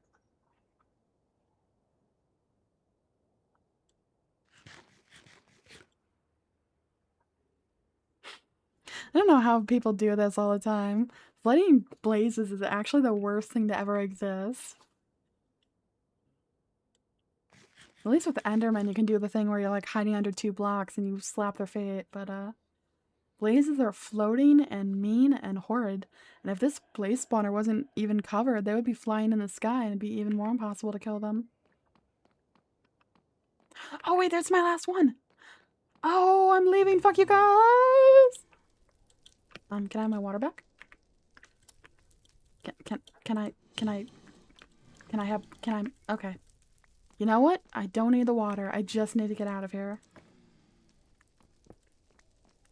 I don't know how people do this all the time. Flooding blazes is actually the worst thing to ever exist. At least with Enderman, you can do the thing where you're like hiding under 2 blocks and you slap their feet, but blazes are floating and mean and horrid. And if this blaze spawner wasn't even covered, they would be flying in the sky and it'd be even more impossible to kill them. Oh wait, there's my last one! Oh, I'm leaving, fuck you guys! Can I have my water back? Okay. You know what? I don't need the water. I just need to get out of here.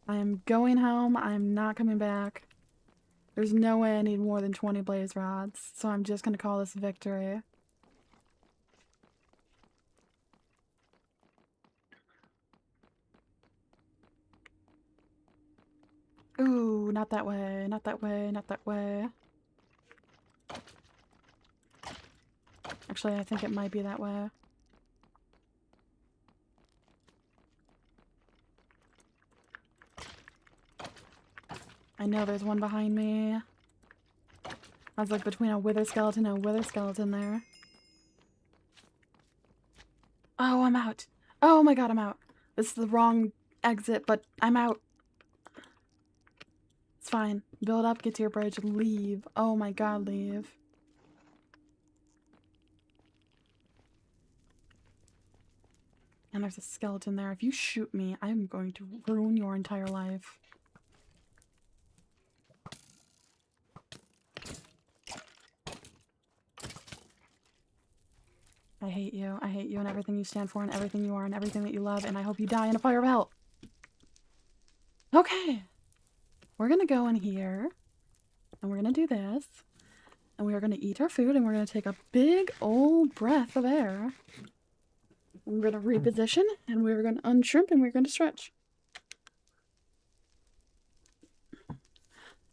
I am going home. I am not coming back. There's no way I need more than 20 blaze rods, so I'm just gonna call this victory. Ooh, not that way, not that way, not that way. Actually, I think it might be that way. I know there's one behind me. I was like between a wither skeleton and a wither skeleton there. Oh, I'm out. Oh my god, I'm out. This is the wrong exit, but I'm out. It's fine. Build up, get to your bridge, leave. Oh my god, leave. And there's a skeleton there. If you shoot me, I'm going to ruin your entire life. I hate you. I hate you and everything you stand for and everything you are and everything that you love, and I hope you die in a fire of hell. Okay. We're gonna go in here, and we're gonna do this, and we are gonna eat our food, and we're gonna take a big old breath of air. We're gonna reposition, and we're gonna unshrimp, and we're gonna stretch.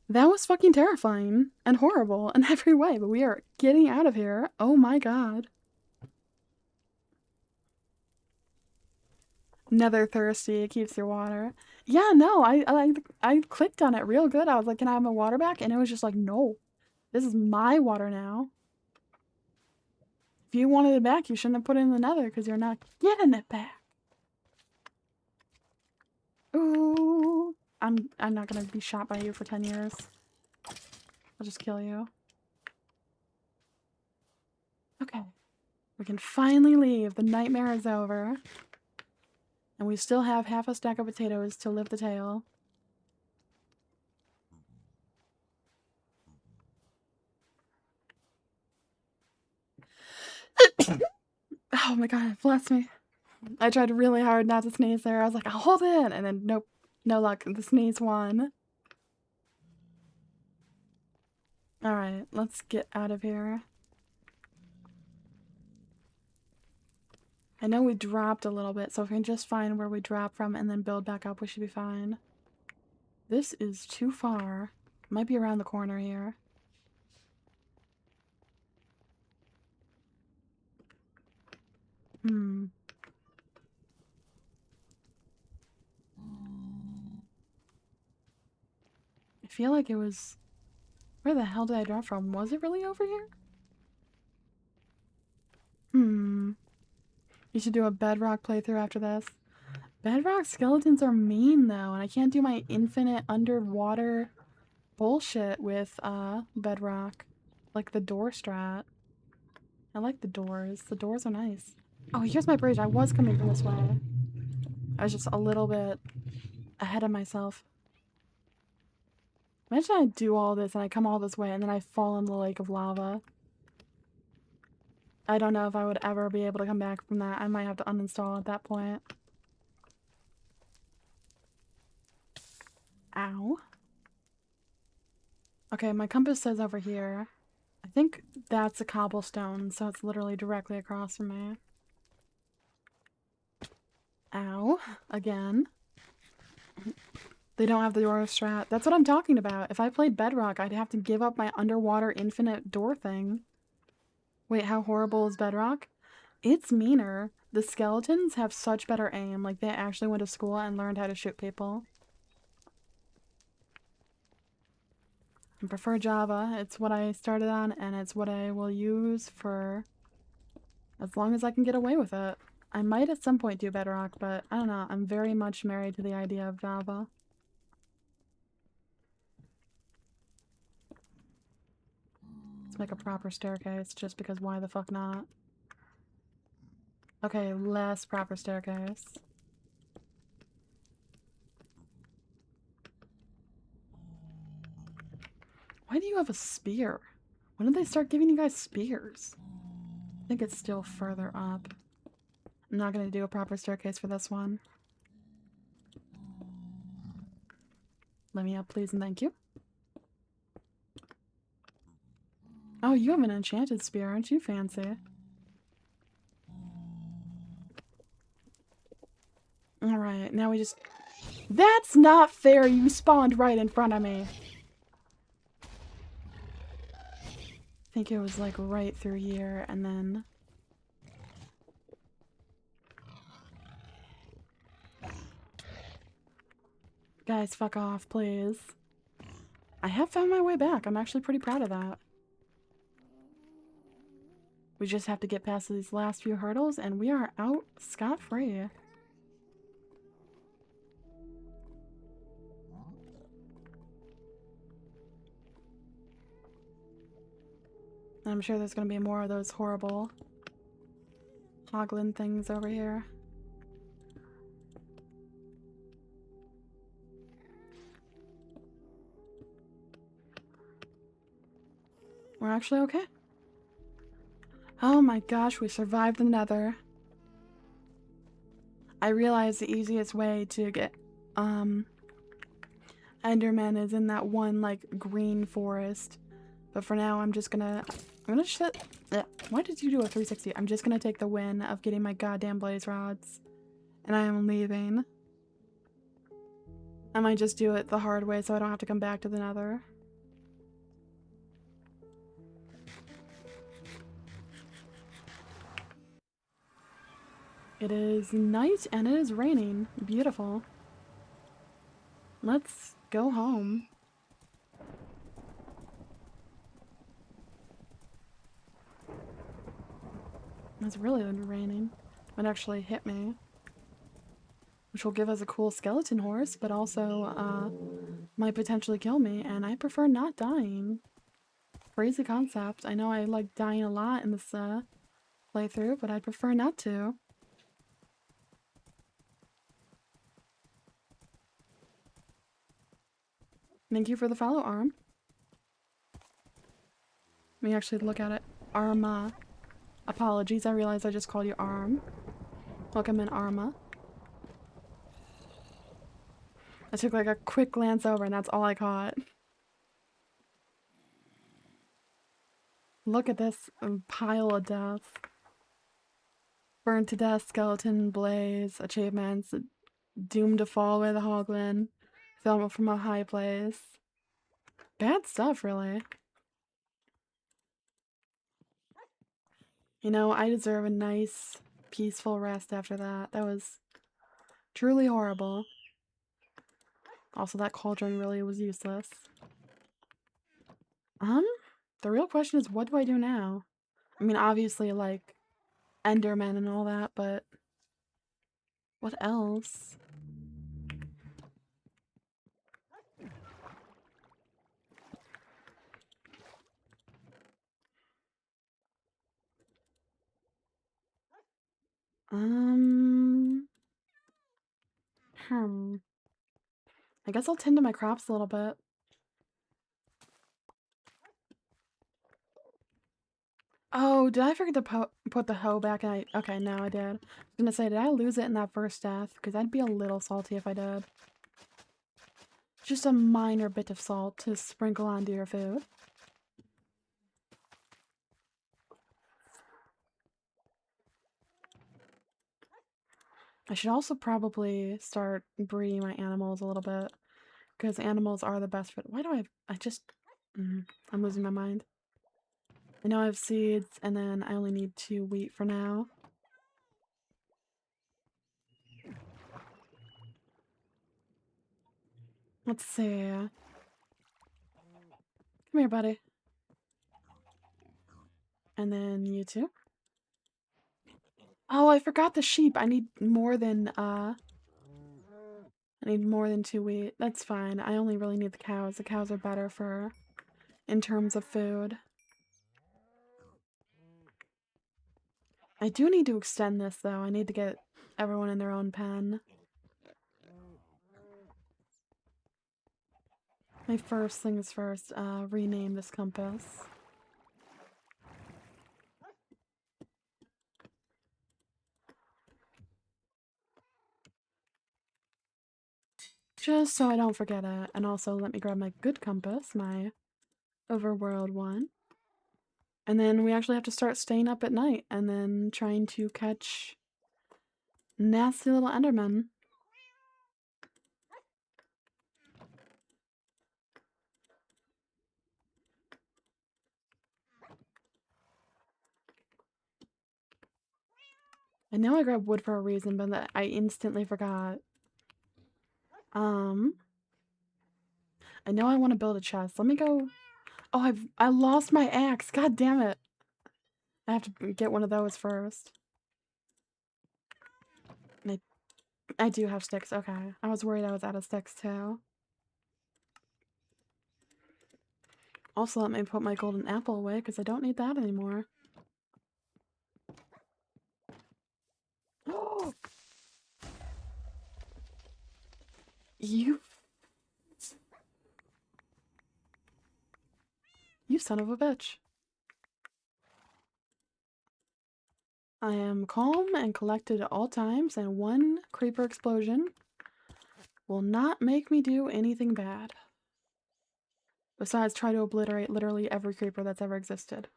That was fucking terrifying and horrible in every way, but we are getting out of here. Oh my god. Nether thirsty, it keeps your water. Yeah, no, I clicked on it real good. I was like, can I have my water back? And it was just like, no. This is my water now. If you wanted it back, you shouldn't have put it in the nether because you're not getting it back. Ooh. I'm not gonna be shot by you for 10 years. I'll just kill you. Okay. We can finally leave. The nightmare is over. And we still have half a stack of potatoes to lift the tail. Oh my god, bless me. I tried really hard not to sneeze there. I was like, I'll hold it, and then nope, no luck. The sneeze won. Alright, let's get out of here. I know we dropped a little bit, so if we can just find where we dropped from and then build back up, we should be fine. This is too far. Might be around the corner here. I feel like it was... Where the hell did I drop from? Was it really over here? You should do a bedrock playthrough after this. Bedrock skeletons are mean though, and I can't do my infinite underwater bullshit with bedrock. Like the door strat. I like the doors. The doors are nice. Oh, here's my bridge. I was coming from this way. I was just a little bit ahead of myself. Imagine I do all this and I come all this way and then I fall in the lake of lava. I don't know if I would ever be able to come back from that. I might have to uninstall at that point. Ow. Okay, my compass says over here. I think that's a cobblestone, so it's literally directly across from me. Ow. Again. They don't have the door strat. That's what I'm talking about. If I played Bedrock, I'd have to give up my underwater infinite door thing. Wait, how horrible is Bedrock? It's meaner. The skeletons have such better aim. Like, they actually went to school and learned how to shoot people. I prefer Java. It's what I started on, and it's what I will use for as long as I can get away with it. I might at some point do Bedrock, but I don't know. I'm very much married to the idea of Java. Let's make a proper staircase, just because why the fuck not? Okay, less proper staircase. Why do you have a spear? When did they start giving you guys spears? I think it's still further up. I'm not gonna do a proper staircase for this one. Let me up, please, and thank you. Oh, you have an enchanted spear, aren't you fancy? Alright, now we just... That's not fair! You spawned right in front of me! I think it was like right through here, and then... Guys, fuck off, please. I have found my way back. I'm actually pretty proud of that. We just have to get past these last few hurdles, and we are out scot-free. I'm sure there's gonna be more of those horrible hoglin things over here. We're actually okay. Oh my gosh, we survived the Nether. I realized the easiest way to get Enderman is in that one like green forest. But for now I'm gonna shut. Why did you do a 360? I'm just gonna take the win of getting my goddamn blaze rods. And I am leaving. I might just do it the hard way so I don't have to come back to the Nether. It is night and it is raining. Beautiful. Let's go home. It's really raining. It actually hit me. Which will give us a cool skeleton horse, but also might potentially kill me, and I prefer not dying. Crazy concept. I know I like dying a lot in this playthrough, but I'd prefer not to. Thank you for the follow, Arm. Let me actually look at it. Arma. Apologies, I realized I just called you Arm. Welcome in, Arma. I took like a quick glance over and that's all I caught. Look at this pile of death. Burned to death, skeleton, blaze, achievements, doomed to fall by the Hoglin, film from a high place. Bad stuff, really. You know, I deserve a nice, peaceful rest after that. That was truly horrible. Also, that cauldron really was useless. The real question is, what do I do now? I mean, obviously, like, Endermen and all that, but what else? I guess I'll tend to my crops a little bit. Oh, did I forget to put the hoe back? Okay, no, I did. I was gonna say, did I lose it in that first death? Because I'd be a little salty if I did. Just a minor bit of salt to sprinkle onto your food. I should also probably start breeding my animals a little bit. Because animals are the best food. Why do I'm losing my mind. I know I have seeds, and then I only need 2 wheat for now. Let's see. Come here, buddy. And then you too. Oh, I forgot the sheep. I need more than 2 wheat. That's fine. I only really need the cows. The cows are better for in terms of food. I do need to extend this though. I need to get everyone in their own pen. My first things first, rename this compass. Just so I don't forget it. And also let me grab my good compass, my overworld one. And then we actually have to start staying up at night and then trying to catch nasty little endermen. I know I grabbed wood for a reason, but that I instantly forgot. I know I want to build a chest. Let me go. Oh, I lost my axe. God damn it. I have to get one of those first. And I do have sticks. Okay. I was worried I was out of sticks too. Also, let me put my golden apple away because I don't need that anymore. You son of a bitch. I am calm and collected at all times, and one creeper explosion will not make me do anything bad. Besides, try to obliterate literally every creeper that's ever existed.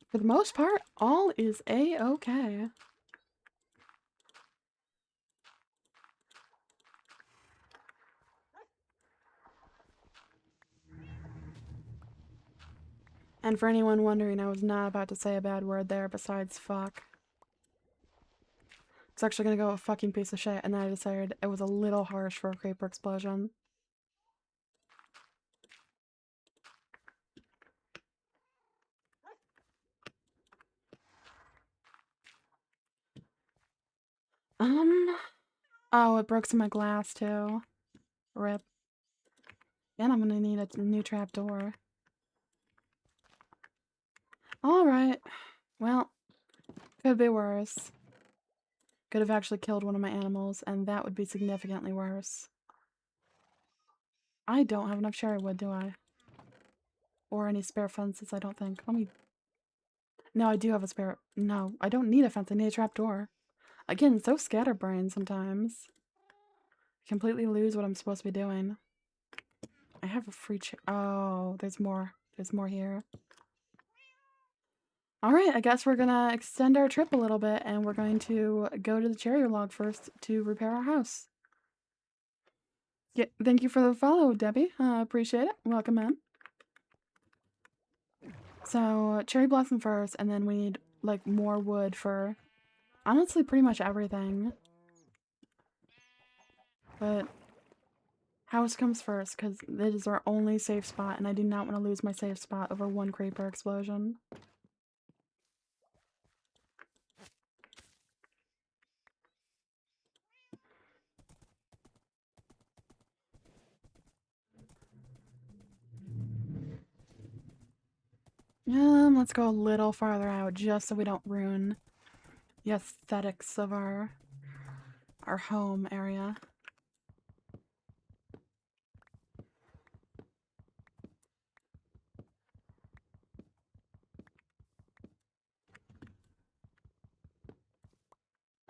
For the most part, all is a-okay. And for anyone wondering, I was not about to say a bad word there besides fuck. It's actually gonna go a fucking piece of shit, and then I decided it was a little harsh for a creeper explosion. Oh, it broke some of my glass too. Rip. And I'm gonna need a new trapdoor. Alright. Well, could be worse. Could have actually killed one of my animals, and that would be significantly worse. I don't have enough cherry wood, do I? Or any spare fences, I don't think. Let me... No, I do have a spare. No, I don't need a fence. I need a trapdoor. Again, so scatterbrained sometimes. Completely lose what I'm supposed to be doing. I have a free oh, there's more. There's more here. Alright, I guess we're gonna extend our trip a little bit and we're going to go to the cherry log first to repair our house. Yeah, thank you for the follow, Debbie. Appreciate it. Welcome in. So, cherry blossom first, and then we need, like, more wood for, honestly, pretty much everything. But house comes first, because it is our only safe spot, and I do not want to lose my safe spot over one creeper explosion. Let's go a little farther out, just so we don't ruin the aesthetics of our home area.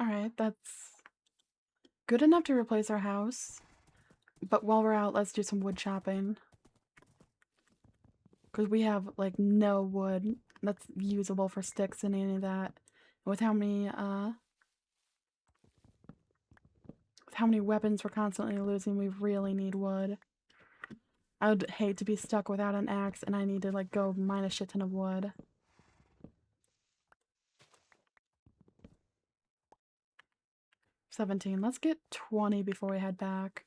Alright, that's good enough to replace our house. But while we're out, let's do some wood chopping. Because we have, like, no wood that's usable for sticks and any of that. With how many weapons we're constantly losing, we really need wood. I would hate to be stuck without an axe and I need to, like, go mine a shit ton of wood. $17. Let's get 20 before we head back.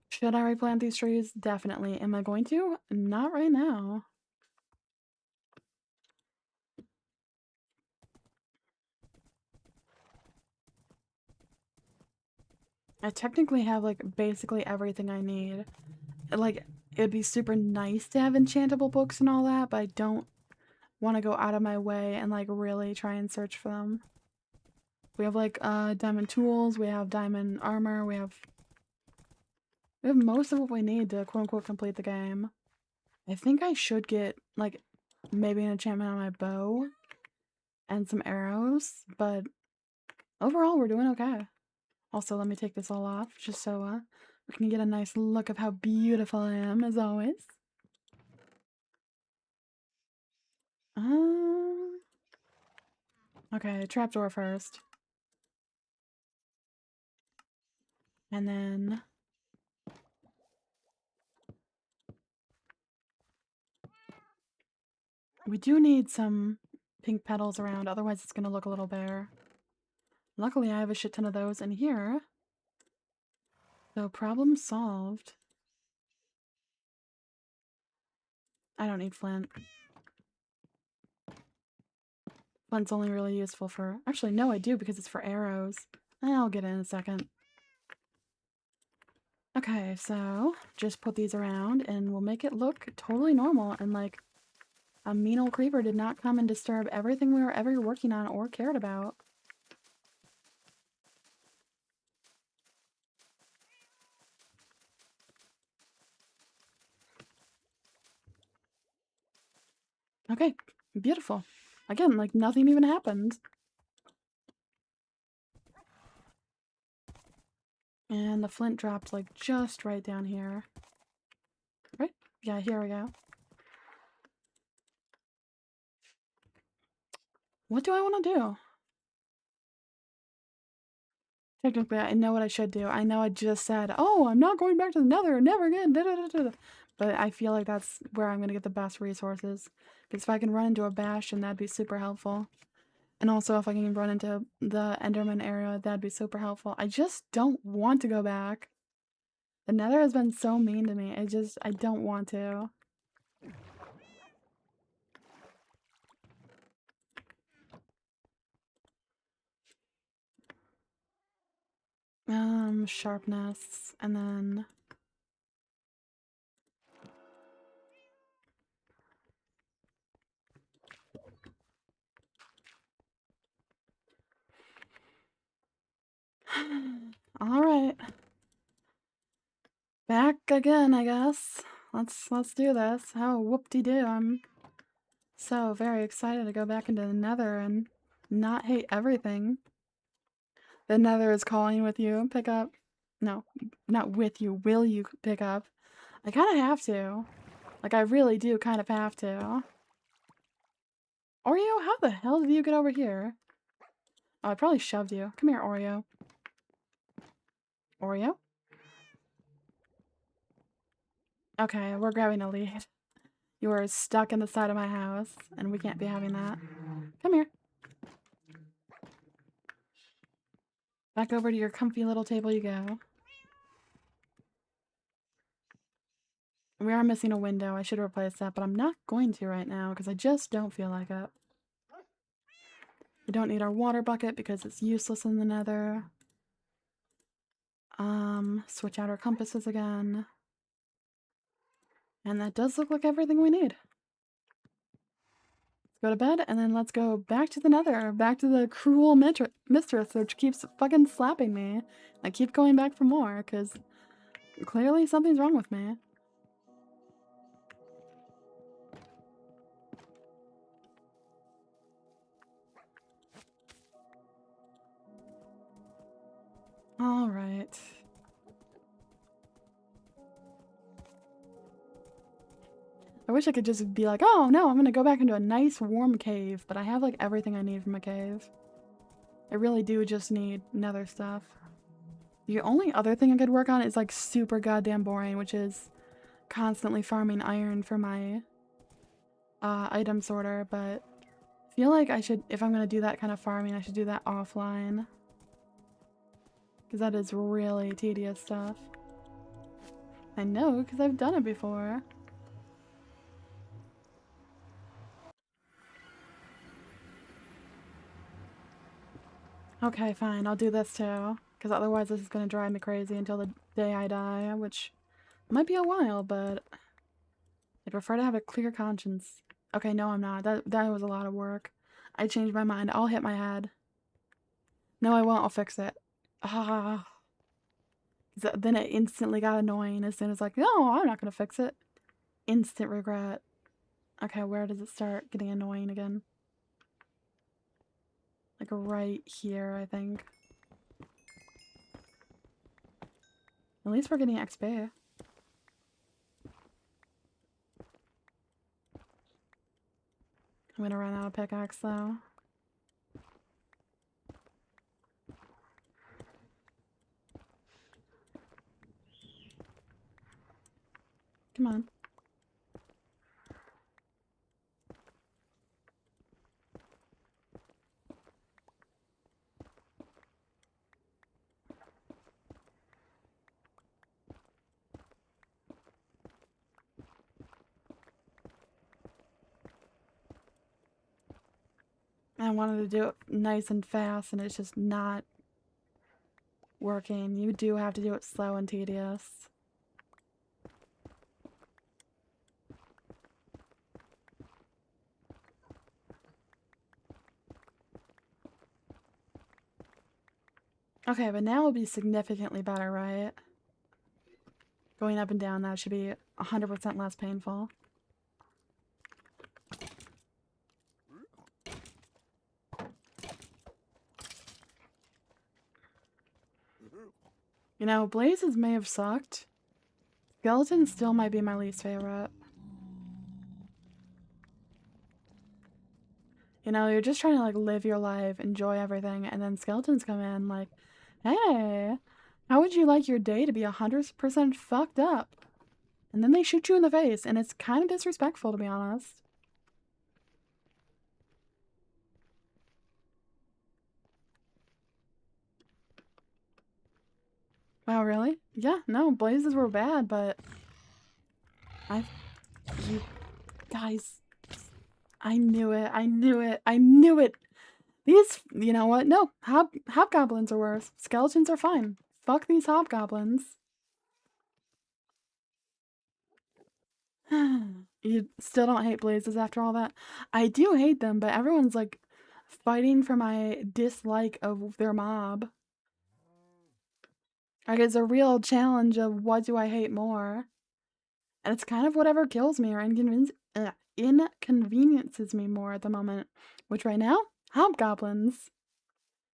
Should I replant these trees? Definitely. Am I going to? Not right now. I technically have, like, basically everything I need. Like, it'd be super nice to have enchantable books and all that, but I don't want to go out of my way and, like, really try and search for them. We have, like, diamond tools, we have diamond armor, we have most of what we need to quote-unquote complete the game. I think I should get, like, maybe an enchantment on my bow and some arrows, but overall we're doing okay. Also, let me take this all off just so we can get a nice look of how beautiful I am, as always. Okay, trapdoor first. And then we do need some pink petals around, otherwise it's gonna look a little bare. Luckily, I have a shit ton of those in here. So problem solved. I don't need flint. Flint's only really useful for... Actually, no, I do because it's for arrows. I'll get in a second. Okay, so just put these around and we'll make it look totally normal and like a mean old creeper did not come and disturb everything we were ever working on or cared about. Okay, beautiful. Again, like nothing even happened. And the flint dropped like just right down here. Right? Yeah, here we go. What do I want to do? Technically, I know what I should do. I know I just said, oh, I'm not going back to the nether, never again. Da, da, da, da. But I feel like that's where I'm going to get the best resources. Because if I can run into a bastion, that'd be super helpful. And also, if I can run into the Enderman area, that'd be super helpful. I just don't want to go back. The nether has been so mean to me. I don't want to. Sharpness, and then... Alright. Back again, I guess. let's do this. Oh, whoop-de-doo. I'm so very excited to go back into the Nether and not hate everything. The Nether is calling with you. Pick up. No, not with you. Will you pick up? I kind of have to. Like, I really do kind of have to. Oreo, how the hell did you get over here? Oh, I probably shoved you. Come here, Oreo. Oreo? Okay, we're grabbing a lead. You are stuck in the side of my house, and we can't be having that. Come here. Back over to your comfy little table you go. We are missing a window. I should replace that, but I'm not going to right now because I just don't feel like it. We don't need our water bucket because it's useless in the Nether. Switch out our compasses again. And that does look like everything we need. Let's go to bed, and then let's go back to the Nether. Back to the cruel mistress, which keeps fucking slapping me. I keep going back for more, because clearly something's wrong with me. Alright. I wish I could just be like, oh no, I'm gonna go back into a nice warm cave, but I have like everything I need from a cave. I really do just need nether stuff. The only other thing I could work on is like super goddamn boring, which is constantly farming iron for my item sorter, but I feel like I should, if I'm gonna do that kind of farming, I should do that offline. Because that is really tedious stuff. I know, because I've done it before. Okay, fine, I'll do this too. Because otherwise this is going to drive me crazy until the day I die, which might be a while, but I'd prefer to have a clear conscience. Okay, no I'm not. That was a lot of work. I changed my mind. I'll hit my head. No, I won't. I'll fix it. Ah. Then it instantly got annoying as soon as like, no, I'm not going to fix it. Instant regret. Okay, where does it start getting annoying again? Like right here, I think. At least we're getting XP. I'm gonna run out of pickaxe though. Come on. I wanted to do it nice and fast and it's just not working. You do have to do it slow and tedious. Okay, but now will be significantly better, right? Going up and down, that should be 100% less painful. You know, blazes may have sucked. Skeletons still might be my least favorite. You know, you're just trying to like live your life, enjoy everything, and then skeletons come in like, hey, how would you like your day to be 100% fucked up? And then they shoot you in the face, and it's kind of disrespectful, to be honest. Wow, really? Yeah, no, blazes were bad, but you guys, I knew it, I knew it, I knew it. These, you know what? No, hobgoblins are worse. Skeletons are fine. Fuck these hobgoblins. You still don't hate blazes after all that? I do hate them, but everyone's like fighting for my dislike of their mob. Like, it's a real challenge of what do I hate more? And it's kind of whatever kills me or inconveniences me more at the moment. Which right now, hobgoblins.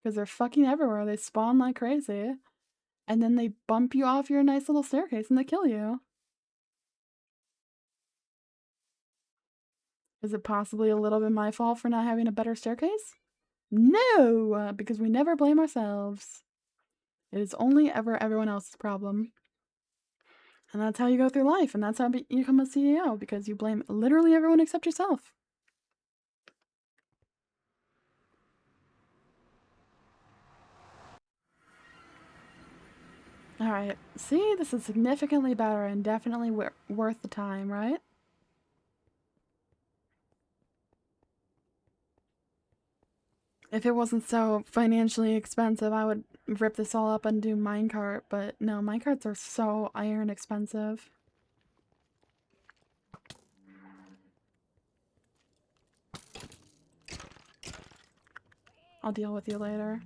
Because they're fucking everywhere. They spawn like crazy. And then they bump you off your nice little staircase and they kill you. Is it possibly a little bit my fault for not having a better staircase? No! Because we never blame ourselves. It is only ever everyone else's problem. And that's how you go through life, and that's how you become a CEO, because you blame literally everyone except yourself. Alright, see, this is significantly better and definitely worth the time, right? If it wasn't so financially expensive, I would rip this all up and do minecart, but no, minecarts are so iron expensive. I'll deal with you later.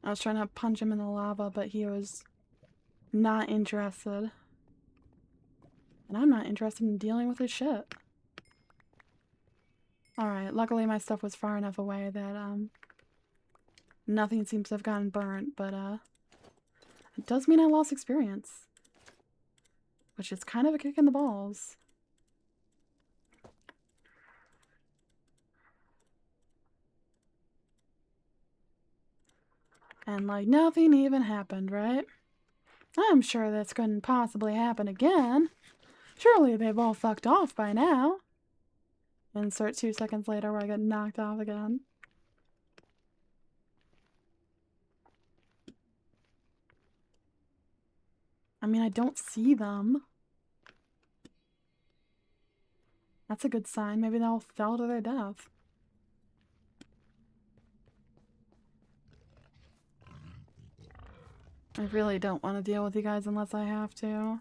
I was trying to punch him in the lava, but he was not interested. And I'm not interested in dealing with his shit. Alright, luckily my stuff was far enough away that, nothing seems to have gotten burnt, but, it does mean I lost experience. Which is kind of a kick in the balls. And, like, nothing even happened, right? I'm sure this couldn't possibly happen again. Surely they've all fucked off by now. Insert 2 seconds later where I get knocked off again. I mean, I don't see them. That's a good sign. Maybe they all fell to their death. I really don't want to deal with you guys unless I have to.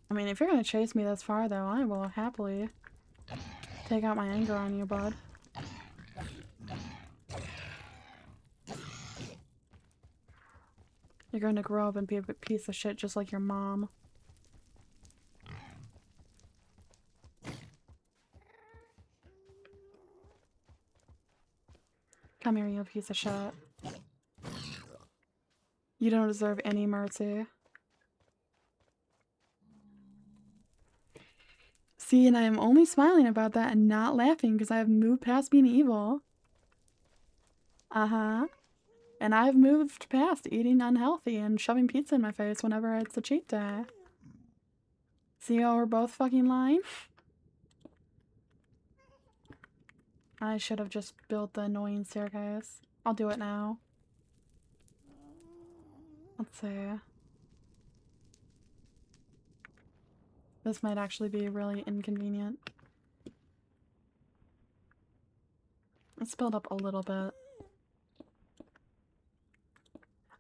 I mean, if you're gonna chase me this far, though, I will happily take out my anger on you, bud. You're going to grow up and be a piece of shit just like your mom. Come here, you piece of shit. You don't deserve any mercy. See, and I am only smiling about that and not laughing because I have moved past being evil. Uh-huh. And I've moved past eating unhealthy and shoving pizza in my face whenever it's a cheat day. See how we're both fucking lying? I should have just built the annoying staircase. I'll do it now. Let's see. This might actually be really inconvenient. Let's build up a little bit.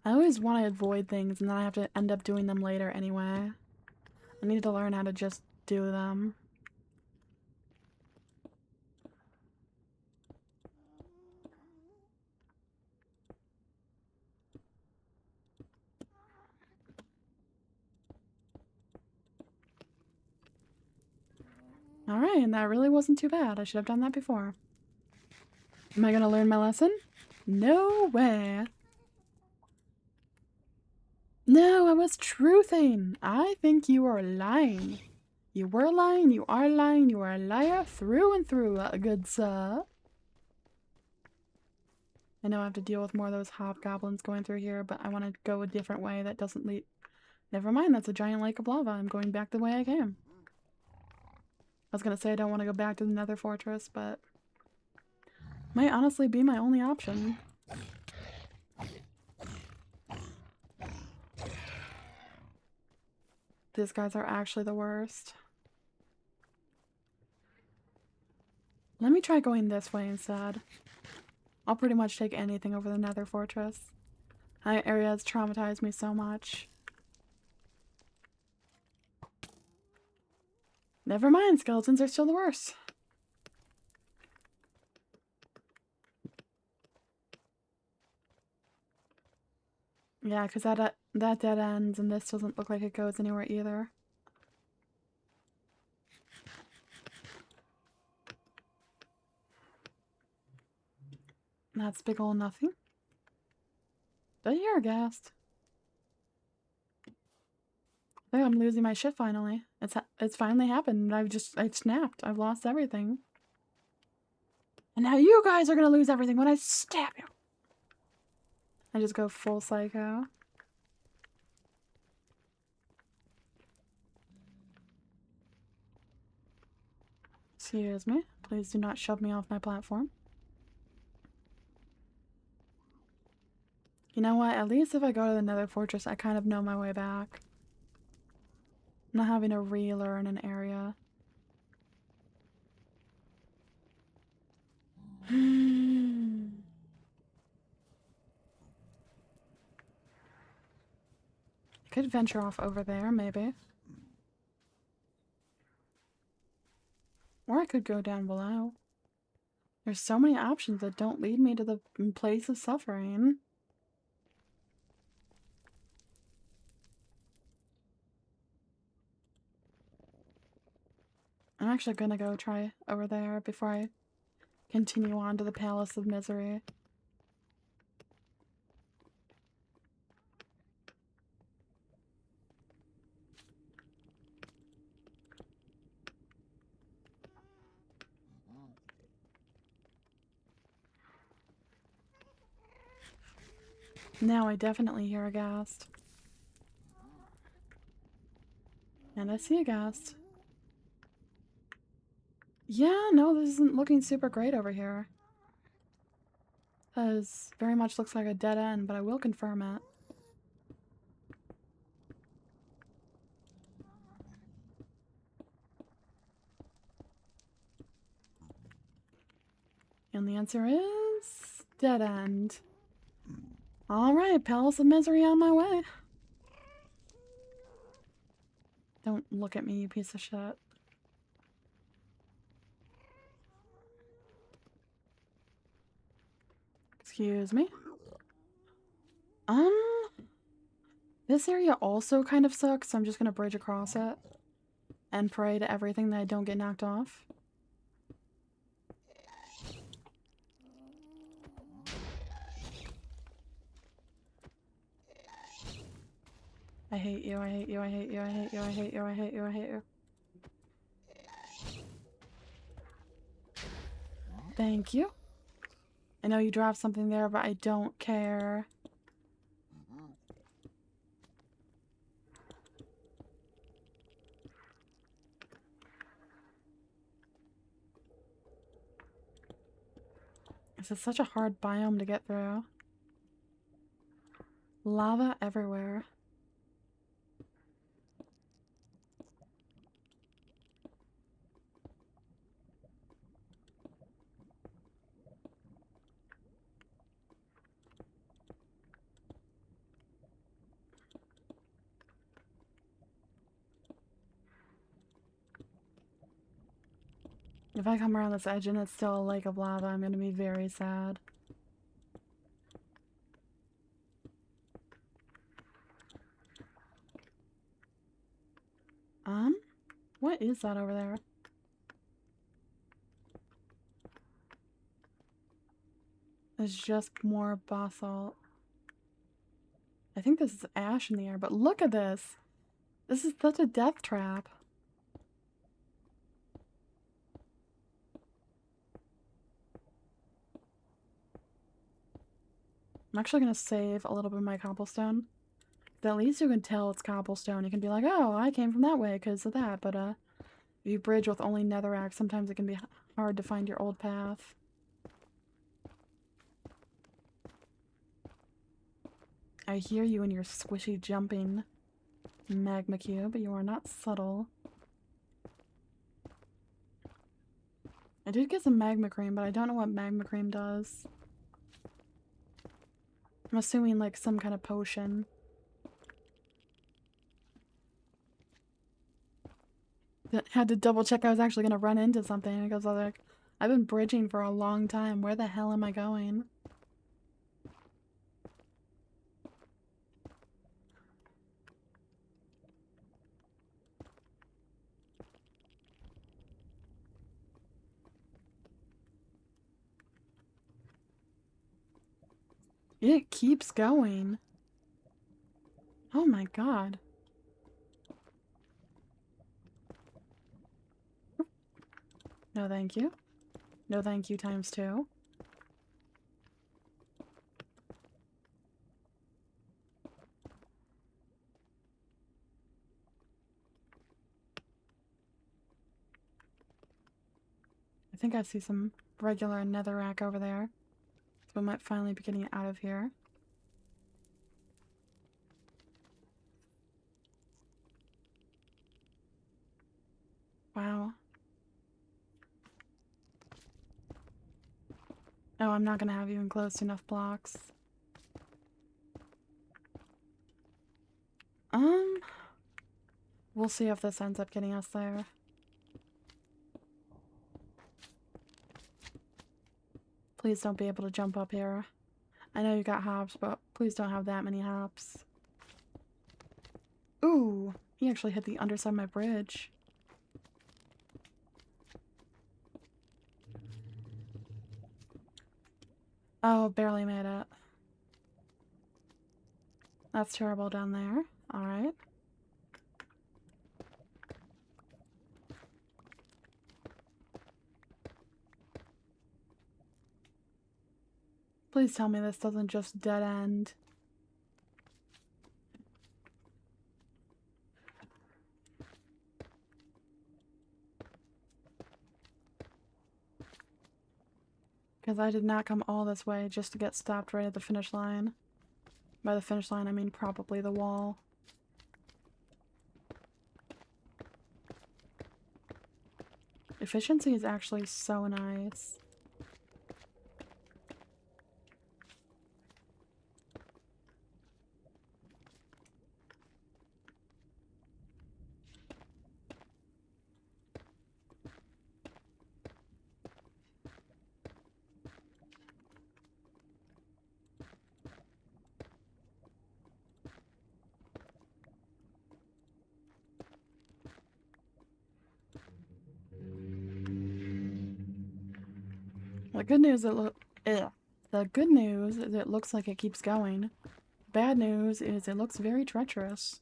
I always want to avoid things and then I have to end up doing them later anyway. I need to learn how to just do them. Alright, and that really wasn't too bad. I should have done that before. Am I gonna learn my lesson? No way. No, I was truthing. I think you are lying. You were lying, you are lying, you are a liar through and through, good sir. I know I have to deal with more of those hobgoblins going through here, but I want to go a different way that doesn't lead... Never mind, that's a giant lake of lava. I'm going back the way I came. I was gonna say I don't want to go back to the Nether Fortress, but... might honestly be my only option. These guys are actually the worst. Let me try going this way instead. I'll pretty much take anything over the Nether Fortress. That area has traumatized me so much. Never mind, skeletons are still the worst. Yeah, because that dead ends, and this doesn't look like it goes anywhere either. That's big ol' nothing. Did I hear a ghast? I think I'm losing my shit finally. It's finally happened. I snapped. I've lost everything. And now you guys are gonna lose everything when I stab you. I just go full psycho. Excuse me. Please do not shove me off my platform. You know what? At least if I go to the Nether Fortress, I kind of know my way back. I'm not having to relearn an area. I could venture off over there, maybe. Or I could go down below. There's so many options that don't lead me to the place of suffering. I'm actually gonna go try over there before I continue on to the Palace of Misery. Now I definitely hear a ghast. And I see a ghast. Yeah, no, this isn't looking super great over here. This very much looks like a dead end, but I will confirm it. And the answer is dead end. Alright, Palace of Misery on my way. Don't look at me, you piece of shit. Excuse me. This area also kind of sucks, so I'm just gonna bridge across it and pray to everything that I don't get knocked off. I hate you, I hate you, I hate you, I hate you, I hate you, I hate you, I hate you. Thank you. I know you dropped something there, but I don't care. This is such a hard biome to get through. Lava everywhere. If I come around this edge and it's still a lake of lava, I'm gonna be very sad. What is that over there? It's just more basalt. I think this is ash in the air, but look at this! This is such a death trap. I'm actually gonna save a little bit of my cobblestone. At least you can tell it's cobblestone. You can be like, oh, I came from that way because of that, but if you bridge with only netherrack, sometimes it can be hard to find your old path. I hear you and your squishy jumping, magma cube, but you are not subtle. I did get some magma cream, but I don't know what magma cream does. I'm assuming like some kind of potion. Had to double check I was actually gonna run into something because I was like, I've been bridging for a long time. Where the hell am I going? It keeps going. Oh my god. No thank you. No thank you times 2. I think I see some regular netherrack over there. So we might finally be getting out of here. Wow. Oh, I'm not gonna have even close enough blocks. We'll see if this ends up getting us there. Please don't be able to jump up here. I know you got hops, but please don't have that many hops. Ooh, he actually hit the underside of my bridge. Oh, barely made it. That's terrible down there. Alright. Please tell me this doesn't just dead end. Because I did not come all this way just to get stopped right at the finish line. By the finish line, I mean probably the wall. Efficiency is actually so nice. The good news the good news is it looks like it keeps going. Bad news is it looks very treacherous.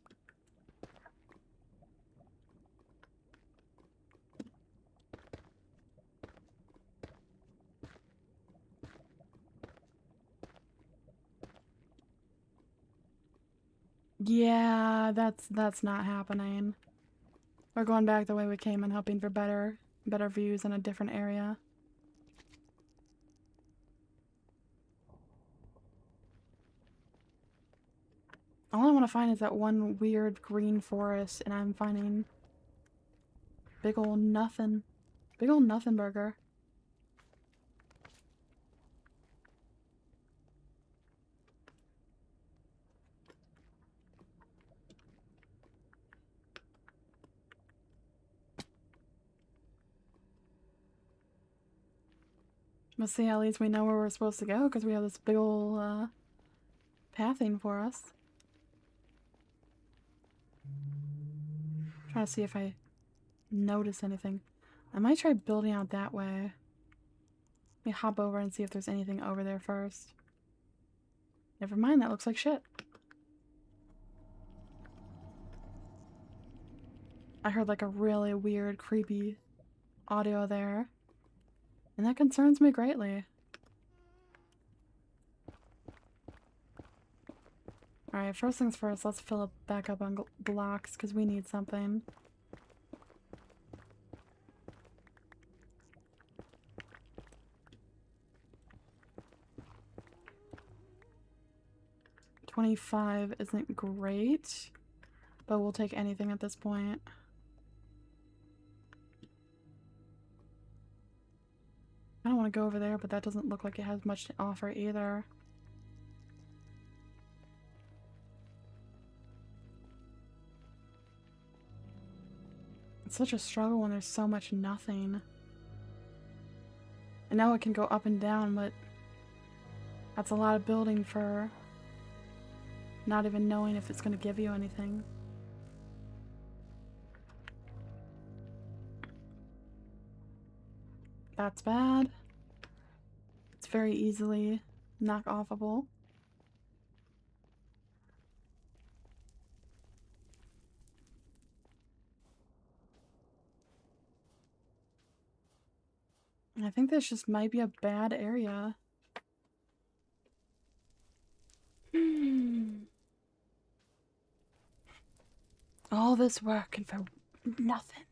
Yeah, that's not happening. We're going back the way we came and hoping for better views in a different area. All I want to find is that one weird green forest, and I'm finding big old nothing. Big old nothing burger. Let's see, at least we know where we're supposed to go because we have this big old pathing for us. Trying to see if I notice anything. I might try building out that way. Let me hop over and see if there's anything over there first. Never mind, that looks like shit. I heard like a really weird, creepy audio there. And that concerns me greatly. Alright, first things first, let's fill up back up on blocks because we need something. $25 isn't great, but we'll take anything at this point. I don't want to go over there, but that doesn't look like it has much to offer either. It's such a struggle when there's so much nothing. I know it can go up and down, but that's a lot of building for not even knowing if it's going to give you anything. That's bad. It's very easily knock-offable. I think this just might be a bad area. All this work and for nothing.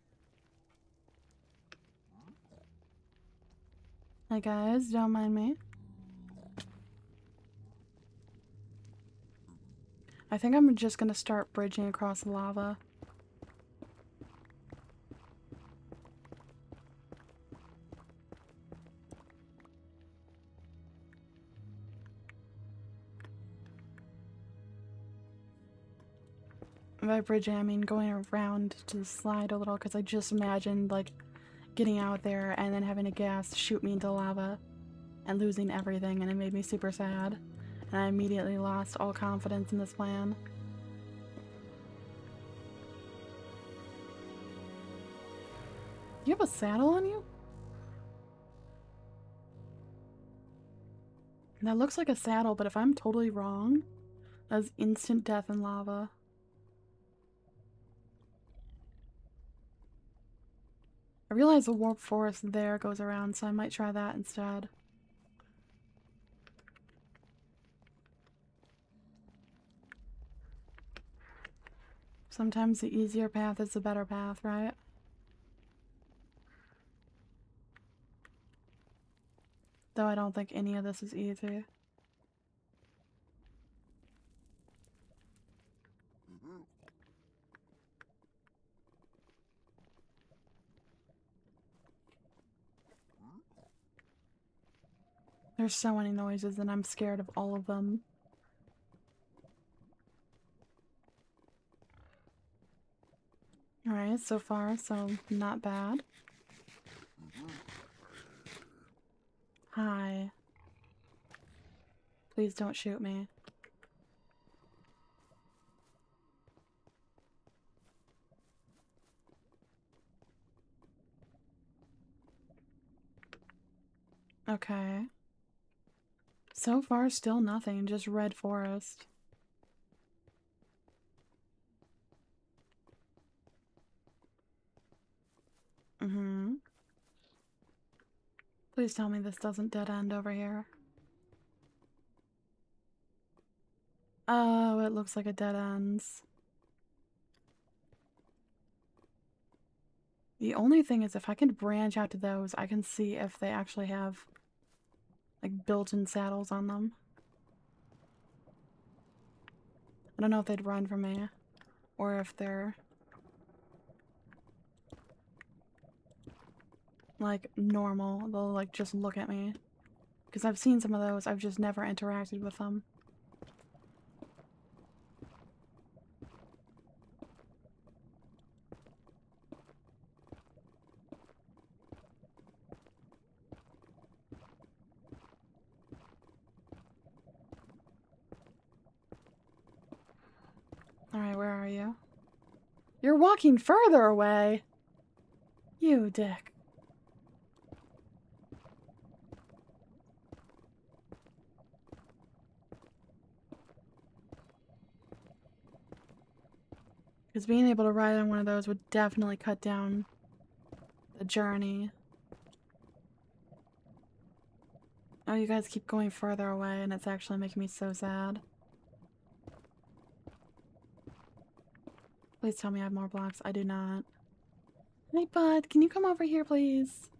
Hi guys, don't mind me. I think I'm just gonna start bridging across the lava. By bridging, I mean going around to slide a little, because I just imagined, like, getting out there and then having a gas shoot me into lava and losing everything, and it made me super sad. And I immediately lost all confidence in this plan. Do you have a saddle on you? That looks like a saddle, but if I'm totally wrong, that's instant death in lava. I realize the warp forest there goes around, so I might try that instead. Sometimes the easier path is the better path, right? Though I don't think any of this is easy. There's so many noises and I'm scared of all of them. Alright, so far, so not bad. Hi. Please don't shoot me. Okay. So far, still nothing, just red forest. Please tell me this doesn't dead end over here. Oh, it looks like it dead ends. The only thing is if I can branch out to those, I can see if they actually have, like, built-in saddles on them. I don't know if they'd run from me, or if they're, like, normal. They'll, like, just look at me. Because I've seen some of those, I've just never interacted with them. Alright, where are you? You're walking further away! You dick. Because being able to ride on one of those would definitely cut down the journey. Oh, you guys keep going further away and it's actually making me so sad. Please tell me I have more blocks. I do not. Hey, bud, can you come over here, please?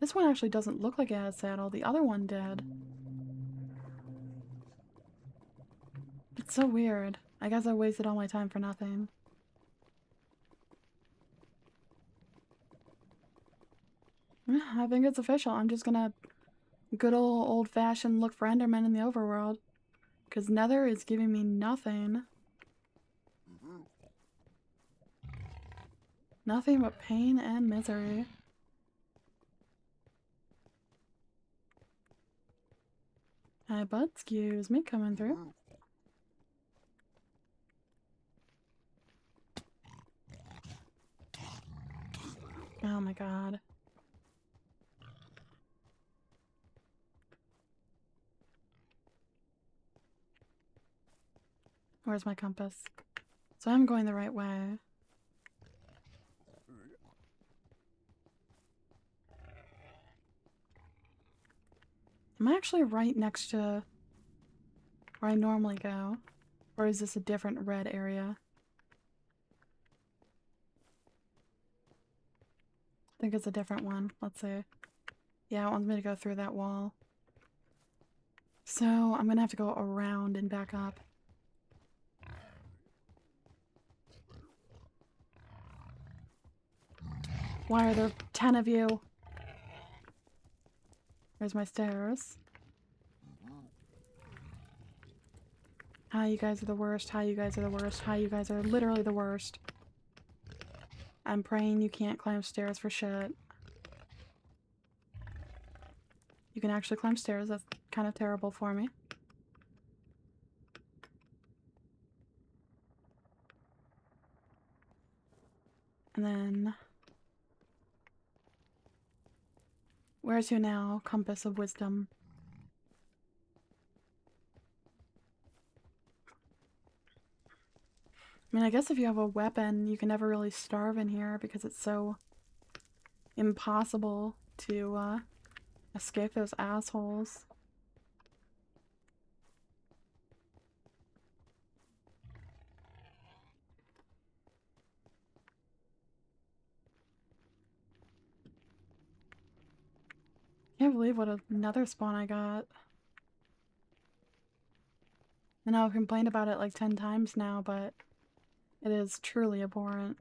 This one actually doesn't look like it has a saddle. The other one did. It's so weird. I guess I wasted all my time for nothing. I think it's official. I'm just gonna good old-fashioned look for Endermen in the overworld. Because Nether is giving me nothing. Nothing but pain and misery. Hi, bud. Excuse me, coming through. Oh my god. Where's my compass? So I'm going the right way. Am I actually right next to where I normally go? Or is this a different red area? I think it's a different one. Let's see. Yeah, it wants me to go through that wall. So I'm gonna have to go around and back up. Why are there 10 of you? There's my stairs. Hi, you guys are the worst. Hi, you guys are the worst. Hi, you guys are literally the worst. I'm praying you can't climb stairs for shit. You can actually climb stairs. That's kind of terrible for me. And then... where to now? Compass of Wisdom. I mean, I guess if you have a weapon, you can never really starve in here because it's so impossible to escape those assholes. Can't believe what another spawn I got. And I've complained about it like 10 times now, but it is truly abhorrent.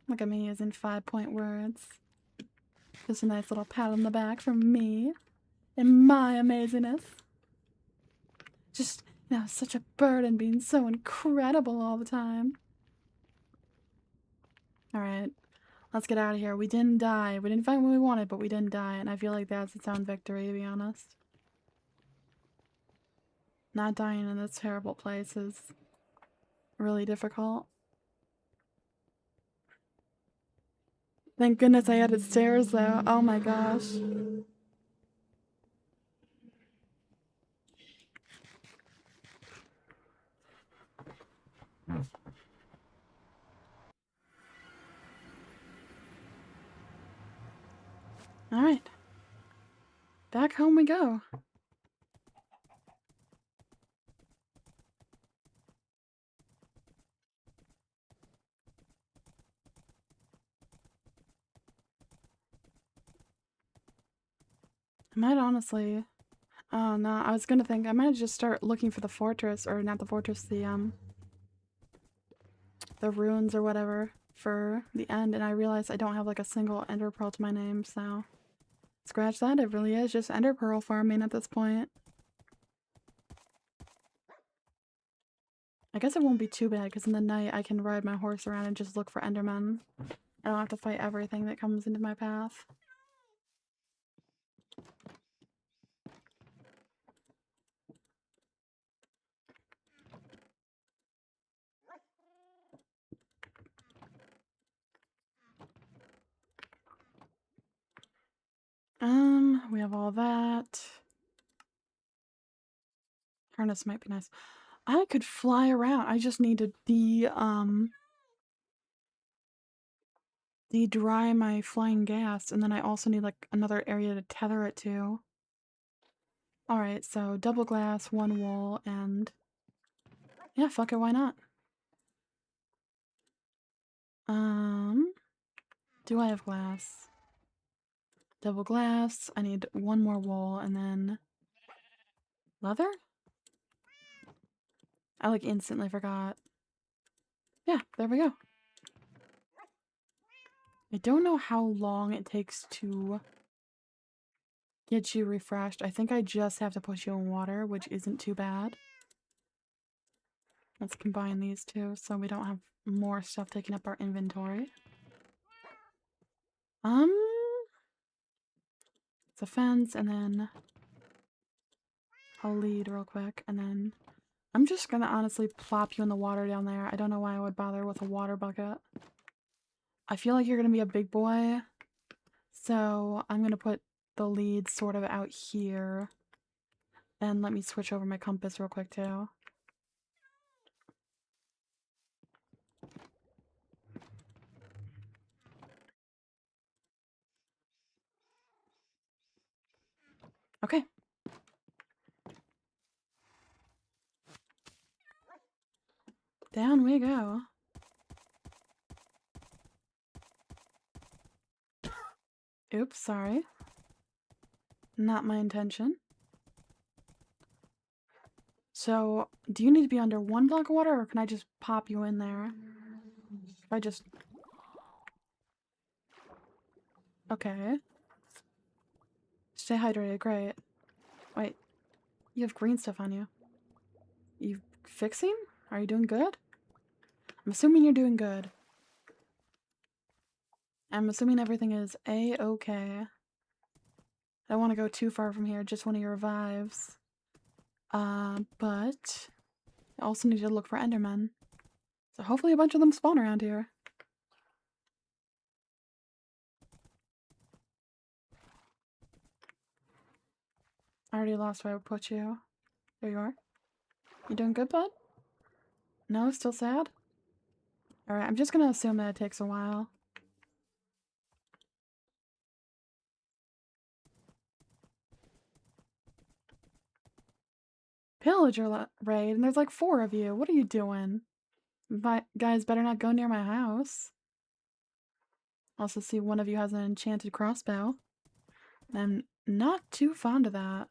Look at me using 5-point words. Just a nice little pat on the back from me and my amazingness. Just, you know, such a burden being so incredible all the time. Alright, let's get out of here. We didn't die. We didn't find what we wanted, but we didn't die, and I feel like that's its own victory, to be honest. Not dying in this terrible place is really difficult. Thank goodness I added stairs, though. Oh my gosh. Alright. Back home we go. I might honestly... oh no, I was gonna think I might just start looking for the fortress, or not the fortress, the ruins or whatever for the end, and I realized I don't have like a single ender pearl to my name, so scratch that. It really is just ender pearl farming at this point. I guess it won't be too bad because in the night I can ride my horse around and just look for endermen. I don't have to fight everything that comes into my path. We have all that. Harness might be nice. I could fly around. I just need to de-dry my flying gas, and then I also need like another area to tether it to. Alright, so double glass, one wool, and yeah, fuck it, why not? Do I have glass? Double glass, I need one more wool, and then leather? I like instantly forgot. Yeah, there we go. I don't know how long it takes to get you refreshed. I think I just have to put you in water, which isn't too bad. Let's combine these two so we don't have more stuff taking up our inventory. It's a fence, and then I'll lead real quick, and then I'm just gonna honestly plop you in the water down there. I don't know why I would bother with a water bucket. I feel like you're gonna be a big boy, so I'm gonna put the lead sort of out here. And let me switch over my compass real quick too. Okay. Down we go. Oops, sorry. Not my intention. So, do you need to be under 1 block of water, or can I just pop you in there? If I just... Okay. Stay hydrated, great. Wait, you have green stuff on you. You fixing? Are you doing good? I'm assuming you're doing good. I'm assuming everything is A-okay. I don't want to go too far from here, just one of your revives. But I also need to look for Endermen. So hopefully a bunch of them spawn around here. I already lost where I would put you. There you are. You doing good, bud? No? Still sad? Alright, I'm just gonna assume that it takes a while. Pillager raid, and there's like 4 of you. What are you doing? Guys, better not go near my house. Also see one of you has an enchanted crossbow. I'm not too fond of that.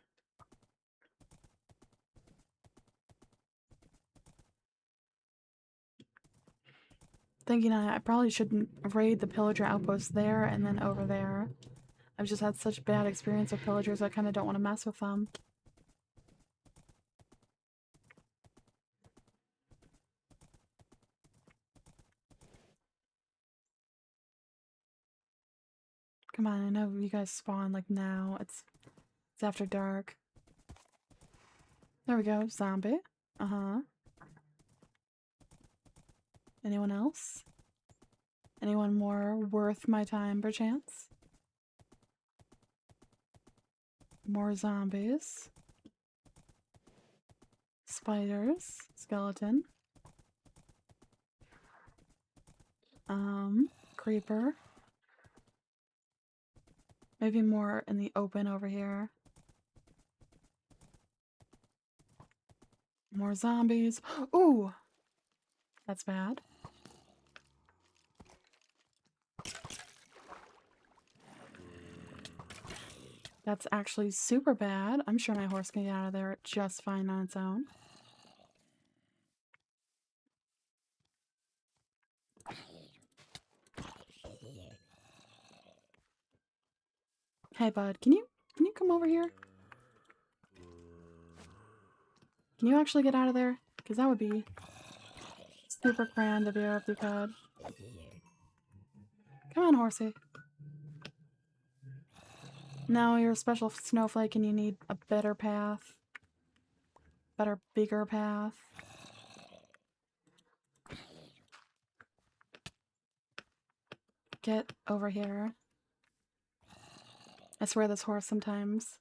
Thinking I probably shouldn't raid the pillager outpost there and then over there. I've just had such bad experience with pillagers, I kind of don't want to mess with them. Come on, I know you guys spawn like now. It's after dark. There we go, zombie. Uh-huh. Anyone else? Anyone more worth my time, perchance? More zombies. Spiders. Skeleton. Creeper. Maybe more in the open over here. More zombies. Ooh! That's bad. That's actually super bad. I'm sure my horse can get out of there just fine on its own. Hey bud, can you come over here? Can you actually get out of there? Because that would be super grand of you if you could. Come on, horsey. No, you're a special snowflake and you need a better path. Better, bigger path. Get over here. I swear this horse sometimes.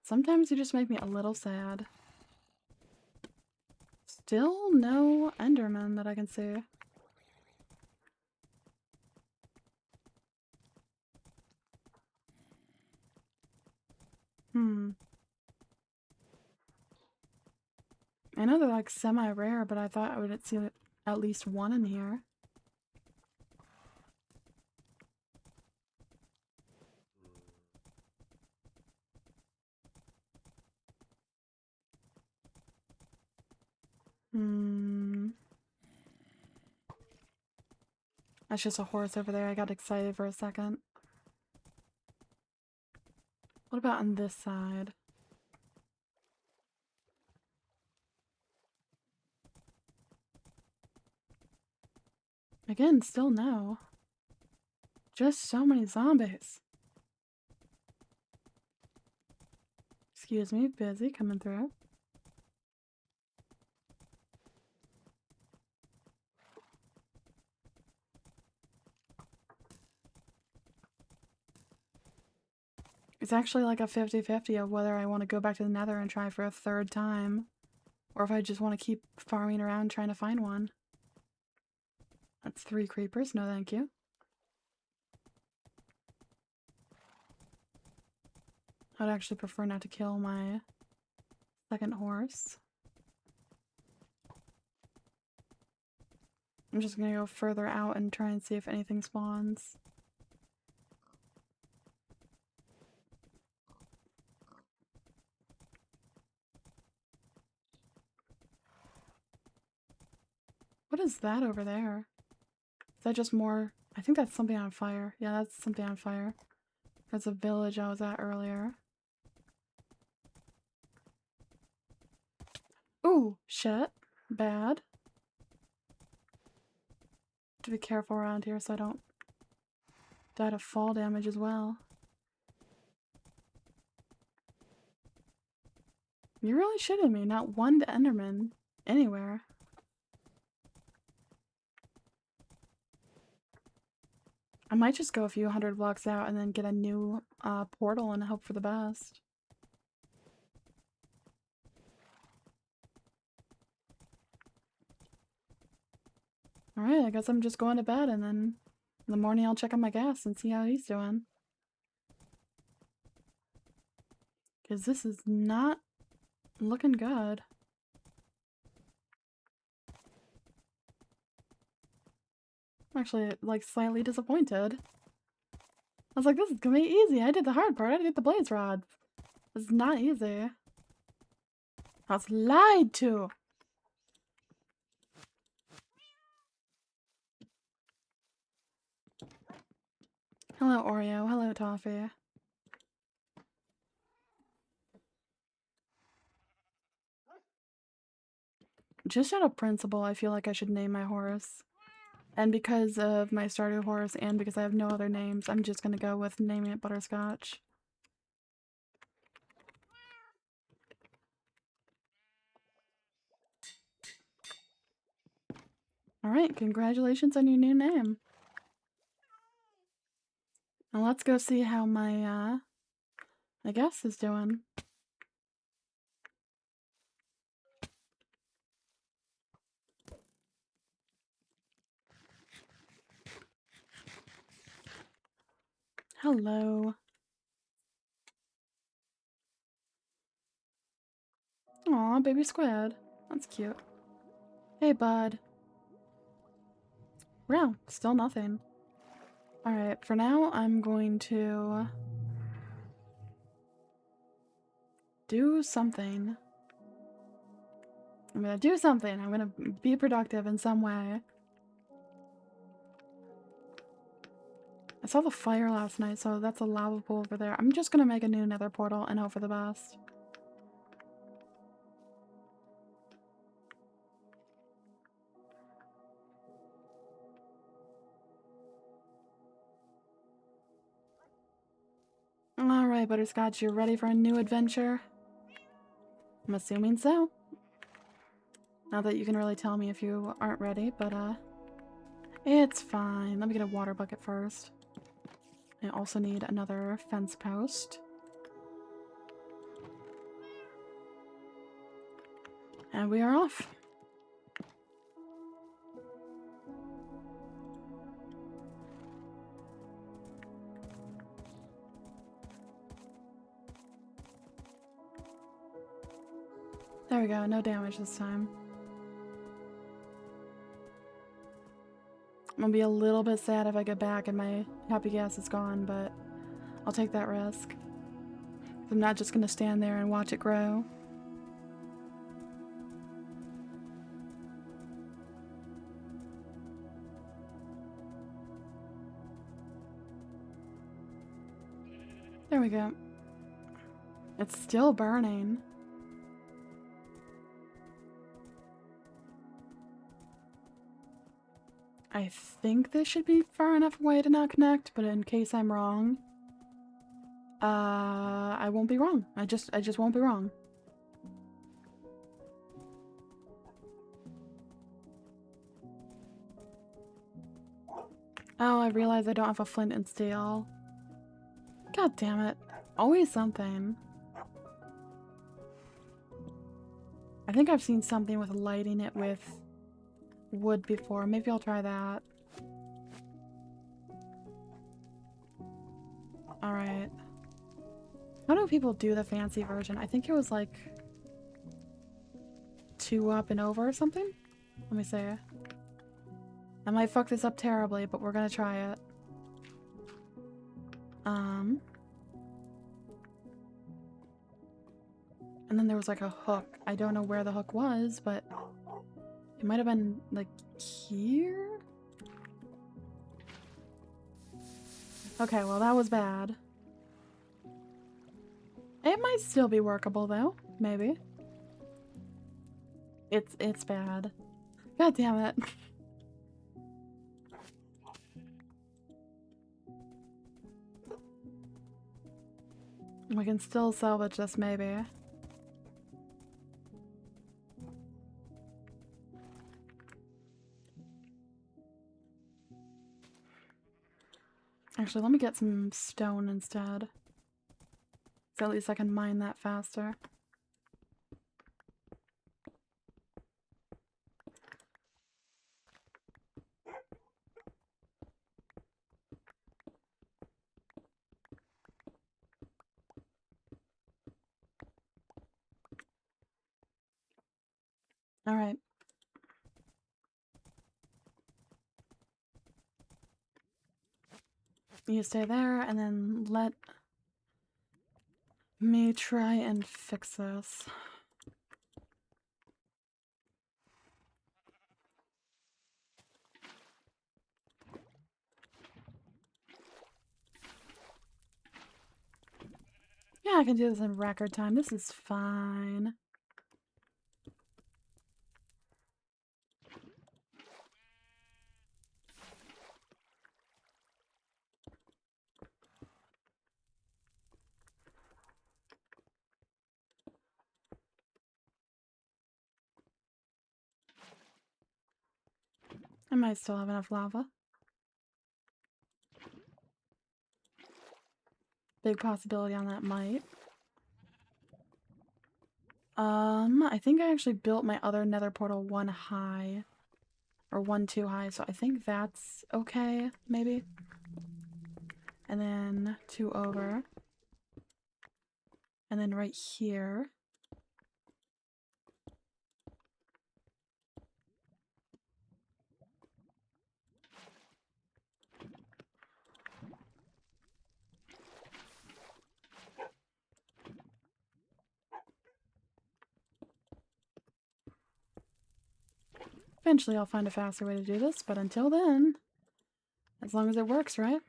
Sometimes you just make me a little sad. Still no Enderman that I can see. I know they're like semi-rare, but I thought I would see at least one in here. That's just a horse over there. I got excited for a second. What about on this side? Again, still no. Just so many zombies. Excuse me, busy coming through. It's actually like a 50-50 of whether I want to go back to the nether and try for a 3rd time, or if I just want to keep farming around trying to find one. That's 3 creepers, no thank you. I'd actually prefer not to kill my second horse. I'm just gonna go further out and try and see if anything spawns. What is that over there? Is that just more? I think that's something on fire. Yeah, that's something on fire. That's a village I was at earlier. Ooh, shit. Bad. Have to be careful around here so I don't die to fall damage as well. You're really shitting me. Not one Enderman anywhere. I might just go a few hundred blocks out and then get a new portal and hope for the best. Alright, I guess I'm just going to bed and then in the morning I'll check on my gas and see how he's doing. Because this is not looking good. I'm actually, like, slightly disappointed. I was like, this is gonna be easy. I did the hard part. I did the blaze rod. It's not easy. I was lied to. Hello, Oreo. Hello, Toffee. Just out of principle, I feel like I should name my horse. And because of my starter horse and because I have no other names, I'm just gonna go with naming it Butterscotch. Alright, congratulations on your new name. Now let's go see how my guest is doing. Hello. Aw, baby squid. That's cute. Hey, bud. Wow, still nothing. Alright, for now, I'm going to do something. I'm gonna do something. I'm gonna be productive in some way. I saw the fire last night, so that's a lava pool over there. I'm just gonna make a new nether portal and hope for the best. Alright, Butterscotch, you ready for a new adventure? I'm assuming so. Not that you can really tell me if you aren't ready, but it's fine. Let me get a water bucket first. I also need another fence post. And we are off. There we go, no damage this time. I'm gonna be a little bit sad if I get back and my happy gas is gone, but I'll take that risk. I'm not just gonna stand there and watch it grow. There we go. It's still burning. I think this should be far enough away to not connect, but in case I'm wrong, I won't be wrong. I just won't be wrong. Oh, I realize I don't have a flint and steel. God damn it. Always something. I think I've seen something with lighting it with wood before. Maybe I'll try that. Alright. How do people do the fancy version? I think it was like 2 up and over or something? Let me see. I might fuck this up terribly, but we're gonna try it. And then there was like a hook. I don't know where the hook was, but it might have been like here? Okay, well that was bad. It might still be workable though, maybe. It's bad. God damn it. We can still salvage this, maybe. Actually, let me get some stone instead. So at least I can mine that faster. Alright. You stay there, and then let me try and fix this. Yeah, I can do this in record time. This is fine. I might still have enough lava. Big possibility on that might. I think I actually built my other nether portal 1 high. Or 1 too high, so I think that's okay, maybe. And then 2 over. And then right here. Eventually I'll find a faster way to do this, but until then, as long as it works, right?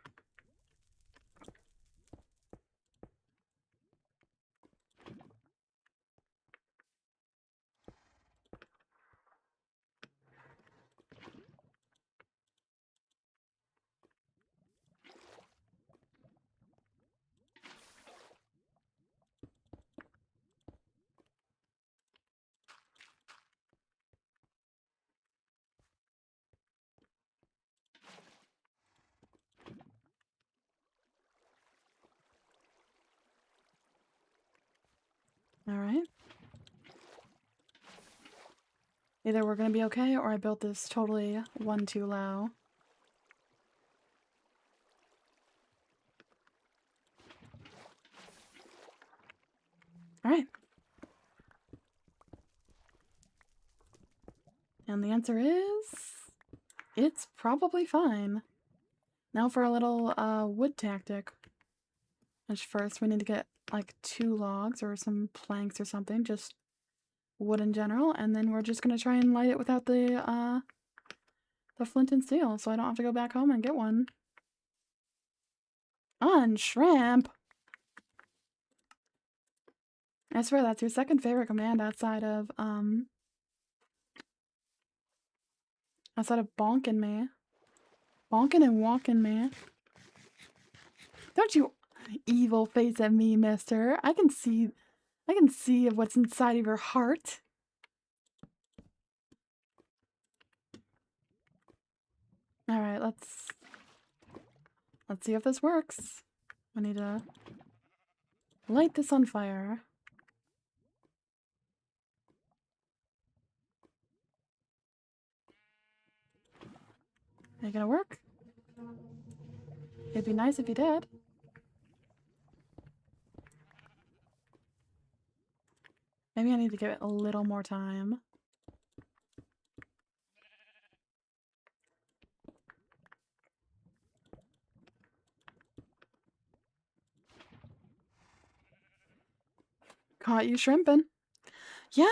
Alright. Either we're gonna be okay, or I built this totally 1 too low. Alright. And the answer is... it's probably fine. Now for a little wood tactic. Which first we need to get like 2 logs or some planks or something, just wood in general, and then we're just gonna try and light it without the flint and steel, so I don't have to go back home and get one. On shrimp! I swear that's your second favorite command outside of bonking me. Bonking and walking me. Don't you evil face at me, mister. I can see what's inside of your heart. Alright, let's see if this works. I need to light this on fire. Are you gonna work? It'd be nice if you did. Maybe I need to give it a little more time. Caught you shrimping. Yeah,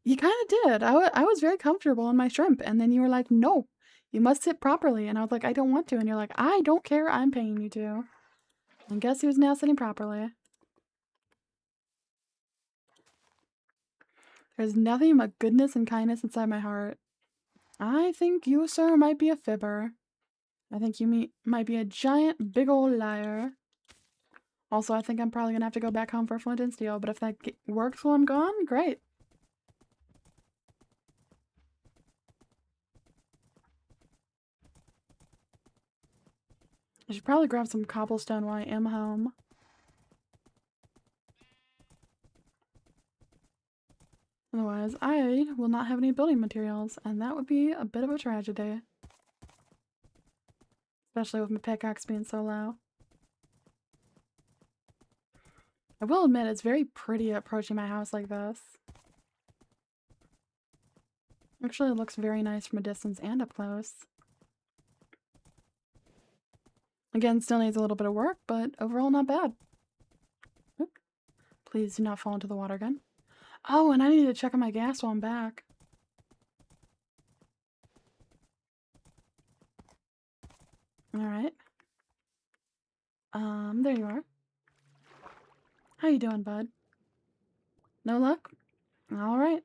you kind of did. I was very comfortable in my shrimp, and then you were like, no, you must sit properly. And I was like, I don't want to. And you're like, I don't care. I'm paying you to. And guess who's now sitting properly? There's nothing but goodness and kindness inside my heart. I think you, sir, might be a fibber. I think you might be a giant, big old liar. Also, I think I'm probably gonna have to go back home for flint and steel, but if that works while I'm gone, great. I should probably grab some cobblestone while I am home. Otherwise, I will not have any building materials, and that would be a bit of a tragedy. Especially with my pickaxe being so low. I will admit, it's very pretty approaching my house like this. Actually, it looks very nice from a distance and up close. Again, still needs a little bit of work, but overall not bad. Oop. Please do not fall into the water again. Oh, and I need to check on my gas while I'm back. Alright. There you are. How you doing, bud? No luck? Alright.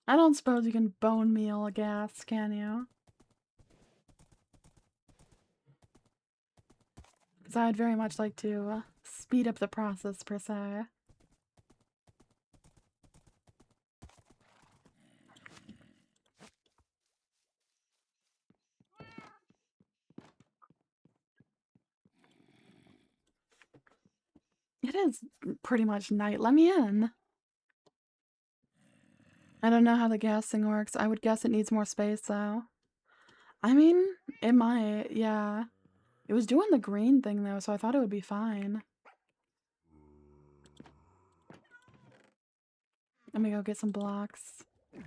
I don't suppose you can bone meal a gas, can you? Because I'd very much like to speed up the process, per se. It is pretty much night. Let me in. I don't know how the gas thing works. I would guess it needs more space, though. I mean, it might, yeah. It was doing the green thing, though, so I thought it would be fine. Let me go get some blocks. I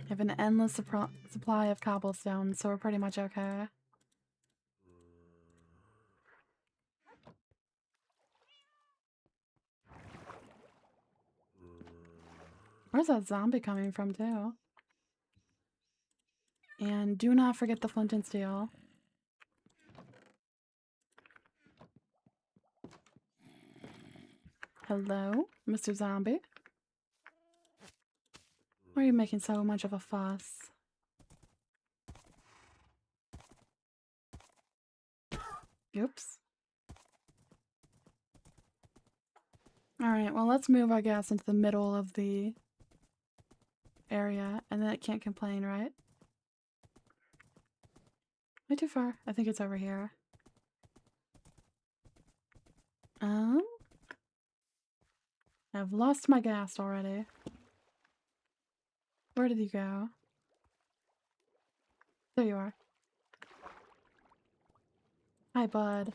have an endless supply of cobblestone, so we're pretty much okay. Where's that zombie coming from, too? And do not forget the flint and steel. Hello, Mr. Zombie? Why are you making so much of a fuss? Oops. Alright, well, let's move our gas into the middle of the area, and then it can't complain, right? Am I too far? I think it's over here. I've lost my gas already. Where did you go? There you are. Hi, bud.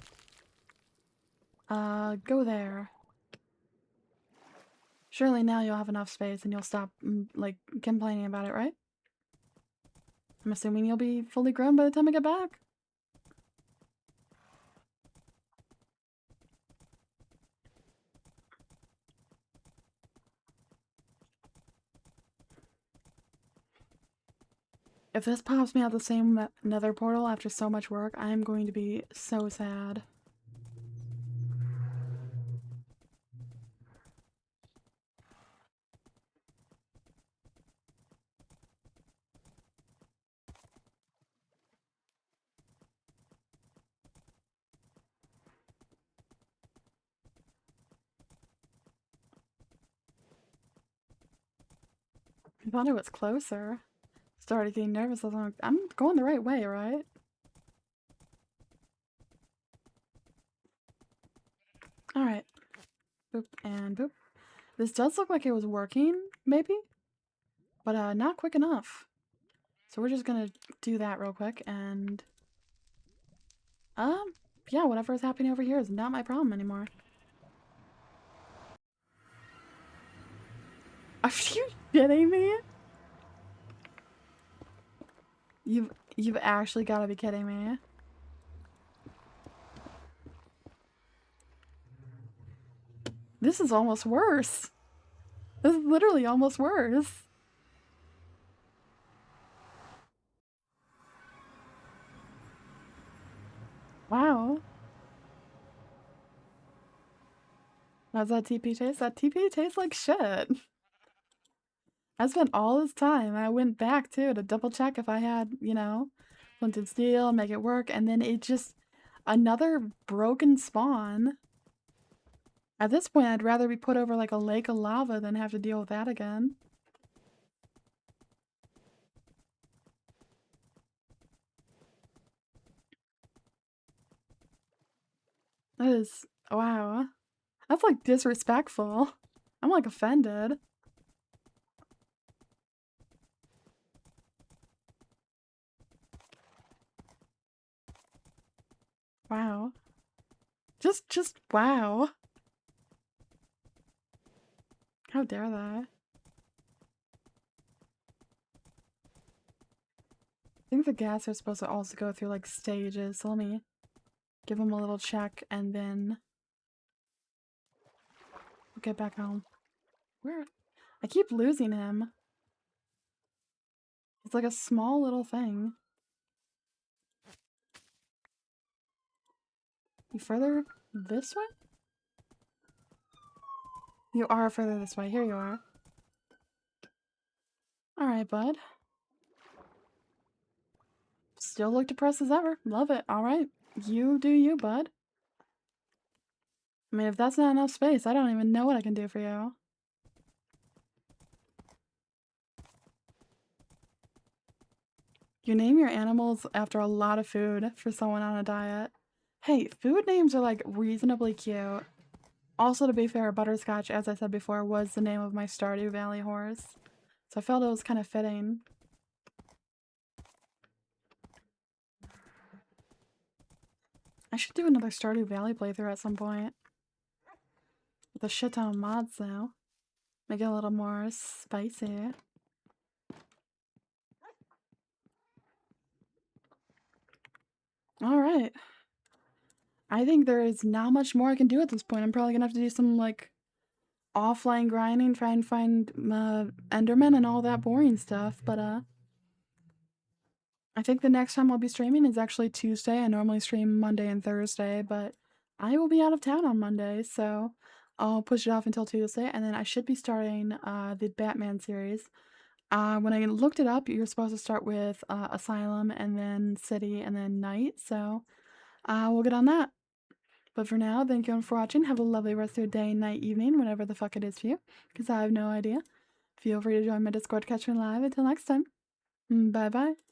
Go there. Surely now you'll have enough space and you'll stop, like, complaining about it, right? I'm assuming you'll be fully grown by the time I get back. If this pops me out the same nether portal after so much work, I am going to be so sad. I thought it was closer. Started getting nervous. I was like, I'm going the right way, right? Alright. Boop and boop. This does look like it was working, maybe? But not quick enough. So we're just gonna do that real quick and... yeah, whatever is happening over here is not my problem anymore. Are you kidding me? You've actually got to be kidding me. This is almost worse. This is literally almost worse. Wow. How's that TP taste? That TP tastes like shit. I spent all this time. I went back too to double check if I had, you know, flint and steel, make it work, and then it just another broken spawn. At this point, I'd rather be put over like a lake of lava than have to deal with that again. That is, wow. That's like disrespectful. I'm like offended. Wow. Just wow. How dare that? I think the gas are supposed to also go through like stages, so let me give him a little check and then we'll get back home. Where? I keep losing him. It's like a small little thing. You further this way? You are further this way. Here you are. Alright, bud. Still look depressed as ever. Love it. Alright. You do you, bud. I mean, if that's not enough space, I don't even know what I can do for you. You name your animals after a lot of food for someone on a diet. Hey, food names are like reasonably cute. Also, to be fair, Butterscotch, as I said before, was the name of my Stardew Valley horse. So I felt it was kind of fitting. I should do another Stardew Valley playthrough at some point. With a shit ton of mods now. Make it a little more spicy. Alright. I think there is not much more I can do at this point. I'm probably gonna have to do some, like, offline grinding, try and find Enderman and all that boring stuff, but, I think the next time I'll be streaming is actually Tuesday. I normally stream Monday and Thursday, but I will be out of town on Monday, so I'll push it off until Tuesday, and then I should be starting the Batman series. When I looked it up, you're supposed to start with Asylum, and then City, and then Night, so we'll get on that. But for now, thank you all for watching. Have a lovely rest of your day, night, evening, whatever the fuck it is for you, because I have no idea. Feel free to join my Discord to catch me live. Until next time, bye-bye.